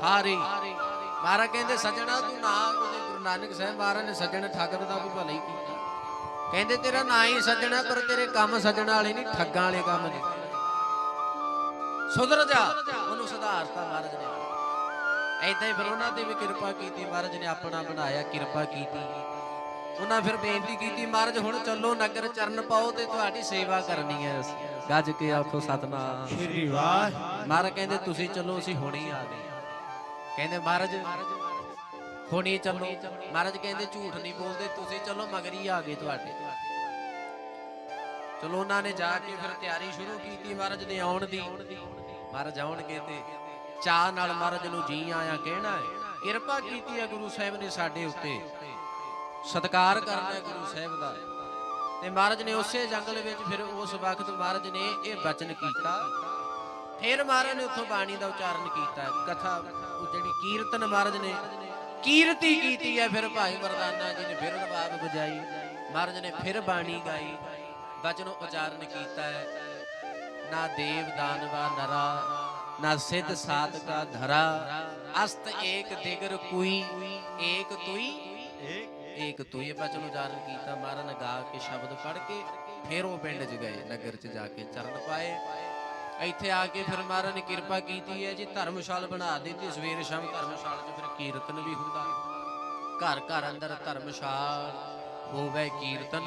ਸਾਰੇ ਮਹਾਰਾਜ ਕਹਿੰਦੇ ਸੱਜਣਾ ਤੂੰ ਨਾ ਉਹਦੇ ਗੁਰੂ ਨਾਨਕ ਸਾਹਿਬ ਮਹਾਰਾਜ ਨੇ ਸੱਜਣ ਠੱਗਣ ਦਾ ਵੀ ਭਲਾ ਹੀ ਕੀਤਾ ਕਹਿੰਦੇ ਤੇਰਾ ਨਾਂ ਹੀ ਸੱਜਣਾ ਪਰ ਤੇਰੇ ਕੰਮ ਸੱਜਣ ਵਾਲੇ ਨਹੀਂ ਠੱਗਾਂ ਵਾਲੇ ਕੰਮ ਨੇ ਸੁਧਰ ਜਾ ਉਹਨੂੰ ਸੁਧਾਰਤਾ ਮਹਾਰਾਜ ਨੇ ਏਦਾਂ ਹੀ ਫਿਰ ਉਹਨਾਂ ਤੇ ਵੀ ਕਿਰਪਾ ਕੀਤੀ ਮਹਾਰਾਜ ਨੇ ਆਪਣਾ ਬਣਾਇਆ ਕਿਰਪਾ ਕੀਤੀ ਉਹਨਾਂ ਫਿਰ ਬੇਨਤੀ ਕੀਤੀ ਮਹਾਰਾਜ ਹੁਣ ਚੱਲੋ ਨਗਰ ਚਰਨ ਪਾਓ ਤੇ ਤੁਹਾਡੀ ਸੇਵਾ ਕਰਨੀ ਹੈ ਅਸੀਂ ਗੱਜ ਕੇ ਆਖੋ ਸਤਨਾਮ ਸ੍ਰੀ ਵਾਹਿਗੁਰੂ। ਮਹਾਰਾਜ ਕਹਿੰਦੇ ਤੁਸੀਂ ਚੱਲੋ ਅਸੀਂ ਹੁਣੇ ਆ ਗਏ ਕਹਿੰਦੇ ਮਹਾਰਾਜ ਹੁਣੇ ਚੱਲੋ ਮਹਾਰਾਜ ਕਹਿੰਦੇ ਝੂਠ ਨਹੀਂ ਬੋਲਦੇ ਤੁਸੀਂ ਚੱਲੋ ਮਗਰੀ ਆ ਗਏ ਤੁਹਾਡੇ ਚਲੋ ਉਹਨਾਂ ਨੇ ਜਾ ਕੇ ਫਿਰ ਤਿਆਰੀ ਸ਼ੁਰੂ ਕੀਤੀ ਮਹਾਰਾਜ ਨੇ ਆਉਣ ਦੀ ਮਹਾਰਾਜ ਆਉਣਗੇ ਤੇ ਚਾਹ ਨਾਲ ਮਹਾਰਾਜ ਨੂੰ ਜੀ ਆਇਆ ਕਹਿਣਾ ਹੈ ਕਿਰਪਾ ਕੀਤੀ ਹੈ ਗੁਰੂ ਸਾਹਿਬ ਨੇ ਸਾਡੇ ਉੱਤੇ ਸਤਿਕਾਰ ਕਰਨਾ ਹੈ ਗੁਰੂ ਸਾਹਿਬ ਦਾ ਤੇ ਮਹਾਰਾਜ ਨੇ ਉਸੇ ਜੰਗਲ ਵਿੱਚ ਫਿਰ ਉਸ ਵਕਤ ਮਹਾਰਾਜ ਨੇ ਇਹ ਬਚਨ ਕੀਤਾ ਫਿਰ ਮਹਾਰਾਜ ਨੇ ਉੱਥੋਂ ਬਾਣੀ ਦਾ ਉਚਾਰਨ ਕੀਤਾ ਕਥਾ ਉਹ ਜਿਹੜੀ ਕੀਰਤਨ ਮਹਾਰਾਜ ਨੇ ਕੀਰਤੀ ਕੀਤੀ ਹੈ ਫਿਰ ਭਾਈ ਮਰਦਾਨਾ ਜੀ ਨੇ ਫਿਰ ਰਬਾਬ ਵਜਾਈ ਮਹਾਰਾਜ ਨੇ ਫਿਰ ਬਾਣੀ ਗਾਈ ਬਚਨ ਉਚਾਰਨ ਕੀਤਾ ਹੈ ਨਾ ਦੇਵ ਦਾਨਵਾ ਨਰਾ ਨਾ ਸਿੱਧ ਸਾਧ ਕਾ ਧਰਾ ਅਸਤ ਏਕ ਦਿਗਰ ਕੋਈ ਏਕ ਤੁਈ ਏਕ ਤੁਈ ਬਚਨ ਉਚਾਰਨ ਕੀਤਾ ਮਹਾਰਾਜ ਨੇ ਗਾ ਕੇ ਸ਼ਬਦ ਪੜ੍ਹ ਕੇ ਫਿਰ ਉਹ ਪਿੰਡ 'ਚ ਗਏ ਨਗਰ 'ਚ ਜਾ ਕੇ ਚਰਨ ਪਾਏ ਇੱਥੇ ਆ ਕੇ ਫਿਰ ਮਹਾਰਾਜ ਨੇ ਕਿਰਪਾ ਕੀਤੀ ਹੈ ਜੀ ਧਰਮਸ਼ਾਲ ਬਣਾ ਦਿੱਤੀ ਸਵੇਰ ਸ਼ਾਮ ਧਰਮਸ਼ਾਲ 'ਚ ਫਿਰ ਕੀਰਤਨ ਵੀ ਹੁੰਦਾ ਘਰ ਘਰ ਅੰਦਰ ਧਰਮਸ਼ਾਲ ਹੋਵੇ ਕੀਰਤਨ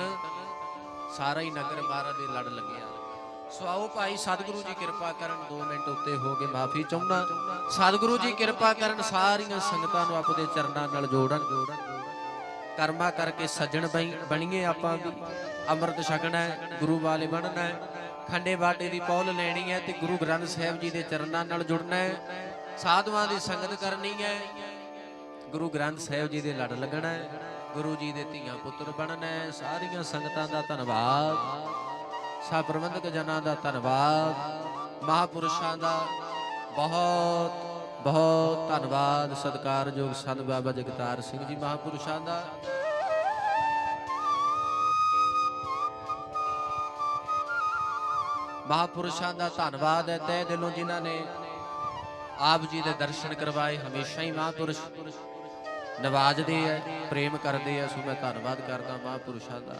ਸਾਰਾ ਹੀ ਨਗਰ ਮਹਾਰਾਜ ਦੇ ਲੜ ਲੱਗਿਆ ਸੋ ਆਓ ਭਾਈ ਸਤਿਗੁਰੂ ਜੀ ਕਿਰਪਾ ਕਰਨ 2 ਮਿੰਟ ਉੱਤੇ ਹੋ ਕੇ ਮਾਫੀ ਚਾਹੁੰਦਾ ਸਤਿਗੁਰੂ ਜੀ ਕਿਰਪਾ ਕਰਨ ਸਾਰੀਆਂ ਸੰਗਤਾਂ ਨੂੰ ਆਪਦੇ ਚਰਨਾਂ ਨਾਲ ਜੋੜਨ ਕਰਮਾ ਕਰਕੇ ਸੱਜਣ ਬਣੀਏ ਆਪਾਂ ਵੀ ਅੰਮ੍ਰਿਤ ਛਕਣਾ ਹੈ ਗੁਰੂ ਵਾਲੇ ਬਣਨਾ ਹੈ ਖੰਡੇ ਬਾਟੇ ਦੀ ਪੌਲ ਲੈਣੀ ਹੈ ਤੇ ਗੁਰੂ ਗ੍ਰੰਥ ਸਾਹਿਬ ਜੀ ਦੇ ਚਰਨਾਂ ਨਾਲ ਜੁੜਨਾ ਹੈ ਸਾਧੂਆਂ ਦੀ ਸੰਗਤ ਕਰਨੀ ਹੈ ਗੁਰੂ ਗ੍ਰੰਥ ਸਾਹਿਬ ਜੀ ਦੇ ਲੜ ਲੱਗਣਾ ਹੈ ਗੁਰੂ ਜੀ ਦੇ ਧੀਆਂ ਪੁੱਤਰ ਬਣਨਾ ਹੈ ਸਾਰੀਆਂ ਸੰਗਤਾਂ ਦਾ ਧੰਨਵਾਦ ਸਭ ਪ੍ਰਬੰਧਕ ਜਨਾਂ ਦਾ ਧੰਨਵਾਦ ਮਹਾਪੁਰਸ਼ਾਂ ਦਾ ਬਹੁਤ ਬਹੁਤ ਧੰਨਵਾਦ ਸਤਿਕਾਰਯੋਗ ਸੰਤ ਬਾਬਾ ਜਗਤਾਰ ਸਿੰਘ ਜੀ ਮਹਾਪੁਰਸ਼ਾਂ ਦਾ ਮਹਾਪੁਰਸ਼ਾਂ ਦਾ ਧੰਨਵਾਦ ਹੈ ਤਹਿ ਦਿਲੋਂ ਜਿਨ੍ਹਾਂ ਨੇ ਆਪ ਜੀ ਦੇ ਦਰਸ਼ਨ ਕਰਵਾਏ ਹਮੇਸ਼ਾ ਹੀ ਮਹਾਪੁਰਸ਼ ਨਵਾਜਦੇ ਆ ਪ੍ਰੇਮ ਕਰਦੇ ਆ ਸੋ ਮੈਂ ਧੰਨਵਾਦ ਕਰਦਾ ਮਹਾਪੁਰਸ਼ਾਂ ਦਾ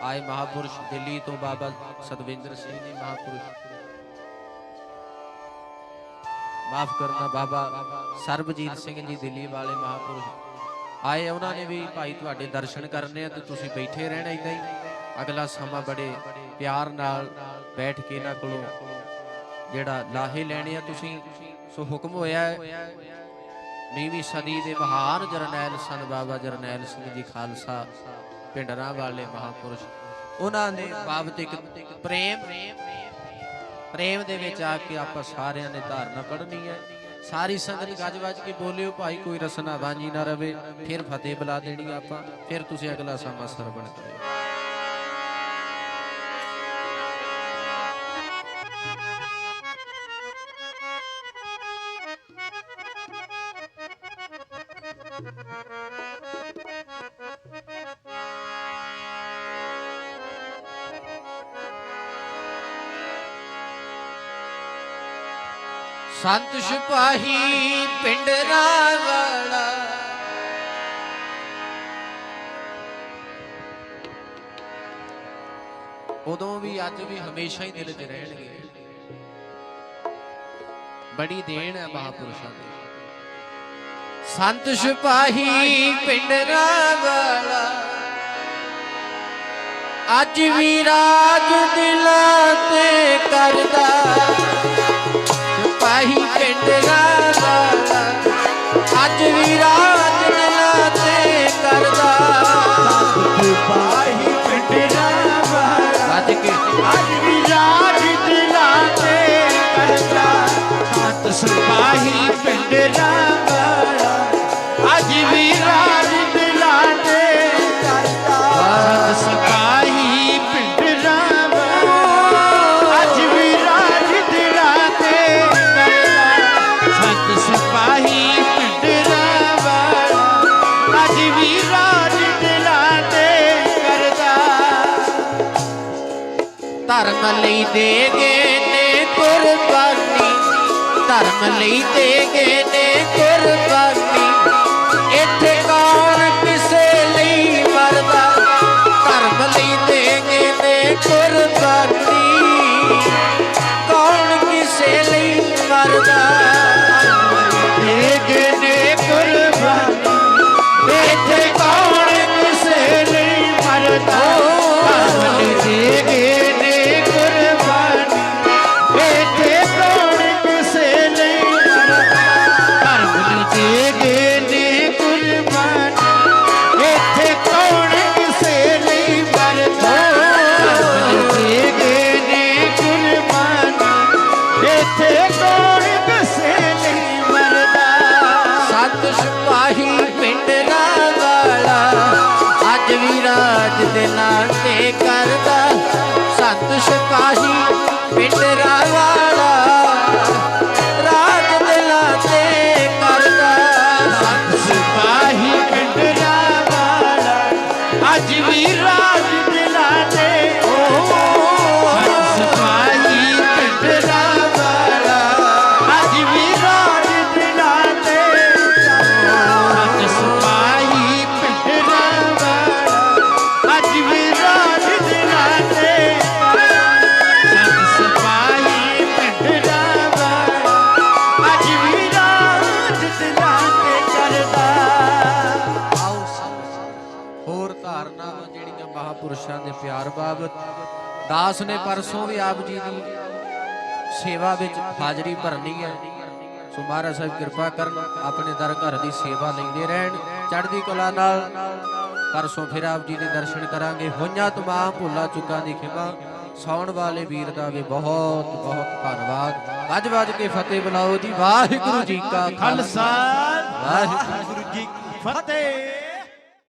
ਆਏ ਮਹਾਪੁਰਸ਼ ਦਿੱਲੀ ਤੋਂ ਬਾਬਾ ਸਤਵਿੰਦਰ ਸਿੰਘ ਜੀ ਮਹਾਪੁਰਸ਼ ਮਾਫ ਕਰਨਾ ਬਾਬਾ ਸਰਬਜੀਤ ਸਿੰਘ ਜੀ ਦਿੱਲੀ ਵਾਲੇ ਮਹਾਪੁਰਸ਼ ਆਏ ਉਹਨਾਂ ਨੇ ਵੀ ਭਾਈ ਤੁਹਾਡੇ ਦਰਸ਼ਨ ਕਰਨੇ ਆ ਤੇ ਤੁਸੀਂ ਬੈਠੇ ਰਹਿਣਾ ਇਦਾਂ ਹੀ ਅਗਲਾ ਸਮਾਂ ਬੜੇ ਪਿਆਰ ਨਾਲ ਬੈਠ ਕੇ ਇਹਨਾਂ ਕੋਲੋਂ ਜਿਹੜਾ ਲਾਹੇ ਲੈਣੇ ਆ ਤੁਸੀਂ ਸੋ ਹੁਕਮ ਹੋਇਆ ਹੈ 20ਵੀਂ ਸਦੀ ਦੇ ਮਹਾਨ ਜਰਨੈਲ ਸੰਤ ਬਾਬਾ ਜਰਨੈਲ ਸਿੰਘ ਜੀ ਖਾਲਸਾ ਪਿੰਡਰਾਂ ਵਾਲੇ ਮਹਾਪੁਰਸ਼ ਉਹਨਾਂ ਨੇ ਬਾਬਤ ਇੱਕ ਪ੍ਰੇਮ ਦੇ ਵਿੱਚ ਆ ਕੇ ਆਪਾਂ ਸਾਰਿਆਂ ਨੇ ਧਾਰਨਾ ਪੜ੍ਹਨੀ ਹੈ ਸਾਰੀ ਸੰਗਤ ਗੱਜ ਵੱਜ ਕੇ ਬੋਲਿਓ ਭਾਈ ਕੋਈ ਰਸਨਾ ਵਾਂਝੀ ਨਾ ਰਵੇ ਫਿਰ ਫਤਿਹ ਬੁਲਾ ਦੇਣੀ ਆਪਾਂ ਫਿਰ ਤੁਸੀਂ ਅਗਲਾ ਸਮਾਂ ਸਰਵਣ ਕਰਿਓ ਸੰਤ ਸਿਪਾਹੀ ਪਿੰਡਰਾ ਵਾਲਾ ਉਦੋਂ ਵੀ ਅੱਜ ਵੀ ਹਮੇਸ਼ਾ ਹੀ ਦਿਲ 'ਚ ਰਹਿਣਗੇ। ਬੜੀ ਦੇਣ ਹੈ ਮਹਾਪੁਰਸ਼ਾਂ ਦੀ। ਸੰਤ ਸਿਪਾਹੀ ਪਿੰਡਰਾ ਵਾਲਾ ਅੱਜ ਵੀ ਰਾਜ ਦਿਲਾਂ ਤੇ ਕਰਦਾ। ਸਿਪਾਹੀ ਪਿੰਡਰਾ ਵਾਲਾ ਅੱਜ ਵੀ ਰਾਜ ਦਿਲਾਂ ਤੇ ਕਰਦਾ। ਸਿਪਾਹੀ ਪਿੰਡਰਾ ਵਾਲਾ ਅੱਜ ਕੇ ਅੱਜ ਵੀ ਰਾਜ ਦਿਲਾਂ ਤੇ ਕਰਦਾ। ਸੰਤ ਸਿਪਾਹੀ ਪਿੰਡਰਾ ਵਾਲਾ ਅੱਜ ਵੀ ਰਾਜ ਦਿਲਾਂ ਤੇ ਕਰਦਾ। ਸੰਤ ਸਿਪਾਹੀ ਪਿੰਡਰਾ ਵਾਲਾ ਅੱਜ ਵੀ ਰਾਜ ਦਿਲਾਂ ਤੇ ਕਰਦਾ। ਸੰਤ ਸਿਪਾਹੀ ਪਿੰਡਰਾ ਵਾਲਾ ਅੱਜ ਵੀ ਰਾਜ ਦਿਲਾਂ ਤੇ ਕਰਦਾ। ਧਰਮ ਲਈ ਦੇ ਗਏ ਨੇ ਕੁਰਬਾਨੀ। ਧਰਮ ਲਈ ਦੇ ਗਏ ਨੇ ਕੁਰਬਾਨੀ। ਇੱਥੇ ਕੌਣ ਕਿਸੇ ਲਈ ਮਰਦਾ। ਧਰਮ ਲਈ ਦੇ ਗਏ ਨੇ ਕੁਰਬਾਨੀ। ਕੌਣ ਕਿਸੇ ਲਈ ਮਰਦਾ। ਦੇ ਗਏ ਨੇ ਕੁਰਬਾਨੀ। ਇੱਥੇ ਕੌਣ ਕਿਸੇ ਲਈ ਮਰਦਾ। ਧਰਮ ਲਈ ਦੇ ਗਏ ਨੇ ਕੁਰਬਾਨੀ। ਇੱਥੇ ਕੌਣ ਕਿਸੇ ਲਈ ਮਰਦਾ। ਧਰਮ ਲਈ ਦੇ ਗਏ ਨੇ ਕੁਰਬਾਨੀ। ਇੱਥੇ ਕੌਣ ਕਿਸੇ ਲਈ ਮਰਦਾ। ਧਰਮ ਲਈ ਦੇ ਗਏ ਨੇ ਕੁਰਬਾਨੀ। ਇੱਥੇ ਕੌਣ ਕਿਸੇ ਲਈ ਮਰਦਾ। ਸੰਤ ਸਿਪਾਹੀ ਪਿੰਡਰਾ ਵਾਲਾ ਅੱਜ ਵੀ ਰਾਜ ਦਿਲਾਂ ਤੇ ਕਰਦਾ। ਸੰਤ ਸਿਪਾਹੀ ਪਿੰਡਰਾ ਵਾਲਾ ਰਾਜ ਦਿਲਾਂ ਤੇ ਕਰਦਾ। ਸੰਤ ਸਿਪਾਹੀ ਪਿੰਡਰਾ ਵਾਲਾ ਅੱਜ ਵੀ ਰਾਜ ਦਿਲਾਂ ਤੇ। ਸੰਤ ਸਿਪਾਹੀ ਪਿੰਡਰਾ ਵਾਲਾ ਅੱਜ ਵੀ ਰਾਜ ਦਿਲਾਂ ਤੇ। ਸੰਤ ਸਿਪਾਹੀ ਪਿੰਡਰਾ ਵਾਲਾ ਅੱਜ ਵੀ ਰਾਜ ਦਿਲਾਂ ਤੇ। ਸੰਤ ਸਿਪਾਹੀ ਪਿੰਡਰਾ ਵਾਲਾ ਅੱਜ ਵੀ ਰਾਜ ਦਿਲਾਂ ਤੇ ਕਰਦਾ। ਆਓ ਹੋਰ ਧਾਰਨਾਵਾਂ ਜਿਹੜੀਆਂ ਮਹਾਪੁਰਸ਼ਾਂ ਦੇ ਪਿਆਰ ਬਾਬਤ। ਦਾਸ ਨੇ ਪਰਸੋਂ ਵੀ ਆਪ ਜੀ ਦੀ ਸੇਵਾ ਵਿੱਚ ਹਾਜ਼ਰੀ ਭਰਨੀ ਹੈ। ਸੋ ਮਹਾਰਾਜ ਸਾਹਿਬ ਕਿਰਪਾ ਕਰਨ ਆਪਣੇ ਦਰ ਘਰ ਦੀ ਸੇਵਾ ਲੈਂਦੇ ਰਹਿਣ ਚੜ੍ਹਦੀ ਕਲਾ ਨਾਲ। ਪਰਸੋਂ ਫਿਰ ਆਪ ਜੀ ਦੇ ਦਰਸ਼ਨ ਕਰਾਂਗੇ। ਹੋਈਆਂ ਤਮਾਮ ਭੁੱਲਾਂ ਚੁੱਕਾਂ ਦੀ ਖਿਮਾ। ਸੌਣ ਵਾਲੇ ਵੀਰ ਦਾ ਵੀ ਬਹੁਤ ਬਹੁਤ ਧੰਨਵਾਦ। ਵੱਜ ਵੱਜ ਕੇ ਫਤਿਹ ਬੁਲਾਓ ਜੀ। ਵਾਹਿਗੁਰੂ ਜੀ ਕਾ ਖਾਲਸਾ ਵਾਹਿਗੁਰੂ ਵਾਹਿਗੁਰੂ ਜੀ ਕੀ ਫਤਿਹ।